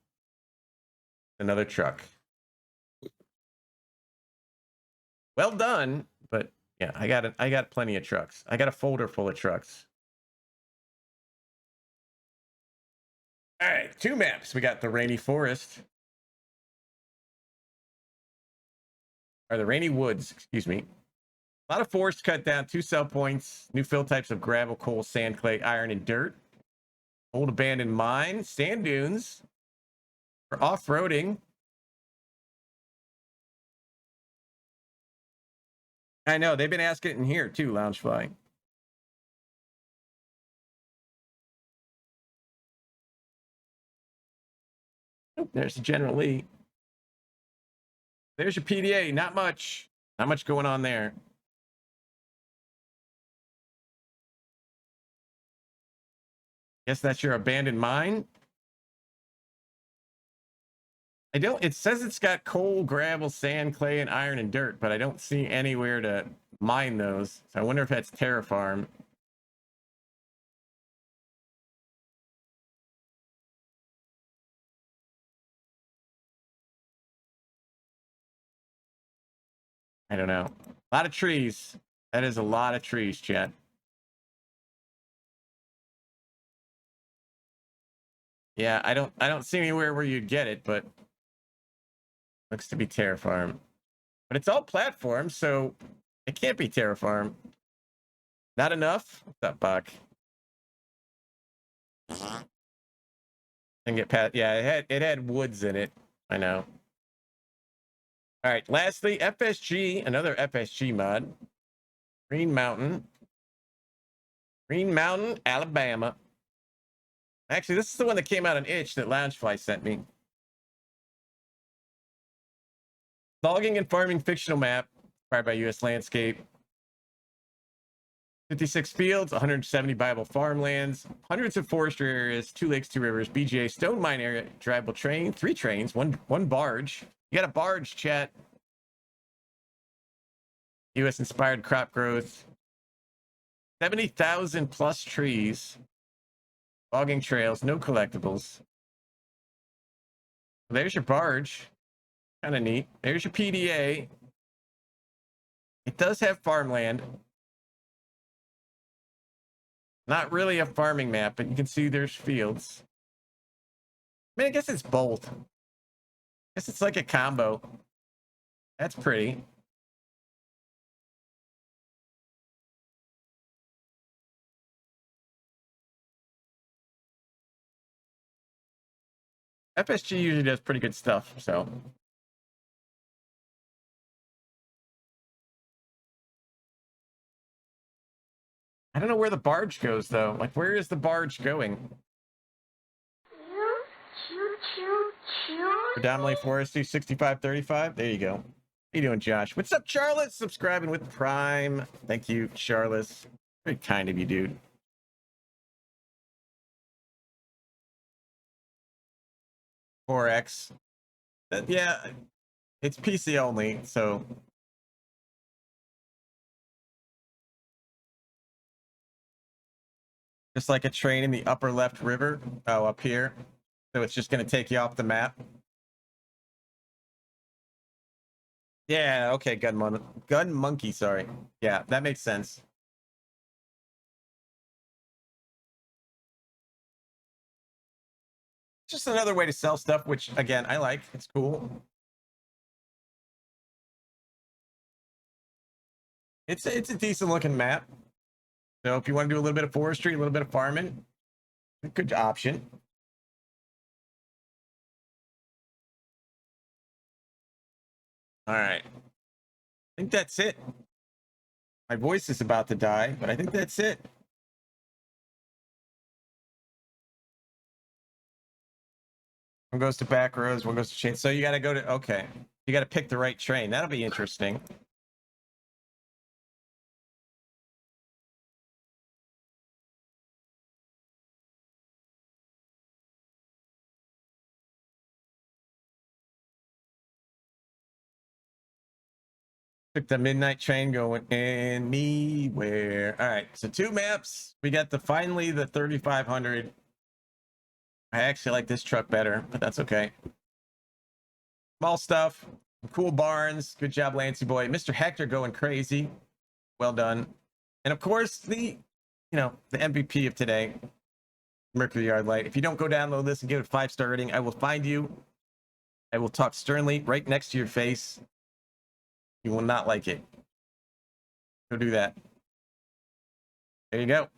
[SPEAKER 1] another truck. Well done, but yeah, I got plenty of trucks. I got a folder full of trucks. All right, 2 maps. We got the Rainy Forest. Or the Rainy Woods, excuse me. A lot of forest cut down, 2 sell points, new fill types of gravel, coal, sand, clay, iron, and dirt. Old abandoned mine, sand dunes for off-roading. I know, they've been asking it in here too, Loungefly. Oh, there's the General Lee. There's your PDA, not much. Not much going on there. Guess that's your abandoned mine. It says it's got coal, gravel, sand, clay, and iron and dirt, but I don't see anywhere to mine those. So I wonder if that's Terra Farm. I don't know. A lot of trees. That is a lot of trees, chat. Yeah, I don't see anywhere where you'd get it, but looks to be Terra Farm. But it's all platforms, so it can't be Terra Farm. Not enough? What's up, Buck? And get past. Yeah, it had woods in it. I know. All right. Lastly, FSG, another FSG mod. Green Mountain, Alabama. Actually, this is the one that came out on Itch that Loungefly sent me. Logging and farming fictional map, inspired by U.S. landscape. 56 fields, 170 viable farmlands, hundreds of forestry areas, 2 lakes, 2 rivers, BGA stone mine area, drivable train, 3 trains, one barge. You got a barge, chat. U.S. inspired crop growth. 70,000 plus trees. Logging trails, no collectibles. There's your barge. Kind of neat. There's your PDA. It does have farmland. Not really a farming map, but you can see there's fields. I mean, I guess it's both. I guess it's like a combo. That's pretty. FSG usually does pretty good stuff, so. I don't know where the barge goes, though. Like, where is the barge going? Predominantly foresty, 65-35. There you go. How you doing, Josh? What's up, Charlotte? Subscribing with Prime. Thank you, Charlotte. Very kind of you, dude. $4X. Yeah, it's PC only, so. Just like a train in the upper left river. Oh, up here. So it's just going to take you off the map. Yeah, okay, Gun Monkey, sorry. Yeah, that makes sense. Just another way to sell stuff, which, again, I like. It's cool. It's a decent looking map. So if you want to do a little bit of forestry, a little bit of farming, good option. All right. I think that's it. My voice is about to die, but I think that's it. One goes to back roads, one goes to chain. So you got to go to, okay. You got to pick the right train. That'll be interesting. Took the midnight train going anywhere. All right, so 2 maps. We got finally the 3500. I actually like this truck better, but that's okay. Small stuff, cool barns. Good job, Lancy boy. Mr. Hector going crazy. Well done. And of course, the MVP of today, Mercury Yard Light. If you don't go download this and give it a 5-star rating, I will find you. I will talk sternly right next to your face. You will not like it. Go do that. There you go.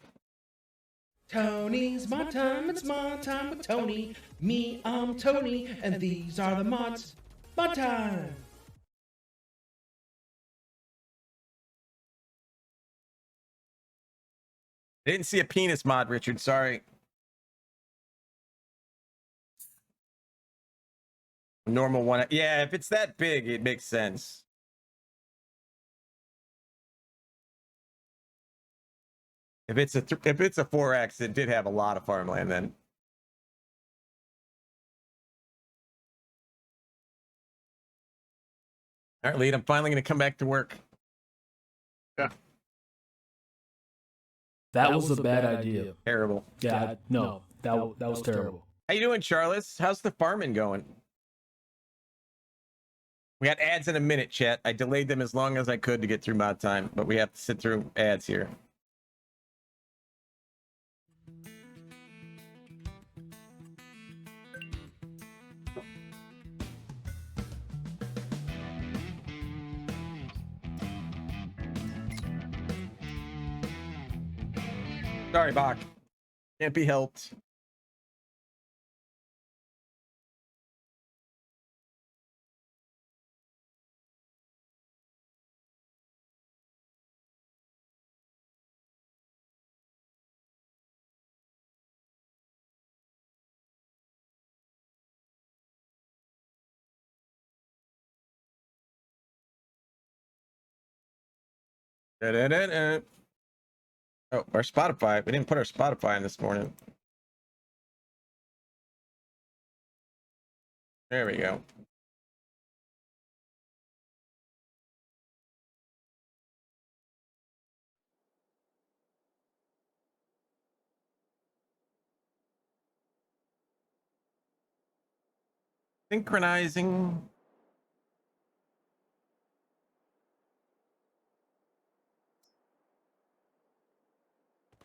[SPEAKER 6] Tony's my time, it's my time with Tony. Me, I'm Tony, and these are the mods. My time.
[SPEAKER 1] I didn't see a penis mod, Richard. Sorry. Normal one. Yeah, if it's that big, it makes sense. If it's a 4X, it did have a lot of farmland then. All right, Lead, I'm finally going to come back to work.
[SPEAKER 3] Yeah.
[SPEAKER 4] That was a bad idea.
[SPEAKER 1] Terrible.
[SPEAKER 4] Yeah, no, that was terrible.
[SPEAKER 1] How you doing, Charles? How's the farming going? We got ads in a minute, chat. I delayed them as long as I could to get through mod time, but we have to sit through ads here. Sorry, Bach. Can't be helped. Da-da-da-da. Oh, our Spotify. We didn't put our Spotify in this morning. There we go. Synchronizing.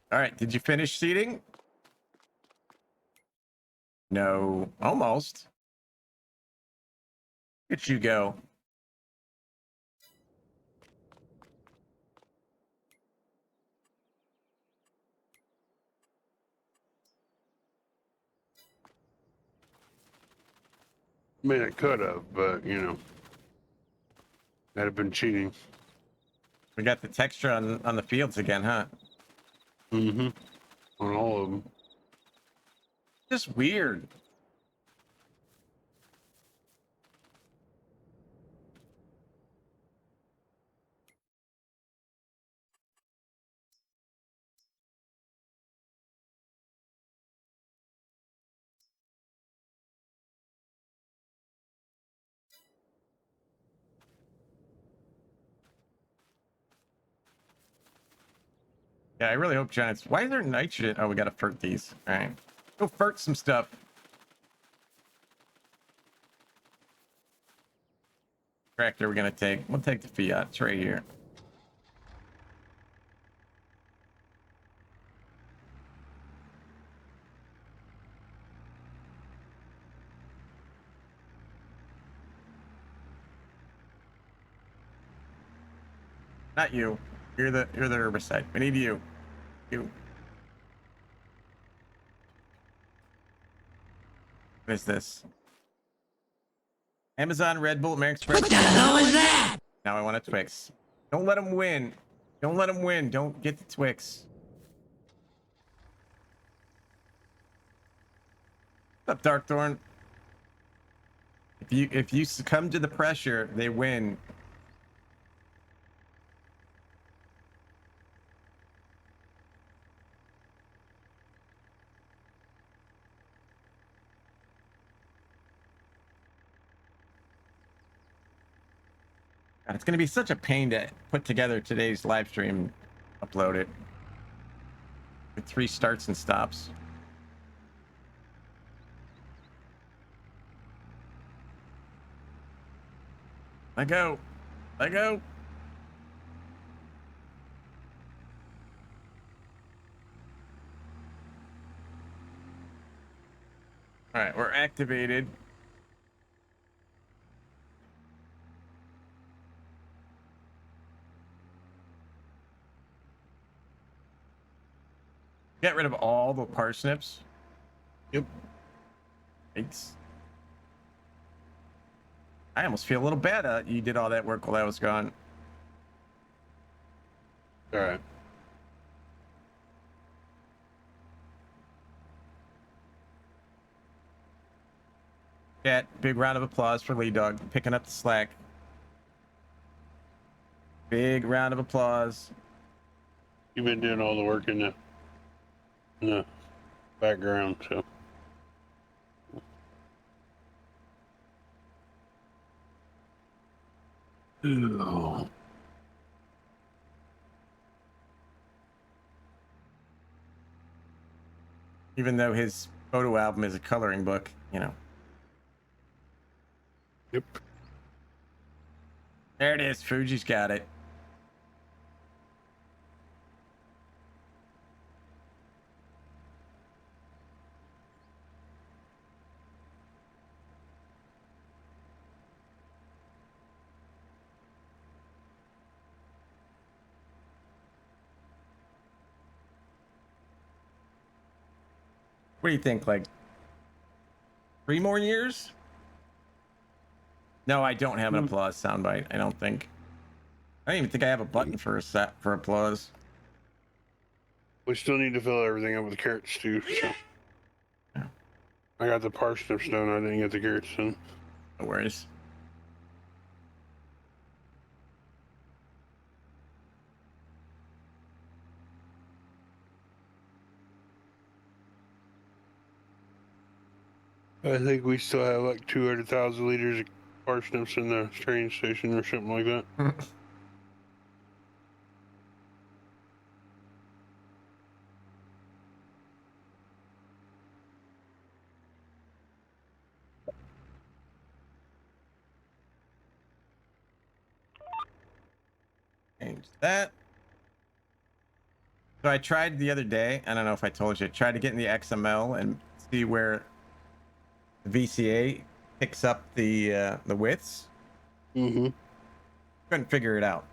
[SPEAKER 1] All right, did you finish seating? No, almost. Look at you go.
[SPEAKER 3] I mean, it could have, but you know, that'd have been cheating.
[SPEAKER 1] We got the texture on the fields again, huh?
[SPEAKER 3] Mm-hmm. On all of them.
[SPEAKER 1] Just weird. Yeah, I really hope Giants. Why is there nitrogen? Oh, we gotta fert these. All right, go fert some stuff. Tractor we're gonna take. We'll take the Fiat. It's right here. Not you. You're the herbicide. We need you. You. What is this? Amazon, Red Bull, American Express. What the hell is that? Now I want a Twix. Don't let them win. Don't let them win. Don't get the Twix. What's up, Darkthorn? If you succumb to the pressure, they win. God, it's gonna be such a pain to put together today's live stream, upload it with 3 starts and stops. Let go. Let go. All right, we're activated. Get rid of all the parsnips. Yep. Thanks. I almost feel a little bad. You did all that work while I was gone.
[SPEAKER 3] All right.
[SPEAKER 1] Chat, big round of applause for Lee Dog picking up the slack. Big round of applause.
[SPEAKER 3] You've been doing all the work in the background, so. Ew.
[SPEAKER 1] Even though his photo album is a coloring book, you know.
[SPEAKER 3] Yep.
[SPEAKER 1] There it is. Fuji's got it. What do you think? Like 3 more years? No, I don't have an applause soundbite. I don't think. I don't even think I have a button for applause.
[SPEAKER 3] We still need to fill everything up with carrots too. So.
[SPEAKER 1] Yeah.
[SPEAKER 3] I got the parsnips done. I didn't get the carrots done.
[SPEAKER 1] No worries.
[SPEAKER 3] I think we still have like 200,000 liters of parsnips in the train station or something like that.
[SPEAKER 1] Change that. So I tried the other day. I don't know if I told you. I tried to get in the XML and see where the VCA picks up the widths.
[SPEAKER 3] Mm-hmm.
[SPEAKER 1] Couldn't figure it out.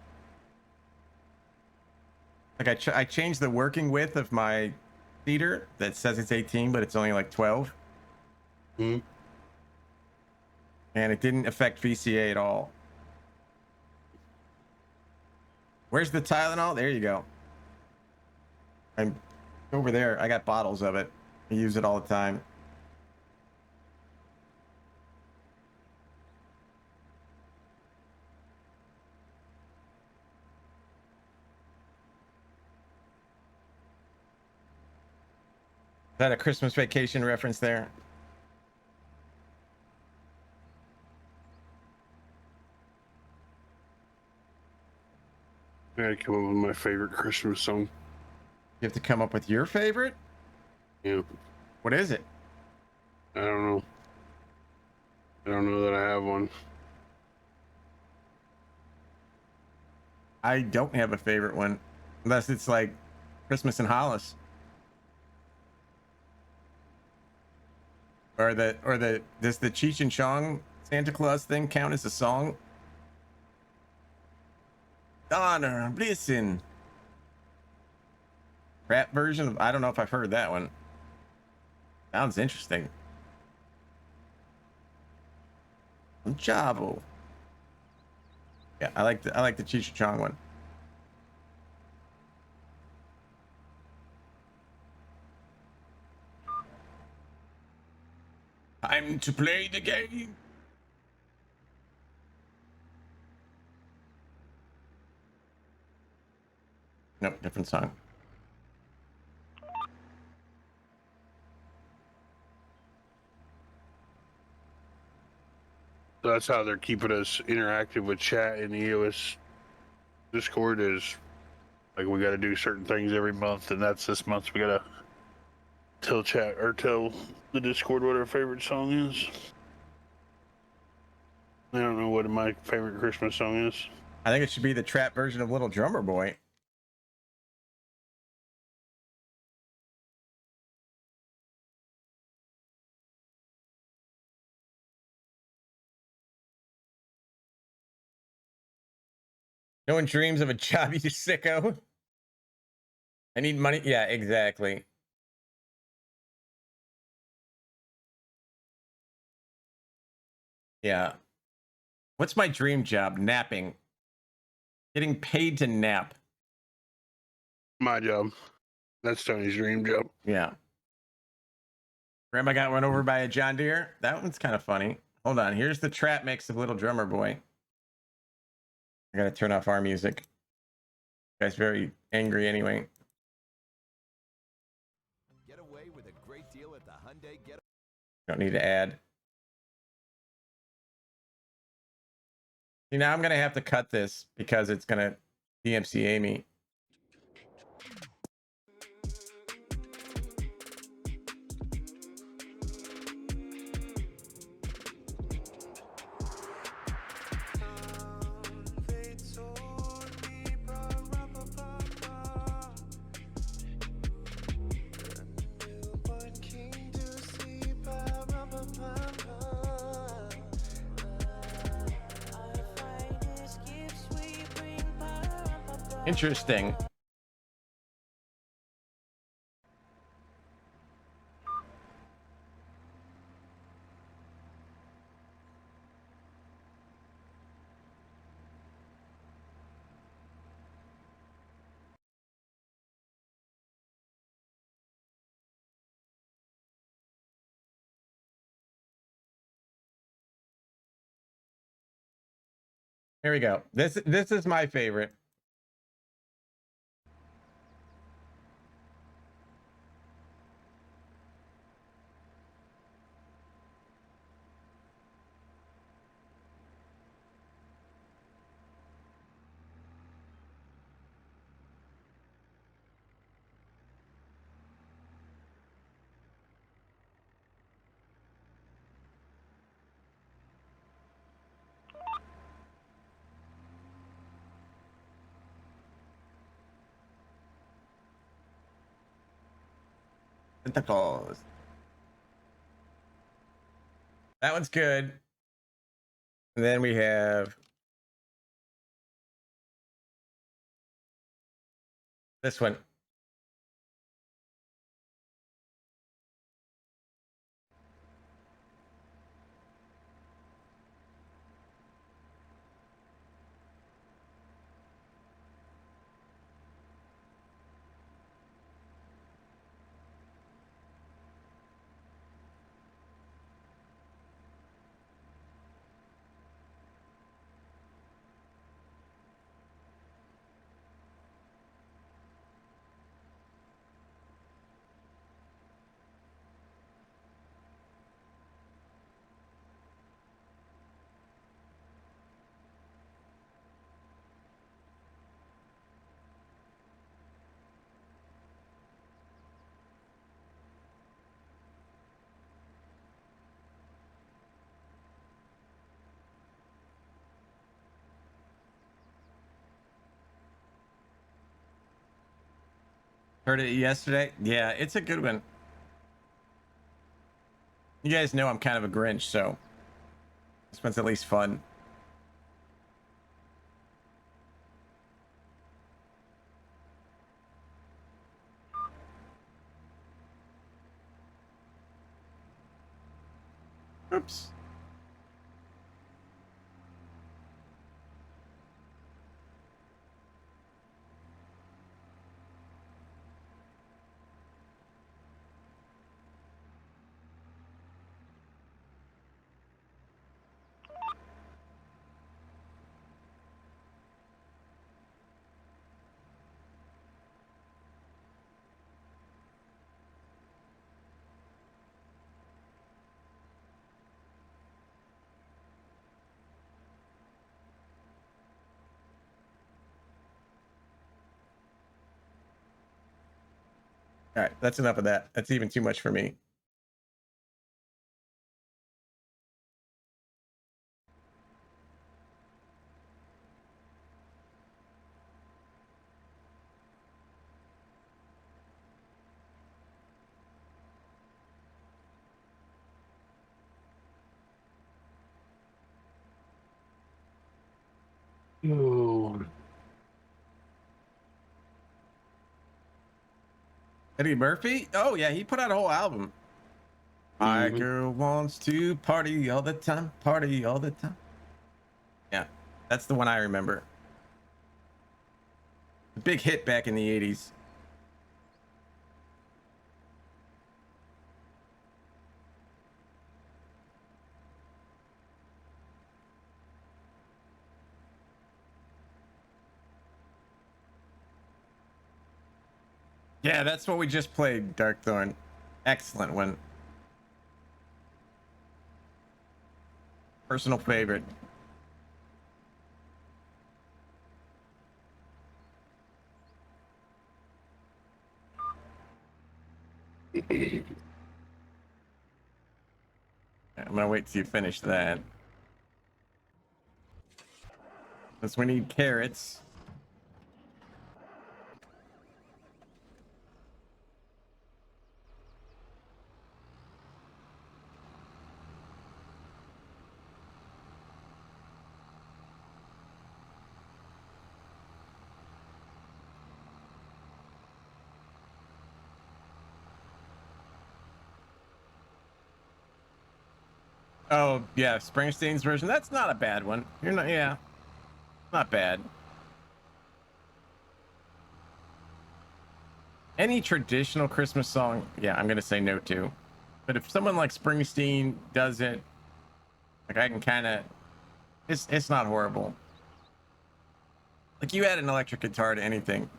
[SPEAKER 1] Like I changed the working width of my feeder that says it's 18, but it's only like 12.
[SPEAKER 3] Mm-hmm.
[SPEAKER 1] And it didn't affect VCA at all. Where's the Tylenol? There you go. I'm over there. I got bottles of it. I use it all the time. Is that a Christmas Vacation reference there?
[SPEAKER 3] I gotta come up with my favorite Christmas song.
[SPEAKER 1] You have to come up with your favorite?
[SPEAKER 3] Yeah.
[SPEAKER 1] What is it?
[SPEAKER 3] I don't know. I don't know that I have one.
[SPEAKER 1] I don't have a favorite one. Unless it's like Christmas in Hollis. Or does the Cheech and Chong Santa Claus thing count as a song? Honor, listen. Rap version of, I don't know if I've heard that one. Sounds interesting. Chavo. Yeah, I like the Cheech and Chong one. Time to play the game. Nope, different song.
[SPEAKER 3] So that's how they're keeping us interactive with chat in the EOS Discord is like we got to do certain things every month, and that's this month we got to tell chat or tell the Discord what our favorite song is. I don't know what my favorite Christmas song is.
[SPEAKER 1] I think it should be the trap version of Little Drummer Boy. No one dreams of a job, you sicko. I need money. Yeah, exactly. Yeah. What's my dream job? Napping. Getting paid to nap.
[SPEAKER 3] My job. That's Tony's dream job.
[SPEAKER 1] Yeah. Grandma got run over by a John Deere. That one's kind of funny. Hold on. Here's the trap mix of Little Drummer Boy. I gotta turn off our music. You guys very angry anyway.
[SPEAKER 8] Get away with a great deal at the Hyundai Get.
[SPEAKER 1] Don't need to add. See, now I'm gonna have to cut this because it's gonna DMCA me. Interesting. Here we go. This is my favorite. Santa Claus. That one's good. And then we have this one. Heard it yesterday. Yeah, it's a good one. You guys know I'm kind of a Grinch, so this one's at least fun. Oops. All right, that's enough of that. That's even too much for me.
[SPEAKER 3] Ooh.
[SPEAKER 1] Eddie Murphy? Oh yeah, he put out a whole album. My
[SPEAKER 3] Mhm.
[SPEAKER 1] girl wants to party all the time, party all the time. Yeah, that's the one I remember. A big hit back in the 80s. Yeah, that's what we just played, Darkthorn. Excellent one. Personal favorite. I'm gonna wait till you finish that. Because we need carrots. Oh yeah, Springsteen's version. That's not a bad one. You're not. Yeah, not bad. Any traditional Christmas song, yeah, I'm gonna say no to. But if someone like Springsteen does it, like I can kind of, it's not horrible. Like you add an electric guitar to anything.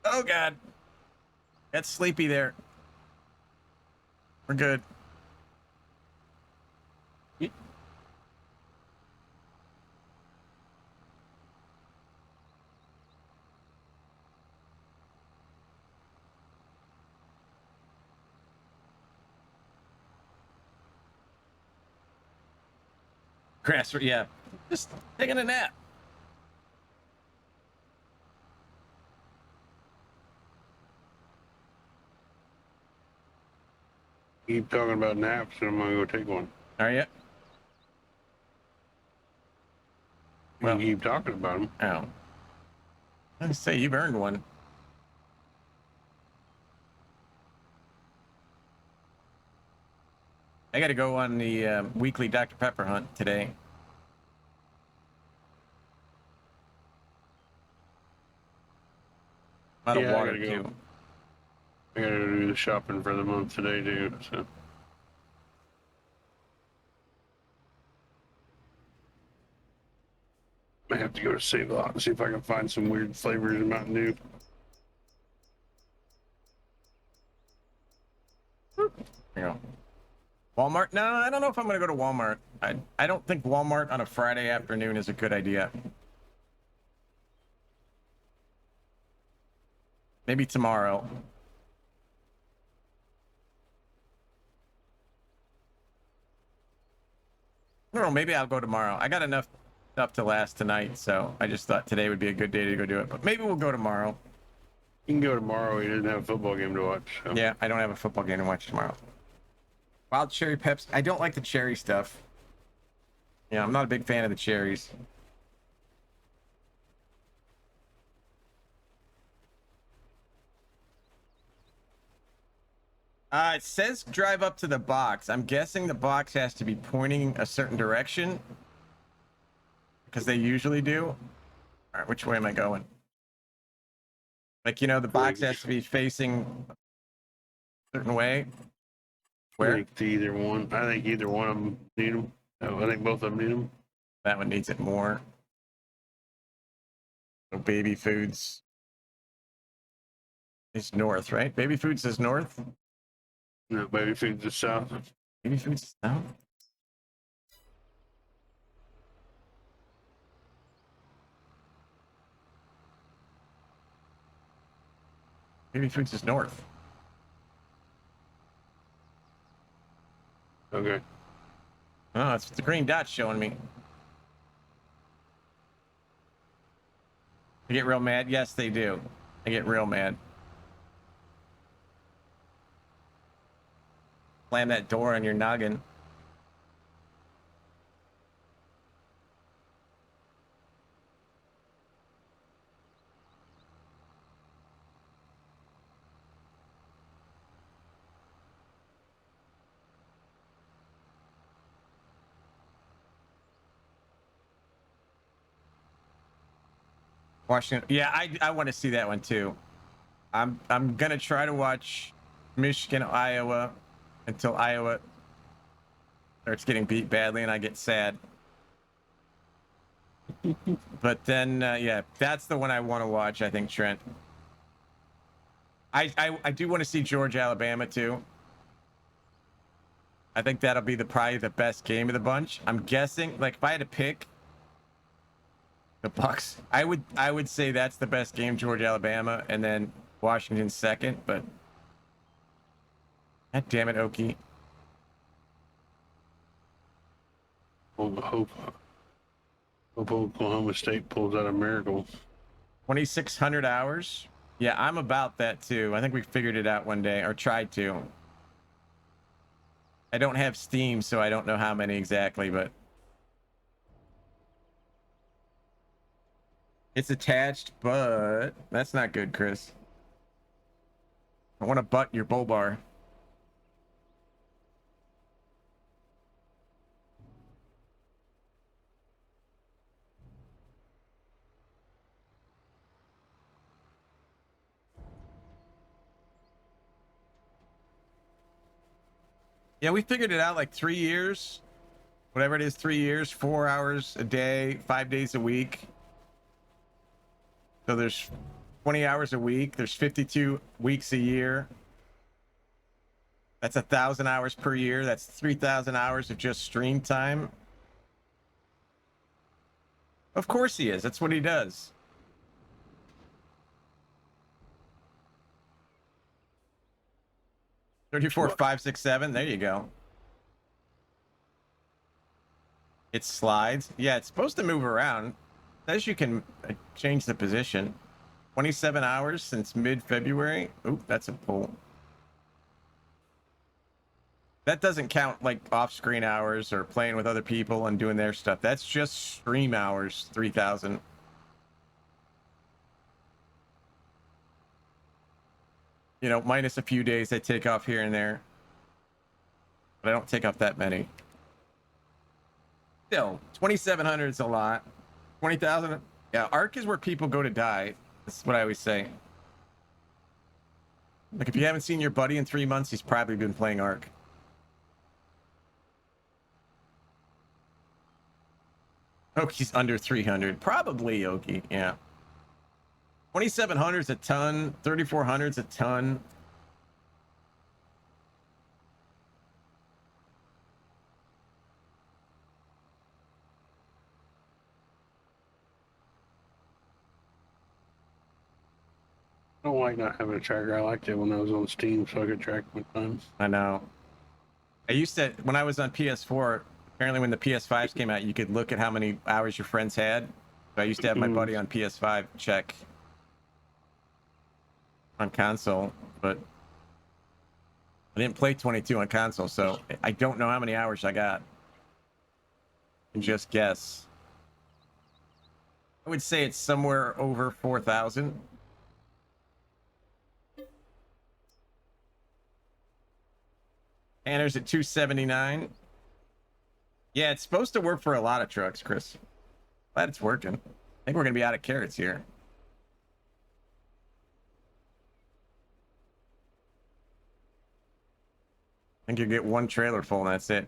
[SPEAKER 1] Oh God, got sleepy there. We're good. Grass, yeah, just taking a nap.
[SPEAKER 3] keep talking about naps, and I'm gonna go take one.
[SPEAKER 1] Are you? Well,
[SPEAKER 3] You keep talking about them.
[SPEAKER 1] oh. I say you've earned one. I got to go on the weekly Dr. Pepper hunt today. Out of
[SPEAKER 3] Yeah, I
[SPEAKER 1] water,
[SPEAKER 3] gotta go.
[SPEAKER 1] too.
[SPEAKER 3] I gotta do the shopping for the month today too. So. I have to go to Save A Lot and see if I can find some weird flavors in Mountain Dew.
[SPEAKER 1] There you go. Walmart? No, I don't know if I'm going to go to Walmart. I don't think Walmart on a Friday afternoon is a good idea. Maybe tomorrow. I don't know, maybe I'll go tomorrow. I got enough stuff to last tonight, so I just thought today would be a good day to go do it. But maybe we'll go tomorrow.
[SPEAKER 3] You can go tomorrow. He doesn't have a football game to watch. So.
[SPEAKER 1] Yeah, I don't have a football game to watch tomorrow. Wild cherry Pepsi. I don't like the cherry stuff. Yeah, I'm not a big fan of the cherries. It says drive up to the box. I'm guessing the box has to be pointing a certain direction. Because they usually do. All right, which way am I going? Like, you know, the box has to be facing a certain way.
[SPEAKER 3] I
[SPEAKER 1] Where?
[SPEAKER 3] think either one. I think either one of them need them. I think both of them need them.
[SPEAKER 1] That one needs it more. So baby foods is north, right? Baby foods is north.
[SPEAKER 3] No, baby food's the south.
[SPEAKER 1] Baby foods is south. Baby foods is north.
[SPEAKER 3] Okay.
[SPEAKER 1] Oh, it's the green dot showing me. I get real mad. Yes, they do. I get real mad. Slam that door on your noggin. Washington. Yeah, I want to see that one too. I'm gonna try to watch Michigan, Iowa until Iowa starts getting beat badly and I get sad. But then yeah, that's the one I want to watch, I think, Trent. I do want to see Georgia, Alabama too. I think that'll be probably the best game of the bunch. I'm guessing, like, if I had to pick the Bucks, I would say that's the best game, Georgia, Alabama, and then Washington second. But God damn it, Okie.
[SPEAKER 3] Hope Oklahoma State pulls out a miracle.
[SPEAKER 1] 2,600 hours. Yeah, I'm about that too. I think we figured it out one day, or tried to. I don't have Steam, so I don't know how many exactly, but it's attached, but that's not good, Chris. I want to butt your bull bar. Yeah, we figured it out like 3 years, whatever it is, 3 years, 4 hours a day, 5 days a week. So there's 20 hours a week. There's 52 weeks a year. That's 1,000 hours per year. That's 3,000 hours of just stream time. Of course he is. That's what he does. $34, $5, $6, $7. There you go. It slides. Yeah, it's supposed to move around. Says you can change the position. 27 hours since mid-February. Oop, that's a pull. That doesn't count like off-screen hours or playing with other people and doing their stuff. That's just stream hours, 3,000. You know, minus a few days I take off here and there. But I don't take off that many. Still, 2,700 is a lot. 20,000? Yeah, Ark is where people go to die. That's what I always say. Like, if you haven't seen your buddy in 3 months, he's probably been playing Ark. Oki's under 300. Probably Oki, yeah. 2,700 is a ton. 3,400 is a ton.
[SPEAKER 3] I don't like not having a tracker. I liked it when I was on Steam so I could track my time.
[SPEAKER 1] I know. I used to, when I was on PS4, apparently when the PS5s came out, you could look at how many hours your friends had. So I used to have my buddy on PS5 check on console, but I didn't play 22 on console, so I don't know how many hours I got. I can just guess. I would say it's somewhere over 4,000. Tanner's at 279. Yeah, it's supposed to work for a lot of trucks, Chris. Glad it's working. I think we're gonna be out of carrots here. I think you get one trailer full and that's it.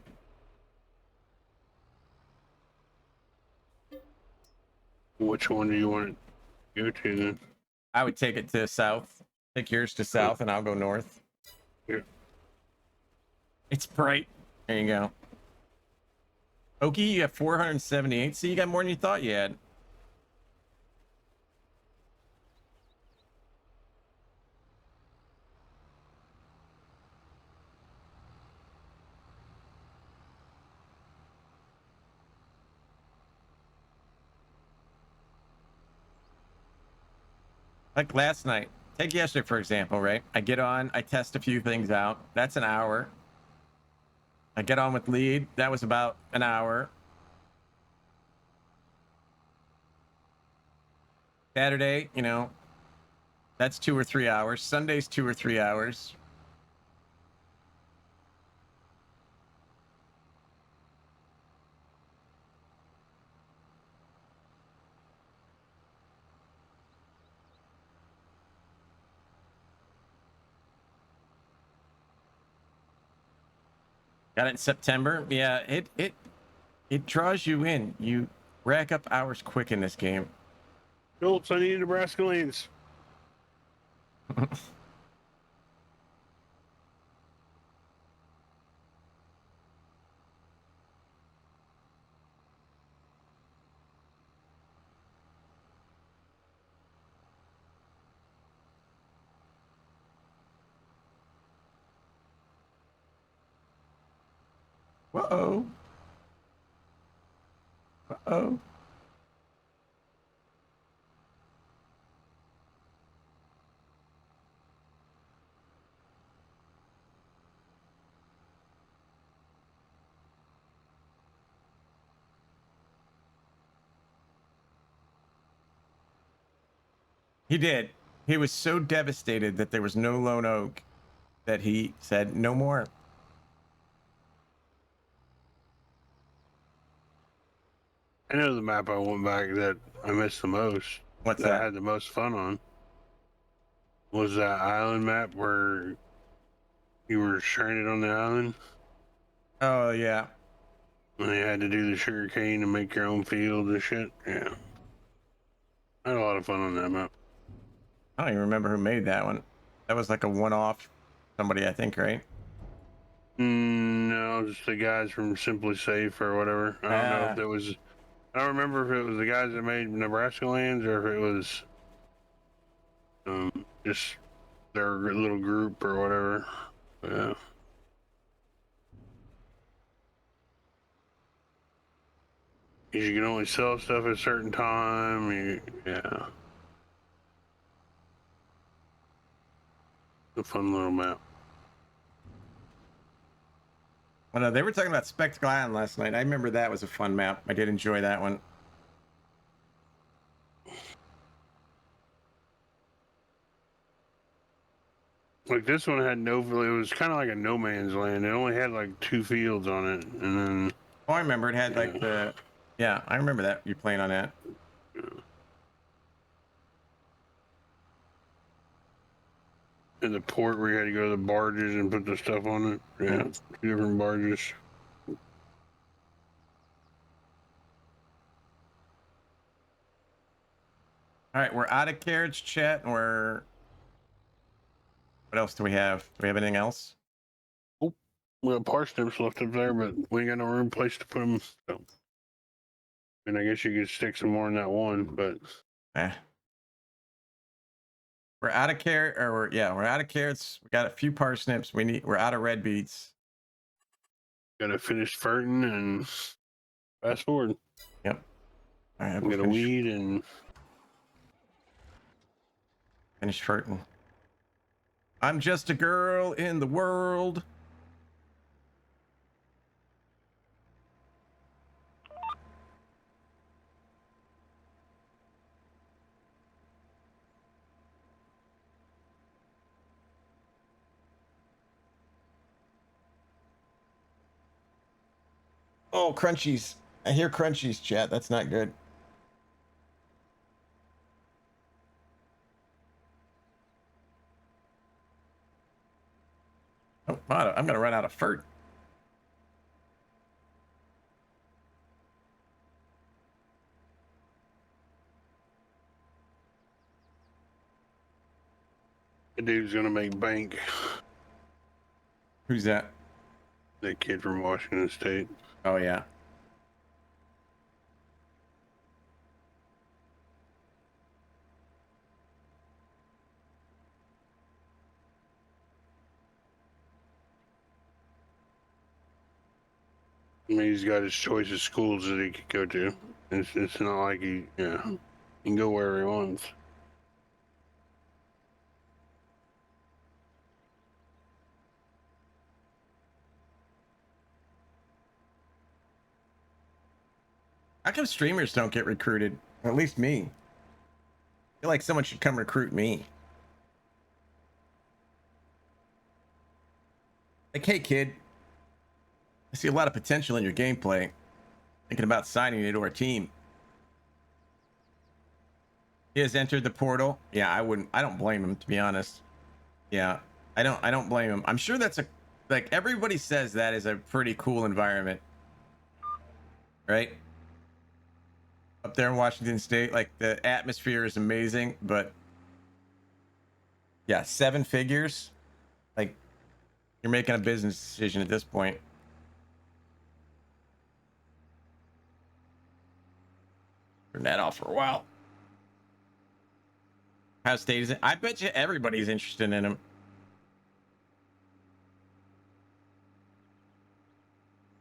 [SPEAKER 3] Which one do you want to go to then?
[SPEAKER 1] I would take it to south. Take yours to south and I'll go north.
[SPEAKER 3] Here.
[SPEAKER 1] It's bright. There you go. Oki, you have 478. See, you got more than you thought you had. Like last night. Take yesterday, for example, right? I get on, I test a few things out. That's an hour. I get on with lead. That was about an hour. Saturday, you know, that's 2 or 3 hours. Sunday's 2 or 3 hours. Got it in September. Yeah, it draws you in. You rack up hours quick in this game.
[SPEAKER 3] Phillips, I need Nebraska lanes.
[SPEAKER 1] Uh-oh. Uh-oh. He did. He was so devastated that there was no lone oak that he said no more.
[SPEAKER 3] I know the map I went back that I missed the most.
[SPEAKER 1] What's
[SPEAKER 3] that
[SPEAKER 1] that?
[SPEAKER 3] I had the most fun on was that island map where you were stranded on the island
[SPEAKER 1] Oh, yeah.
[SPEAKER 3] and you had to do the sugar cane and make your own field and shit. Yeah. I had a lot of fun on that map.
[SPEAKER 1] I don't even remember who made that one. That was like a one-off somebody, I think, right?
[SPEAKER 3] No, just the guys from Simply Safe or whatever. I don't know if it was. I don't remember if it was the guys that made Nebraska lands or if it was just their little group or whatever. Yeah. You can only sell stuff at a certain time. Yeah. A fun little map.
[SPEAKER 1] Well, no, they were talking about Spectacle Island last night. I remember that was a fun map. I did enjoy that one.
[SPEAKER 3] Like this one had no, it was kind of like a no man's land. It only had like 2 fields on it, and then.
[SPEAKER 1] Oh, I remember it had like the. Yeah, I remember that you playing on that.
[SPEAKER 3] In the port where you had to go to the barges and put the stuff on it. Yeah, 2 different barges.
[SPEAKER 1] All right, we're out of carriage chat, and we're. What else do we have? Do we have anything else?
[SPEAKER 3] Oh, we got parsnips left up there, but we ain't got no room place to put them. So. And I guess you could stick some more in that one, but.
[SPEAKER 1] We're out of carrot, or we're out of carrots. We got a few parsnips. We're out of red beets.
[SPEAKER 3] Gotta finish fertin and fast forward.
[SPEAKER 1] Yep. All right.
[SPEAKER 3] We got a weed and
[SPEAKER 1] finish fertin. I'm just a girl in the world. Oh, crunchies. I hear crunchies, chat. That's not good. Oh, I'm going to run out of fert.
[SPEAKER 3] the dude's gonna make bank.
[SPEAKER 1] Who's that?
[SPEAKER 3] That kid from Washington State.
[SPEAKER 1] Oh, yeah.
[SPEAKER 3] I mean, he's got his choice of schools that he could go to. It's not like he can go wherever he wants.
[SPEAKER 1] How come streamers don't get recruited? Or at least me. I feel like someone should come recruit me. Like, hey, kid. I see a lot of potential in your gameplay. Thinking about signing you to our team. He has entered the portal. Yeah, I don't blame him, to be honest. Yeah, I don't blame him. I'm sure that's like everybody says that is a pretty cool environment. Right? Up there in Washington State, like the atmosphere is amazing, but yeah, 7 figures. Like, you're making a business decision at this point. Turn that off for a while. How State is it? I bet you everybody's interested in him.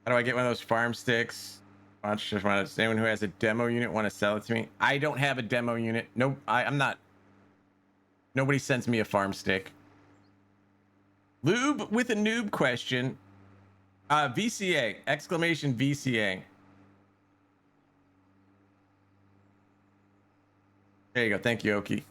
[SPEAKER 1] How do I get one of those farm sticks? Does anyone who has a demo unit want to sell it to me? I don't have a demo unit. Nope, I'm not. Nobody sends me a farm stick. Lube with a noob question. VCA, exclamation VCA. There you go. Thank you, Oki.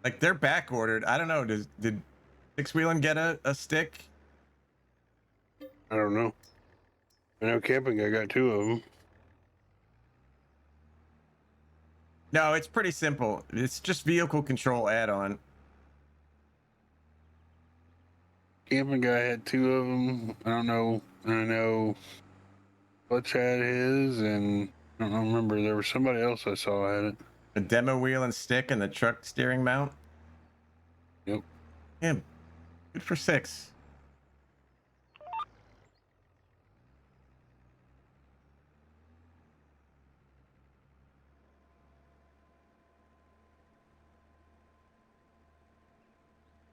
[SPEAKER 1] Like, they're back ordered. I don't know. Did Six Wheeling get a stick?
[SPEAKER 3] I don't know. I know Camping Guy got 2 of them.
[SPEAKER 1] No, it's pretty simple. It's just vehicle control add-on.
[SPEAKER 3] Camping Guy had 2 of them. I don't know. I know Butch had his, and I don't remember. There was somebody else I saw had it.
[SPEAKER 1] The demo wheel and stick and the truck steering mount.
[SPEAKER 3] Yep.
[SPEAKER 1] Yeah, good for 6.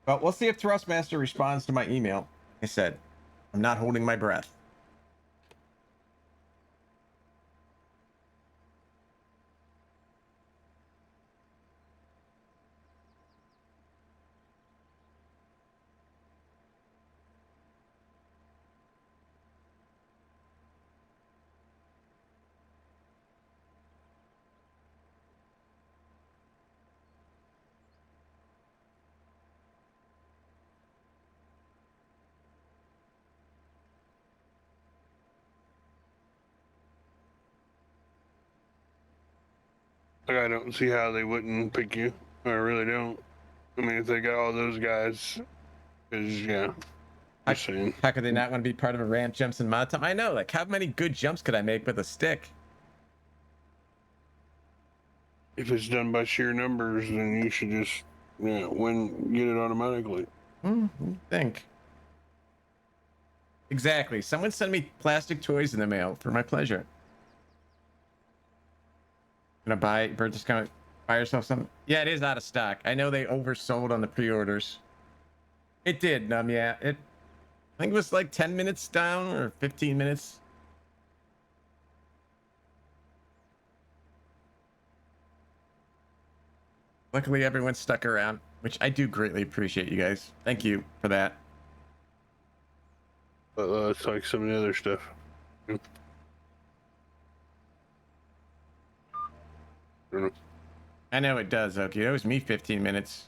[SPEAKER 1] Well, we'll see if Thrustmaster responds to my email. Like I said, I'm not holding my breath.
[SPEAKER 3] Like, I don't see how they wouldn't pick you. I really don't. I mean, if they got all those guys, is yeah. Just saying.
[SPEAKER 1] How could they not want to be part of a ramp jumps in mod time? I know, like how many good jumps could I make with a stick?
[SPEAKER 3] If it's done by sheer numbers, then you should just get it automatically.
[SPEAKER 1] Think. Exactly. Someone send me plastic toys in the mail for my pleasure. Gonna buy Bert just gonna buy yourself some. Yeah, it is out of stock. I know they oversold on the pre-orders. It did, yeah. I think it was like 10 minutes down or 15 minutes. Luckily, everyone stuck around, which I do greatly appreciate, you guys. Thank you for that.
[SPEAKER 3] But it's like some of the other stuff. I don't know.
[SPEAKER 1] I know it does, Oki. That was me 15 minutes.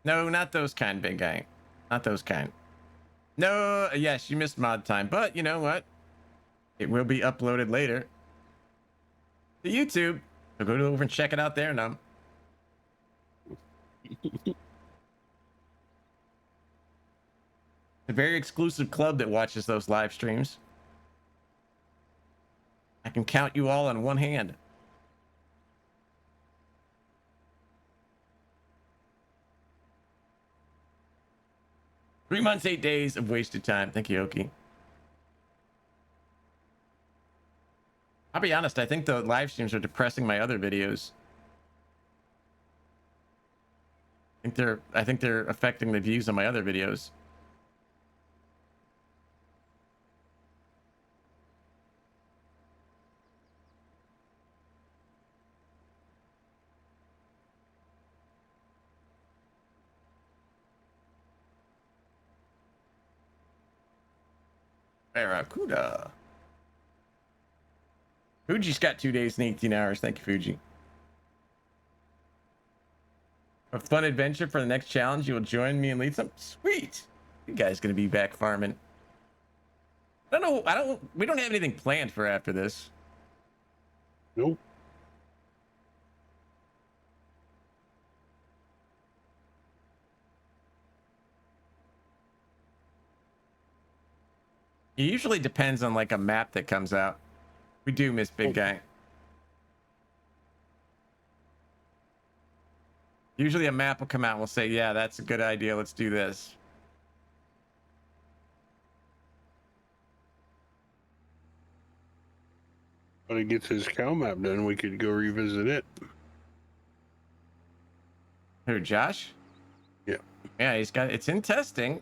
[SPEAKER 1] No, not those kind, big guy. Not those kind. No, yes, you missed mod time, but you know what? It will be uploaded later to YouTube. So go over and check it out there, Num. It's a very exclusive club that watches those live streams. I can count you all on one hand. Three months, 8 days of wasted time. Thank you, Oki. I'll be honest, I think the live streams are depressing my other videos. I think they're affecting the views on my other videos. Barracuda. Fuji's got 2 days and 18 hours. Thank you, Fuji. A fun adventure for the next challenge. You will join me and lead some. Sweet. You guys gonna be back farming. I don't know. We don't have anything planned for after this.
[SPEAKER 3] Nope.
[SPEAKER 1] It usually depends on like a map that comes out. We do miss Big Guy. Usually a map will come out and we'll say, yeah, that's a good idea. Let's do this.
[SPEAKER 3] When he gets his cow map done, we could go revisit it.
[SPEAKER 1] Who, Josh?
[SPEAKER 3] Yeah.
[SPEAKER 1] Yeah, it's in testing.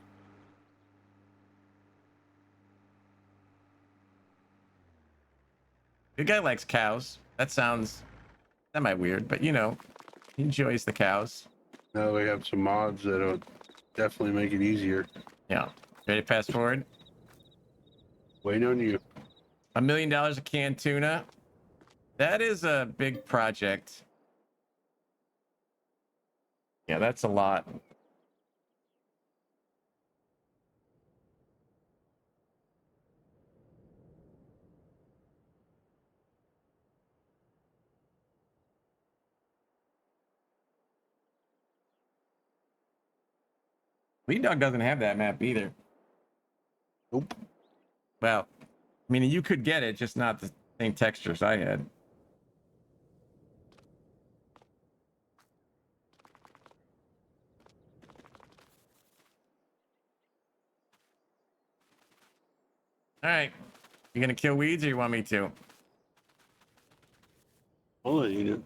[SPEAKER 1] Big Guy likes cows. That sounds semi-weird, but you know, he enjoys the cows.
[SPEAKER 3] Now we have some mods that'll definitely make it easier.
[SPEAKER 1] Yeah. Ready to fast forward?
[SPEAKER 3] Waiting on you.
[SPEAKER 1] $1 million a canned tuna. That is a big project. Yeah, that's a lot. Lead Dog doesn't have that map either.
[SPEAKER 3] Nope.
[SPEAKER 1] Well, I mean, you could get it, just not the same textures I had. All right. You gonna kill weeds or you want me to?
[SPEAKER 3] I'll let you do.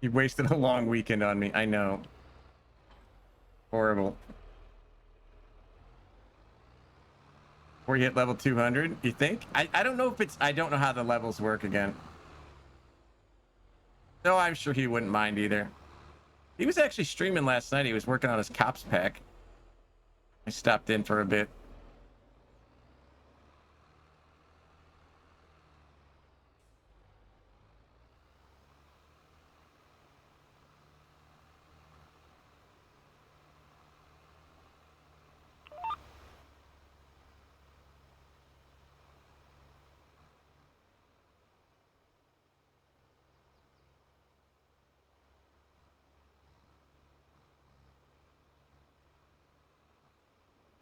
[SPEAKER 1] You wasted a long weekend on me. I know. Horrible. Before you hit level 200, you think? I don't know if it's... I don't know how the levels work again. No, I'm sure he wouldn't mind either. He was actually streaming last night. He was working on his cops pack. I stopped in for a bit.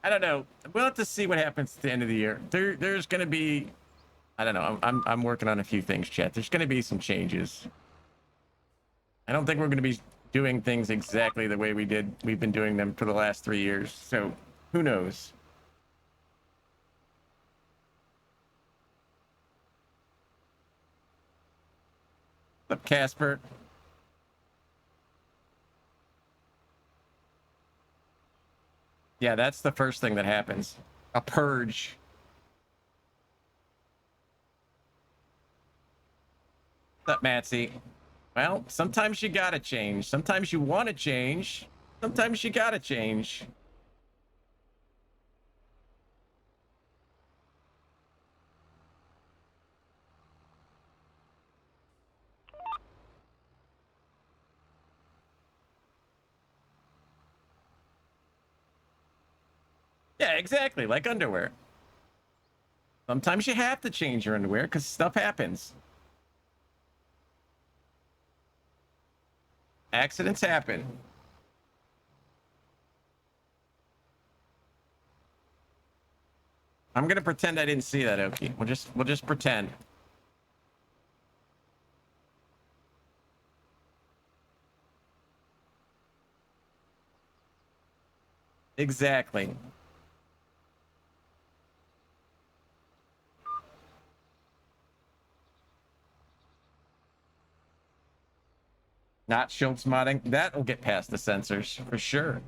[SPEAKER 1] I don't know. We'll have to see what happens at the end of the year. There's going to be, I don't know. I'm working on a few things, chat. There's going to be some changes. I don't think we're going to be doing things exactly the way we've been doing them for the last 3 years. So who knows? What's up, Casper? Yeah, that's the first thing that happens. A purge. What's up, Matsy? Well, sometimes you gotta change. Sometimes you want to change. Sometimes you gotta change. Yeah, exactly. Like underwear. Sometimes you have to change your underwear because stuff happens. Accidents happen. I'm gonna pretend I didn't see that, Oki. We'll just pretend. Exactly. Not Schultz modding. That'll get past the censors for sure.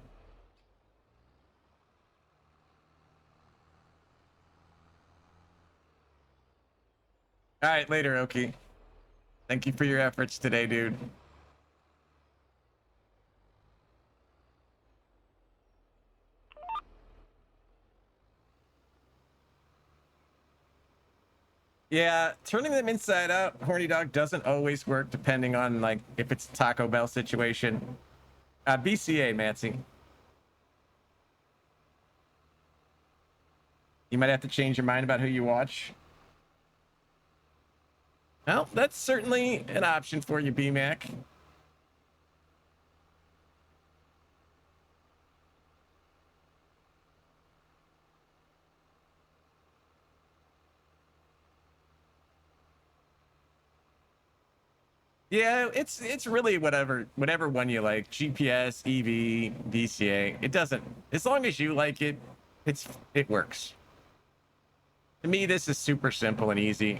[SPEAKER 1] All right, later, Oki. Thank you for your efforts today, dude. Yeah, turning them inside out, horny dog, doesn't always work depending on like if it's a Taco Bell situation. BCA, Mancy. You might have to change your mind about who you watch. Well, that's certainly an option for you, BMAC. Yeah, it's really whatever one you like. GPS, EV, VCA. It doesn't, as long as you like it, it works. To me, this is super simple and easy.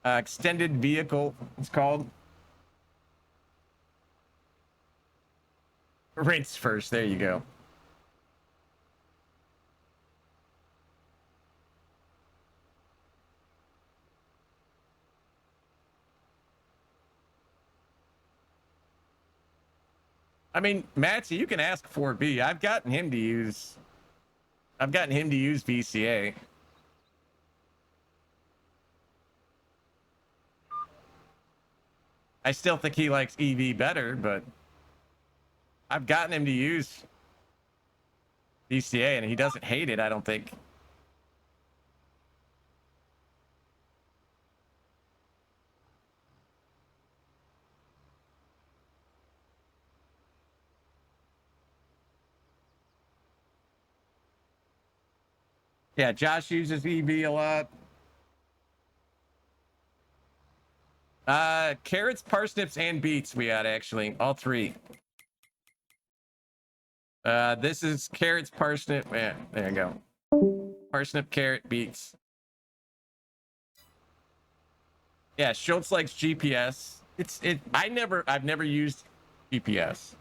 [SPEAKER 1] Extended vehicle, it's called. Rinse first. There you go. I mean, Matsy, you can ask 4B. I've gotten him to use VCA. I still think he likes EV better, but I've gotten him to use VCA and he doesn't hate it, I don't think. Yeah, Josh uses EV a lot. Carrots, parsnips, and beets we got actually. All three. This is carrots, parsnip. Yeah, there you go. Parsnip, carrot, beets. Yeah, Schultz likes GPS. I've never used GPS.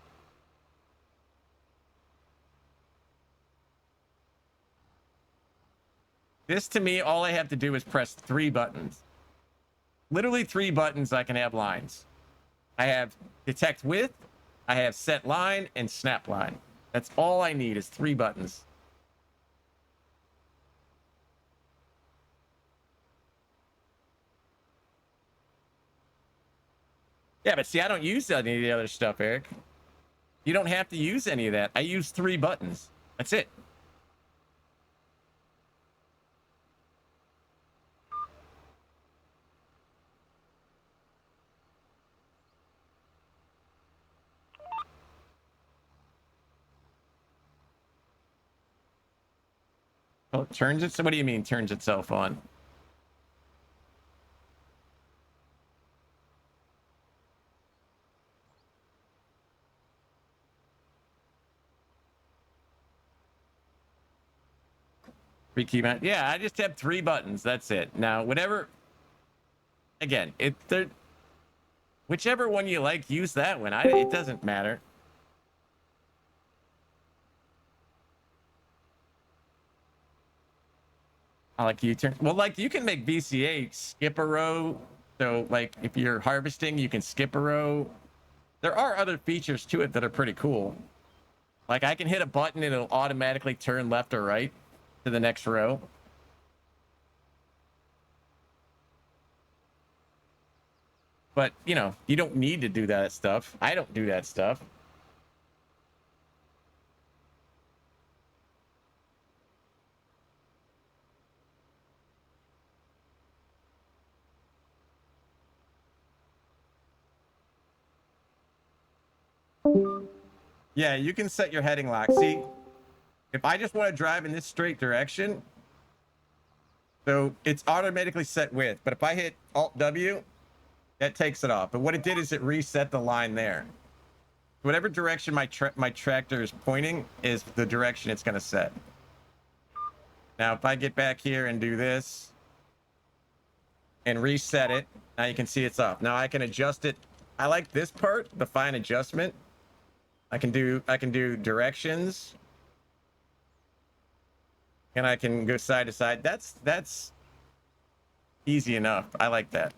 [SPEAKER 1] This to me, all I have to do is press 3 buttons. Literally 3 buttons, I can have lines. I have detect width, I have set line, and snap line. That's all I need is 3 buttons. Yeah, but see, I don't use any of the other stuff, Eric. You don't have to use any of that. I use 3 buttons. That's it. Oh, it turns it. So what do you mean turns itself on? Three key mount. Yeah, I just have 3 buttons. That's it. Now, whatever. Again, whichever one you like, use that one. It doesn't matter. I like U-turn. Well, like you can make VCA skip a row. So, like if you're harvesting, you can skip a row. There are other features to it that are pretty cool. Like I can hit a button and it'll automatically turn left or right to the next row. But, you know, you don't need to do that stuff. I don't do that stuff. Yeah, you can set your heading lock. See, if I just want to drive in this straight direction, so it's automatically set with. But if I hit Alt-W, that takes it off. But what it did is it reset the line there. Whatever direction my tractor is pointing is the direction it's going to set. Now, if I get back here and do this and reset it, now you can see it's up. Now I can adjust it. I like this part, the fine adjustment. I can do directions, and I can go side to side. That's easy enough. I like that.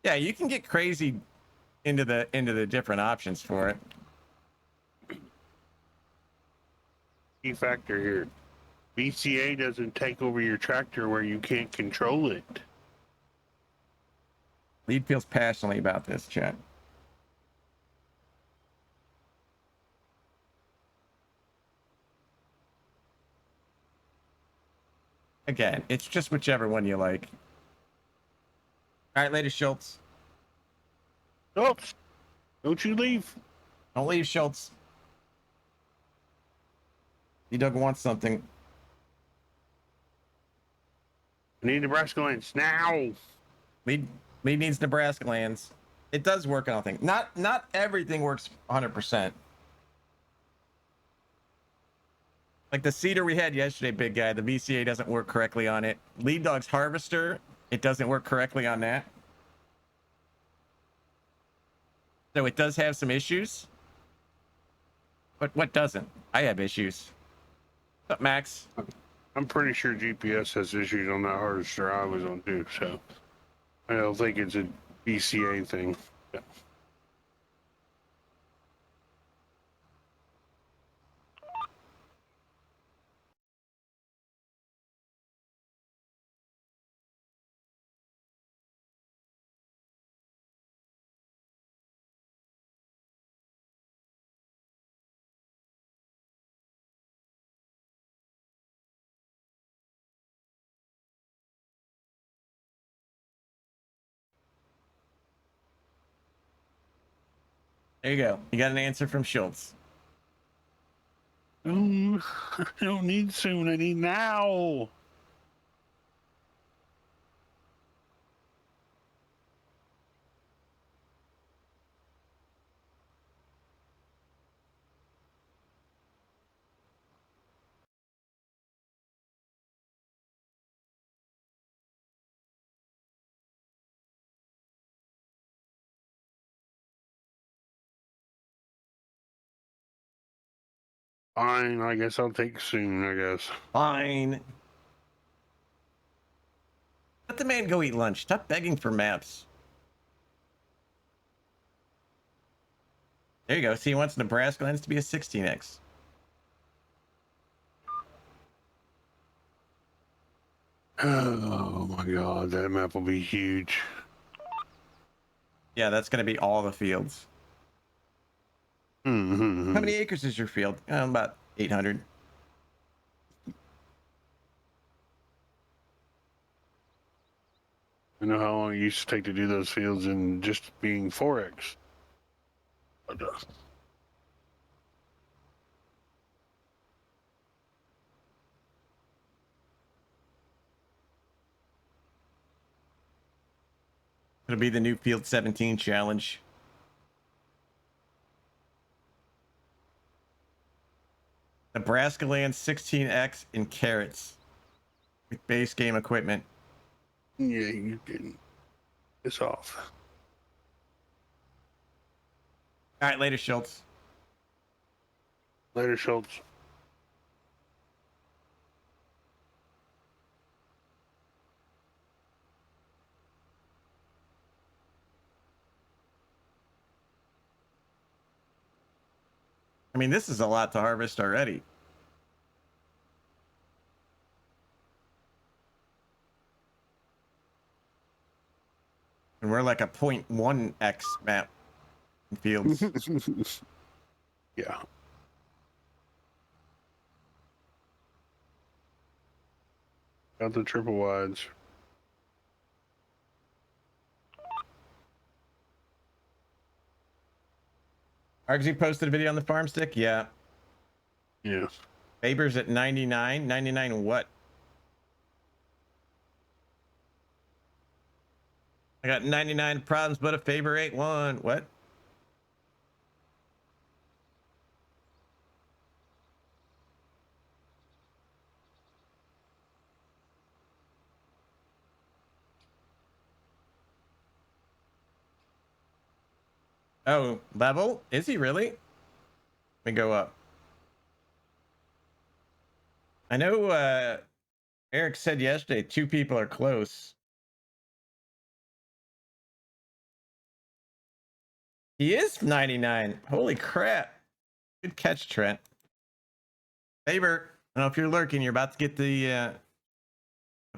[SPEAKER 1] Yeah, you can get crazy into the different options for it.
[SPEAKER 3] Key factor here. VCA doesn't take over your tractor where you can't control it.
[SPEAKER 1] Lead feels passionately about this, chat. Again, it's just whichever one you like. All right, later, Schultz.
[SPEAKER 3] Schultz, don't you leave.
[SPEAKER 1] Don't leave, Schultz. D-Dug wants something.
[SPEAKER 3] I need Nebraska lands now.
[SPEAKER 1] Lead needs Nebraska lands. It does work, I don't think. Not everything works 100%. Like the seeder we had yesterday, big guy, the VCA doesn't work correctly on it. Lead Dog's harvester, it doesn't work correctly on that. So it does have some issues. But what doesn't? I have issues. What's up, Max?
[SPEAKER 3] I'm pretty sure GPS has issues on that harvester I was on too, so I don't think it's a VCA thing. Yeah.
[SPEAKER 1] There you go. You got an answer from Schultz.
[SPEAKER 3] I don't need soon. I need now. Fine. I guess I'll take soon. I guess.
[SPEAKER 1] Fine. Let the man go eat lunch. Stop begging for maps. There you go. See, he wants Nebraska lands to be a 16x.
[SPEAKER 3] Oh my God, that map will be huge.
[SPEAKER 1] Yeah, that's going to be all the fields.
[SPEAKER 3] Mm-hmm.
[SPEAKER 1] How many acres is your field? About 800.
[SPEAKER 3] I know how long it used to take to do those fields in just being 4x.
[SPEAKER 1] It'll be the new Field 17 challenge. Nebraska Land 16X in carrots with base game equipment.
[SPEAKER 3] Yeah, you can piss off.
[SPEAKER 1] All right, later, Schultz.
[SPEAKER 3] Later, Schultz.
[SPEAKER 1] I mean, this is a lot to harvest already. And we're like a 0.1x map in fields.
[SPEAKER 3] Yeah. Got the triple wides.
[SPEAKER 1] RG posted a video on the farm stick? Yeah.
[SPEAKER 3] Yeah.
[SPEAKER 1] Faber's at 99. 99 what? I got 99 problems, but a Faber 8-1. What? Oh, level? Is he really? Let me go up. I know Eric said yesterday 2 people are close. He is 99. Holy crap. Good catch, Trent. Faber, I don't know if you're lurking. You're about to get the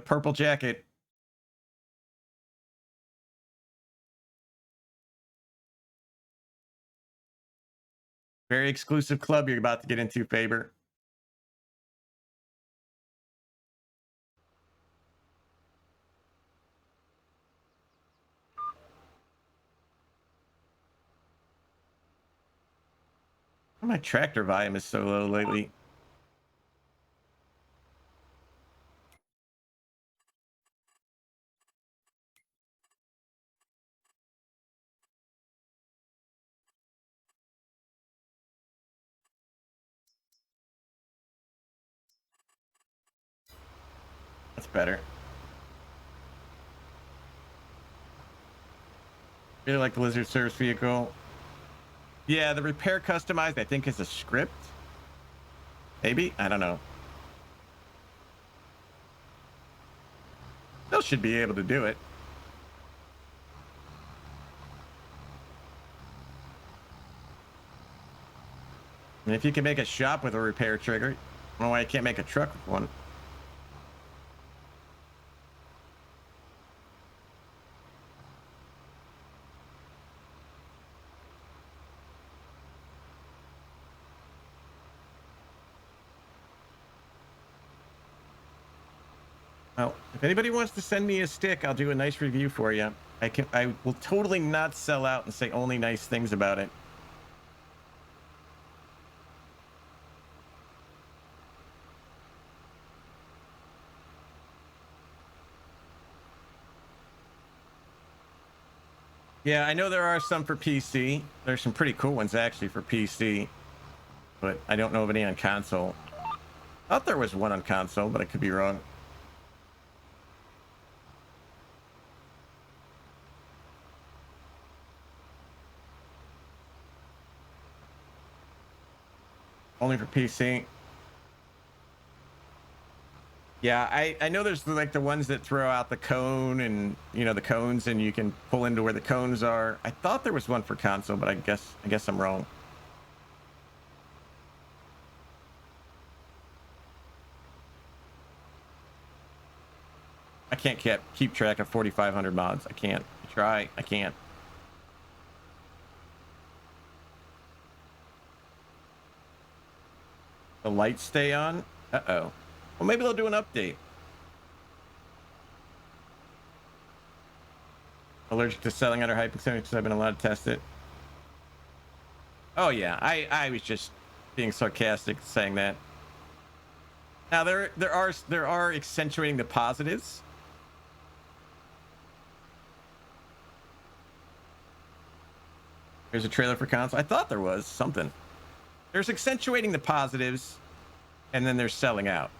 [SPEAKER 1] purple jacket. Very exclusive club you're about to get into, Faber. My tractor volume is so low lately. That's better. Really like the Lizard service vehicle. Yeah, the repair customized, I think, is a script. Maybe? I don't know. Still should be able to do it. And if you can make a shop with a repair trigger, I don't know why you can't make a truck with one. Well, if anybody wants to send me a stick, I'll do a nice review for you. I will totally not sell out and say only nice things about it. Yeah, I know there are some for PC. There's some pretty cool ones actually for PC, but I don't know of any on console. Thought there was one on console, but I could be wrong. Only for PC. Yeah, I know there's like the ones that throw out the cone and, you know, the cones, and you can pull into where the cones are. I thought there was one for console, but I guess I'm wrong. I can't keep track of 4,500 mods. I can't. I try. I can't. The lights stay on? Uh-oh. Well, maybe they'll do an update. Allergic to selling under hypothermia because I've been allowed to test it. Oh yeah, I was just being sarcastic saying that. Now there are accentuating the positives. There's a trailer for console. I thought there was something. There's accentuating the positives, and then there's selling out.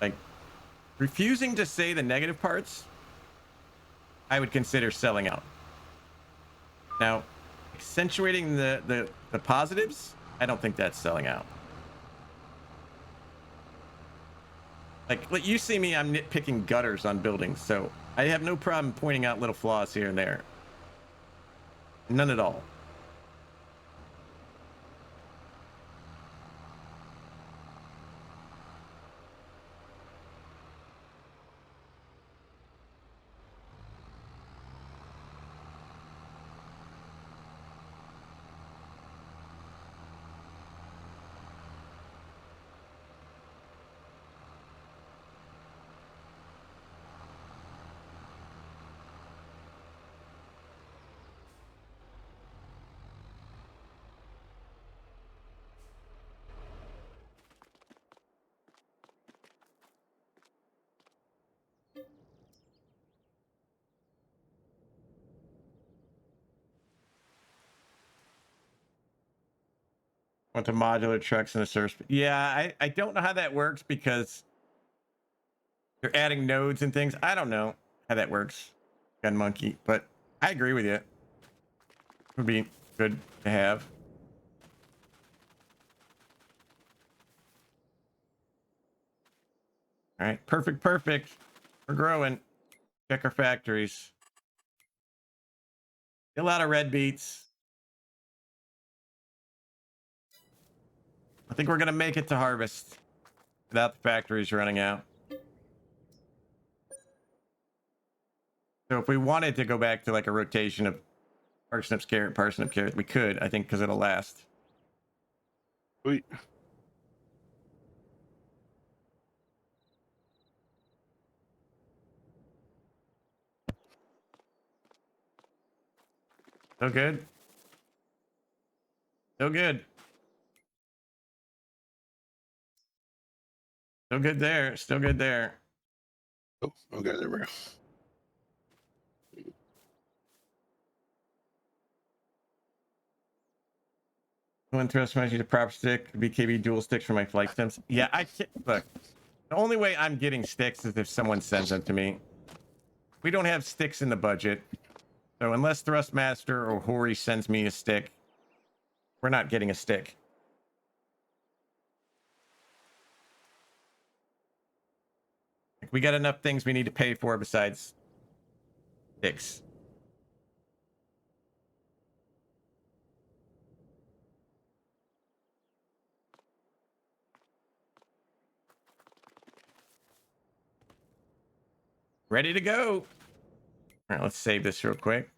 [SPEAKER 1] Like, refusing to say the negative parts, I would consider selling out. Now, accentuating the positives, I don't think that's selling out. Like you see me, I'm nitpicking gutters on buildings, so I have no problem pointing out little flaws here and there. None at all. Went to modular trucks and a service. Yeah, I don't know how that works because you're adding nodes and things. I don't know how that works, Gun Monkey, but I agree with you. It would be good to have. All right, perfect. We're growing. Check our factories. A lot of red beets. I think we're gonna make it to harvest without the factories running out. So if we wanted to go back to like a rotation of parsnips, carrot, we could, I think, because it'll last.
[SPEAKER 3] Sweet.
[SPEAKER 1] So good. So good. So good there. Still good there.
[SPEAKER 3] Oh, okay, there we go.
[SPEAKER 1] Who interests me? I need a prop stick, BKB dual sticks for my flight stems. Yeah, I can't look. The only way I'm getting sticks is if someone sends them to me. We don't have sticks in the budget. So unless Thrustmaster or Hori sends me a stick, we're not getting a stick. We got enough things we need to pay for besides sticks. Ready to go. All right, let's save this real quick.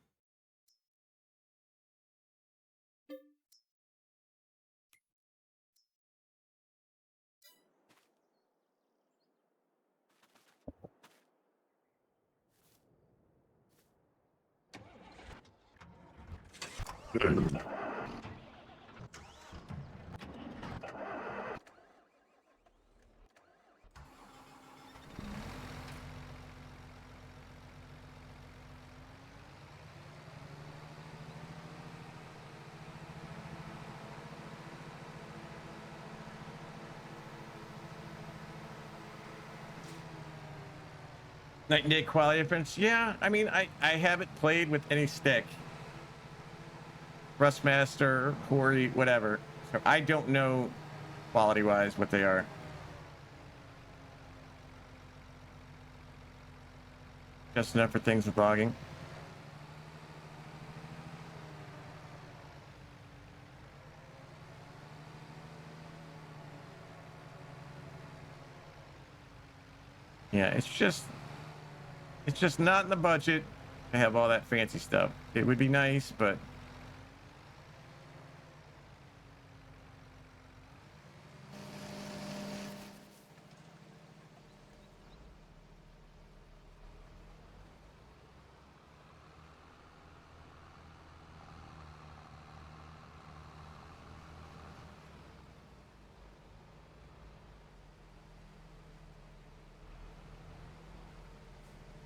[SPEAKER 1] Night and day quality difference. Yeah, I mean, I haven't played with any stick. Rustmaster, Hori, whatever. So I don't know quality wise what they are. Just enough for things with logging. Yeah, it's just not in the budget to have all that fancy stuff. It would be nice, but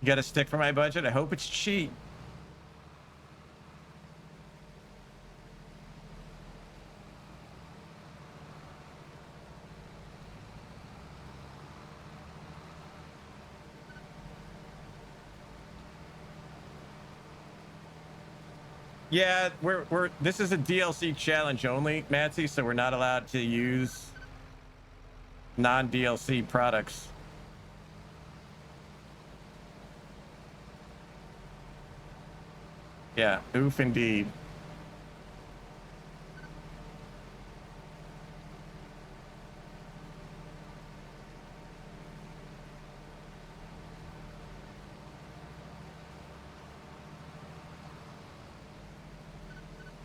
[SPEAKER 1] you got a stick for my budget? I hope it's cheap. Yeah, we're this is a DLC challenge only, Matsy, so we're not allowed to use non-DLC products. Yeah, oof indeed.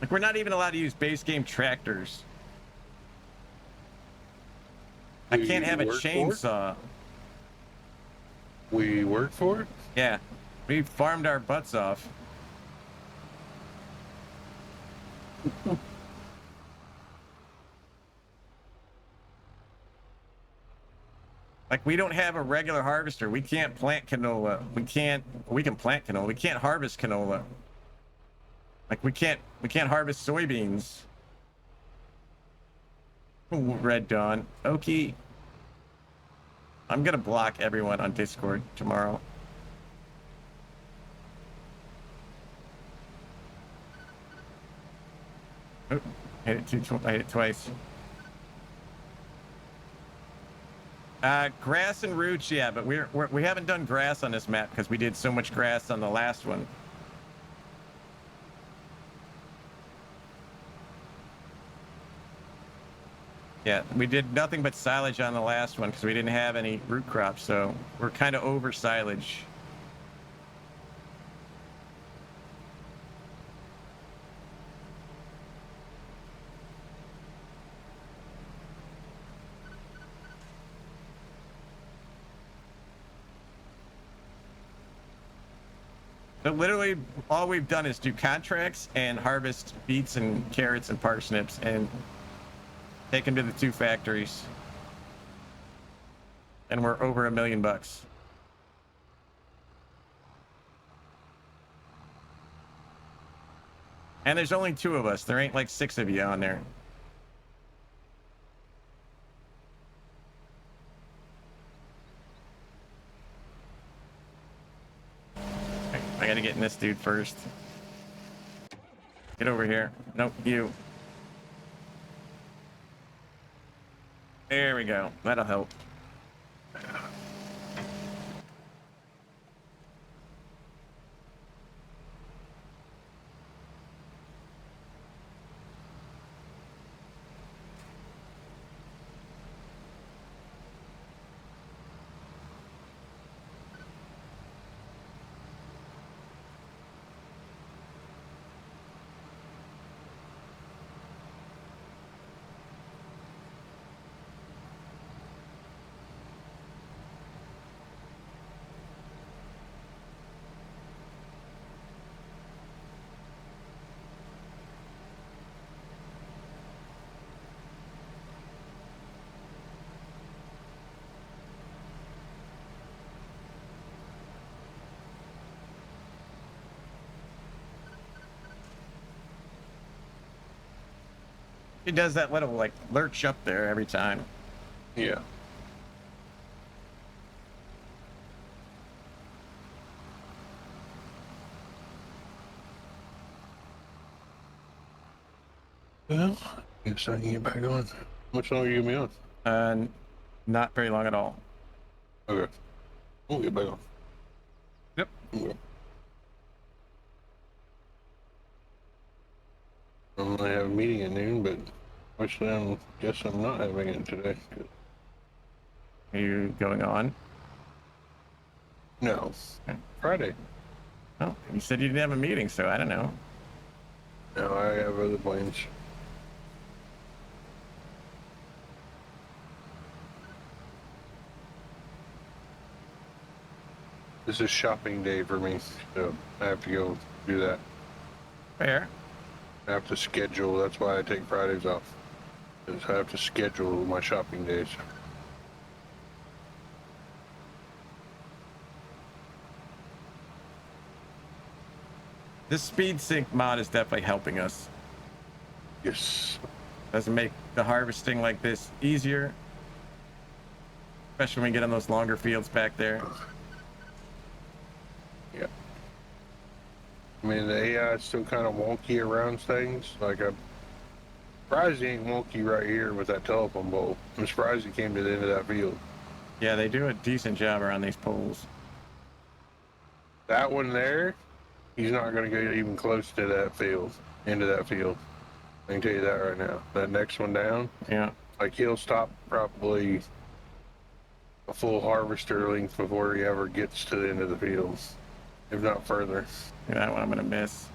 [SPEAKER 1] Like, we're not even allowed to use base game tractors. I can't have a chainsaw.
[SPEAKER 3] We work for it?
[SPEAKER 1] Yeah, we farmed our butts off. Like, we don't have a regular harvester. We can't plant canola. We can plant canola. We can't harvest canola. Like, we can't harvest soybeans. Ooh, Red Dawn. Okay. I'm gonna block everyone on Discord tomorrow. Oh, I hit it twice. Grass and roots, yeah, but we haven't done grass on this map because we did so much grass on the last one. Yeah, we did nothing but silage on the last one because we didn't have any root crops, so we're kind of over silage. So literally all we've done is do contracts and harvest beets and carrots and parsnips and take them to the 2 factories. And we're over $1 million. And there's only 2 of us. There ain't like 6 of you on there. I gotta get in this dude first. Get over here. Nope, you. There we go. That'll help. He does that little like lurch up there every time.
[SPEAKER 3] Yeah. Well, I guess I can get back on. How much longer you gonna be on?
[SPEAKER 1] Not very long at all.
[SPEAKER 3] Okay. We'll get back on.
[SPEAKER 1] Yep.
[SPEAKER 3] Okay. I have a meeting at noon, but actually I guess I'm not having it today.
[SPEAKER 1] Are you going on?
[SPEAKER 3] No.
[SPEAKER 1] Okay.
[SPEAKER 3] Friday.
[SPEAKER 1] Oh, you said you didn't have a meeting, so I don't know.
[SPEAKER 3] No, I have other plans. This is shopping day for me, so I have to go do that.
[SPEAKER 1] Fair.
[SPEAKER 3] I have to schedule, that's why I take Fridays off. Is I have to schedule my shopping days.
[SPEAKER 1] This speed sync mod is definitely helping us.
[SPEAKER 3] Yes.
[SPEAKER 1] Doesn't make the harvesting like this easier. Especially when we get on those longer fields back there.
[SPEAKER 3] Yeah. I mean, the AI is still kind of wonky around things. Like, I'm surprised he ain't wonky right here with that telephone pole. I'm surprised he came to the end of that field.
[SPEAKER 1] Yeah, they do a decent job around these poles.
[SPEAKER 3] That one there, he's not going to get even close to that field, into that field. I can tell you that right now. That next one down,
[SPEAKER 1] Yeah.
[SPEAKER 3] like he'll stop probably a full harvester length before he ever gets to the end of the field, if not further.
[SPEAKER 1] Yeah, that one I'm gonna miss.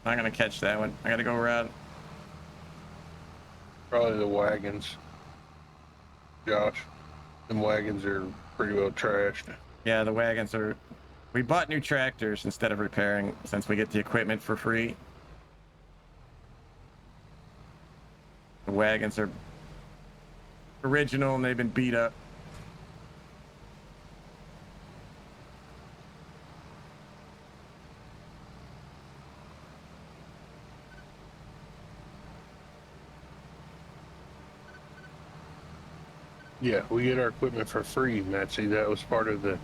[SPEAKER 1] Not gonna catch that one. I gotta go around.
[SPEAKER 3] Probably the wagons. Josh, them wagons are pretty well trashed.
[SPEAKER 1] Yeah, the wagons are. We bought new tractors instead of repairing since we get the equipment for free. The wagons are original and they've been beat up.
[SPEAKER 3] Yeah, we get our equipment for free, Matsy. That was part of the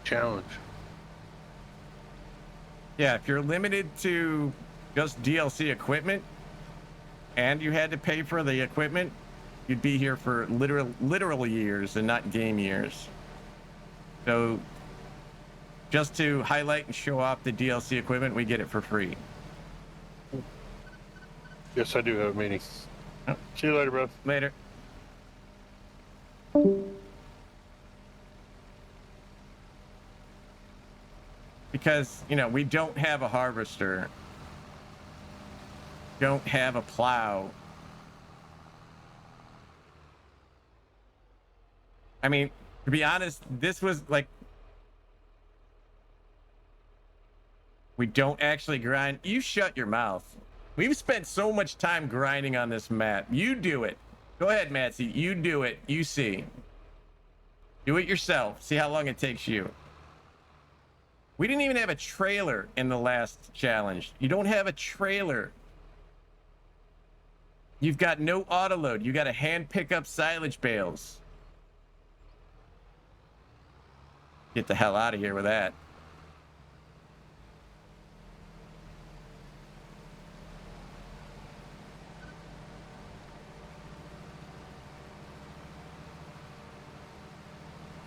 [SPEAKER 3] challenge.
[SPEAKER 1] Yeah, if you're limited to just DLC equipment and you had to pay for the equipment, you'd be here for literal years and not game years. So just to highlight and show off the DLC equipment, we get it for free.
[SPEAKER 3] Yes, I do have a meeting.
[SPEAKER 1] Oh.
[SPEAKER 3] See you later, bro.
[SPEAKER 1] Later. Because, you know, we don't have a harvester, don't have a plow. I mean, to be honest, this was like, we don't actually grind. You shut your mouth. We've spent so much time grinding on this map. You do it. Go ahead, Matsy. You do it. You see. Do it yourself. See how long it takes you. We didn't even have a trailer in the last challenge. You don't have a trailer. You've got no autoload. You got to hand pick up silage bales. Get the hell out of here with that.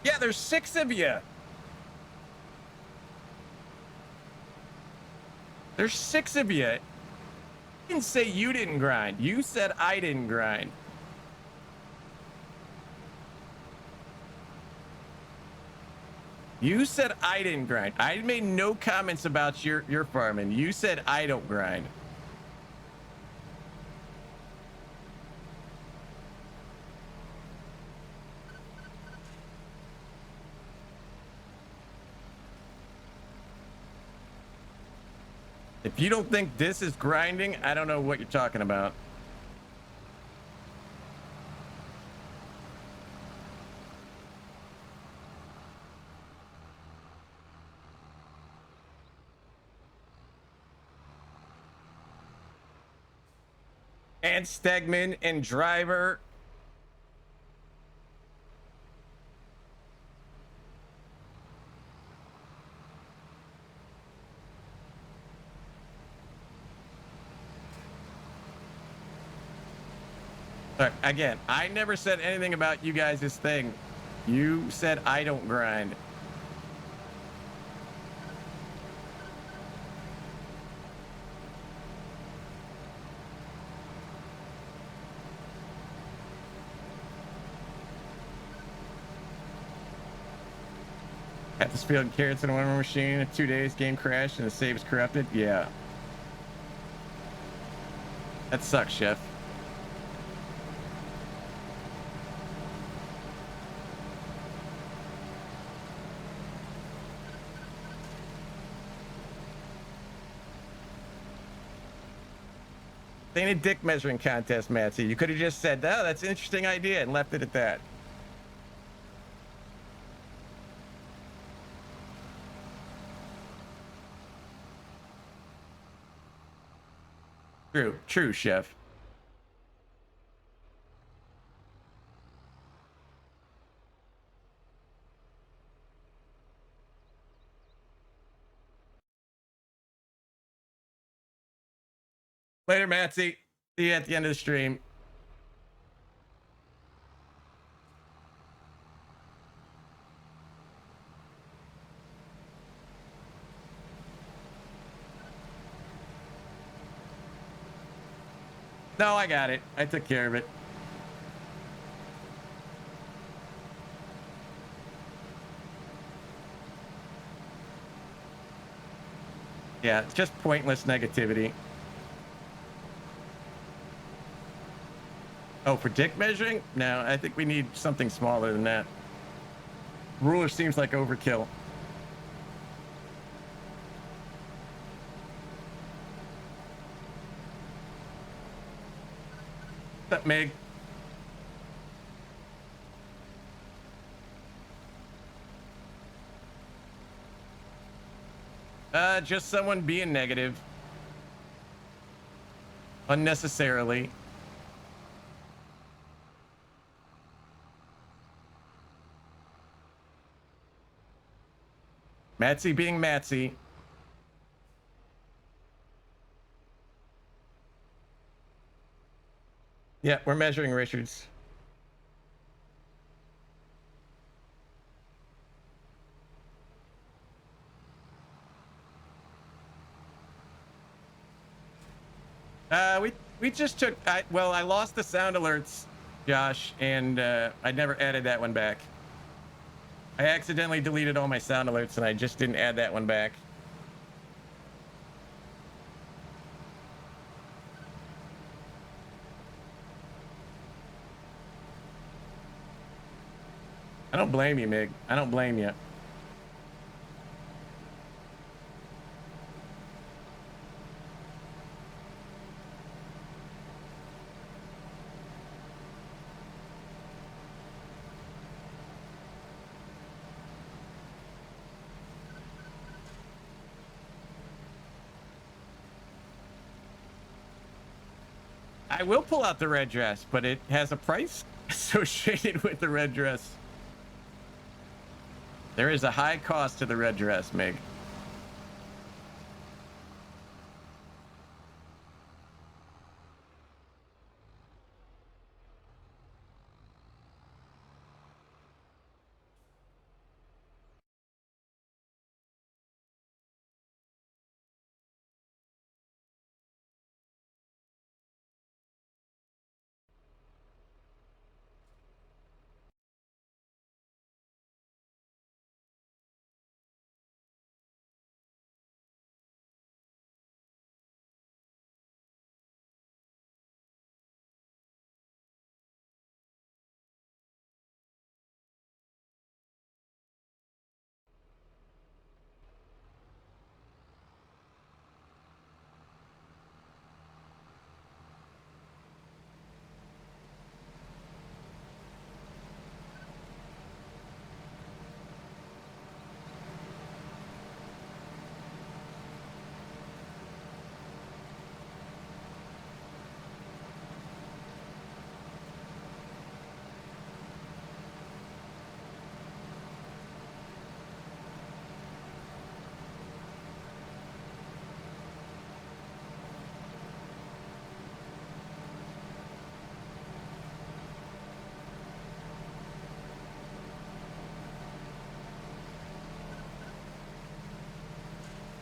[SPEAKER 1] Yeah, there's 6 of you. There's 6 of you. You didn't say you didn't grind. You said I didn't grind. You said I didn't grind. I made no comments about your farming. You said I don't grind. If you don't think this is grinding, I don't know what you're talking about. And Stegman and Driver. Look, again, I never said anything about you guys' thing. You said I don't grind. At this field carrots in a one machine in 2 days, game crashed and the save is corrupted. Yeah. That sucks, Chef. They ain't a dick measuring contest, Matsy. You could have just said, "Oh, that's an interesting idea," and left it at that. True, Chef. Later, Matsy. See you at the end of the stream. No, I got it. I took care of it. Yeah, it's just pointless negativity. Oh, for dick measuring? No, I think we need something smaller than that. Ruler seems like overkill. What's up, Meg? Just someone being negative. Unnecessarily. Matsy being Matsy. Yeah, we're measuring Richards. We just took. I lost the sound alerts, Josh, and I never added that one back. I accidentally deleted all my sound alerts, and I just didn't add that one back. I don't blame you, Mig. I don't blame you. I will pull out the red dress, but it has a price associated with the red dress. There is a high cost to the red dress, Mig.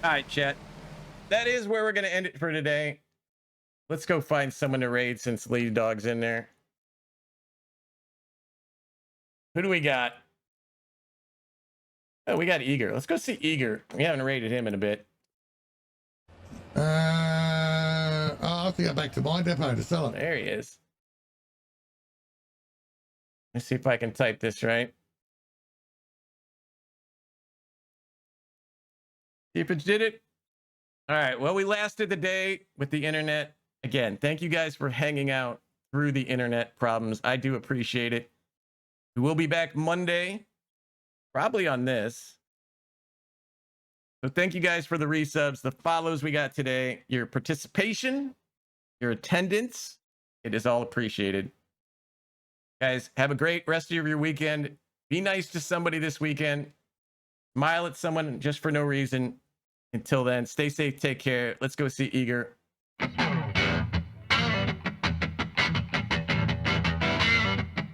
[SPEAKER 1] All right, chat. That is where we're going to end it for today. Let's go find someone to raid since Lead Dog's in there. Who do we got? Oh, we got Eager. Let's go see Eager. We haven't raided him in a bit.
[SPEAKER 2] I'll have to go back to my depot to sell it.
[SPEAKER 1] There he is. Let's see if I can type this right. See if it did it. All right. Well, we lasted the day with the internet. Again, thank you guys for hanging out through the internet problems. I do appreciate it. We will be back Monday, probably on this. So thank you guys for the resubs, the follows we got today, your participation, your attendance. It is all appreciated. Guys, have a great rest of your weekend. Be nice to somebody this weekend. Smile at someone just for no reason. Until then, stay safe, take care. Let's go see Eager.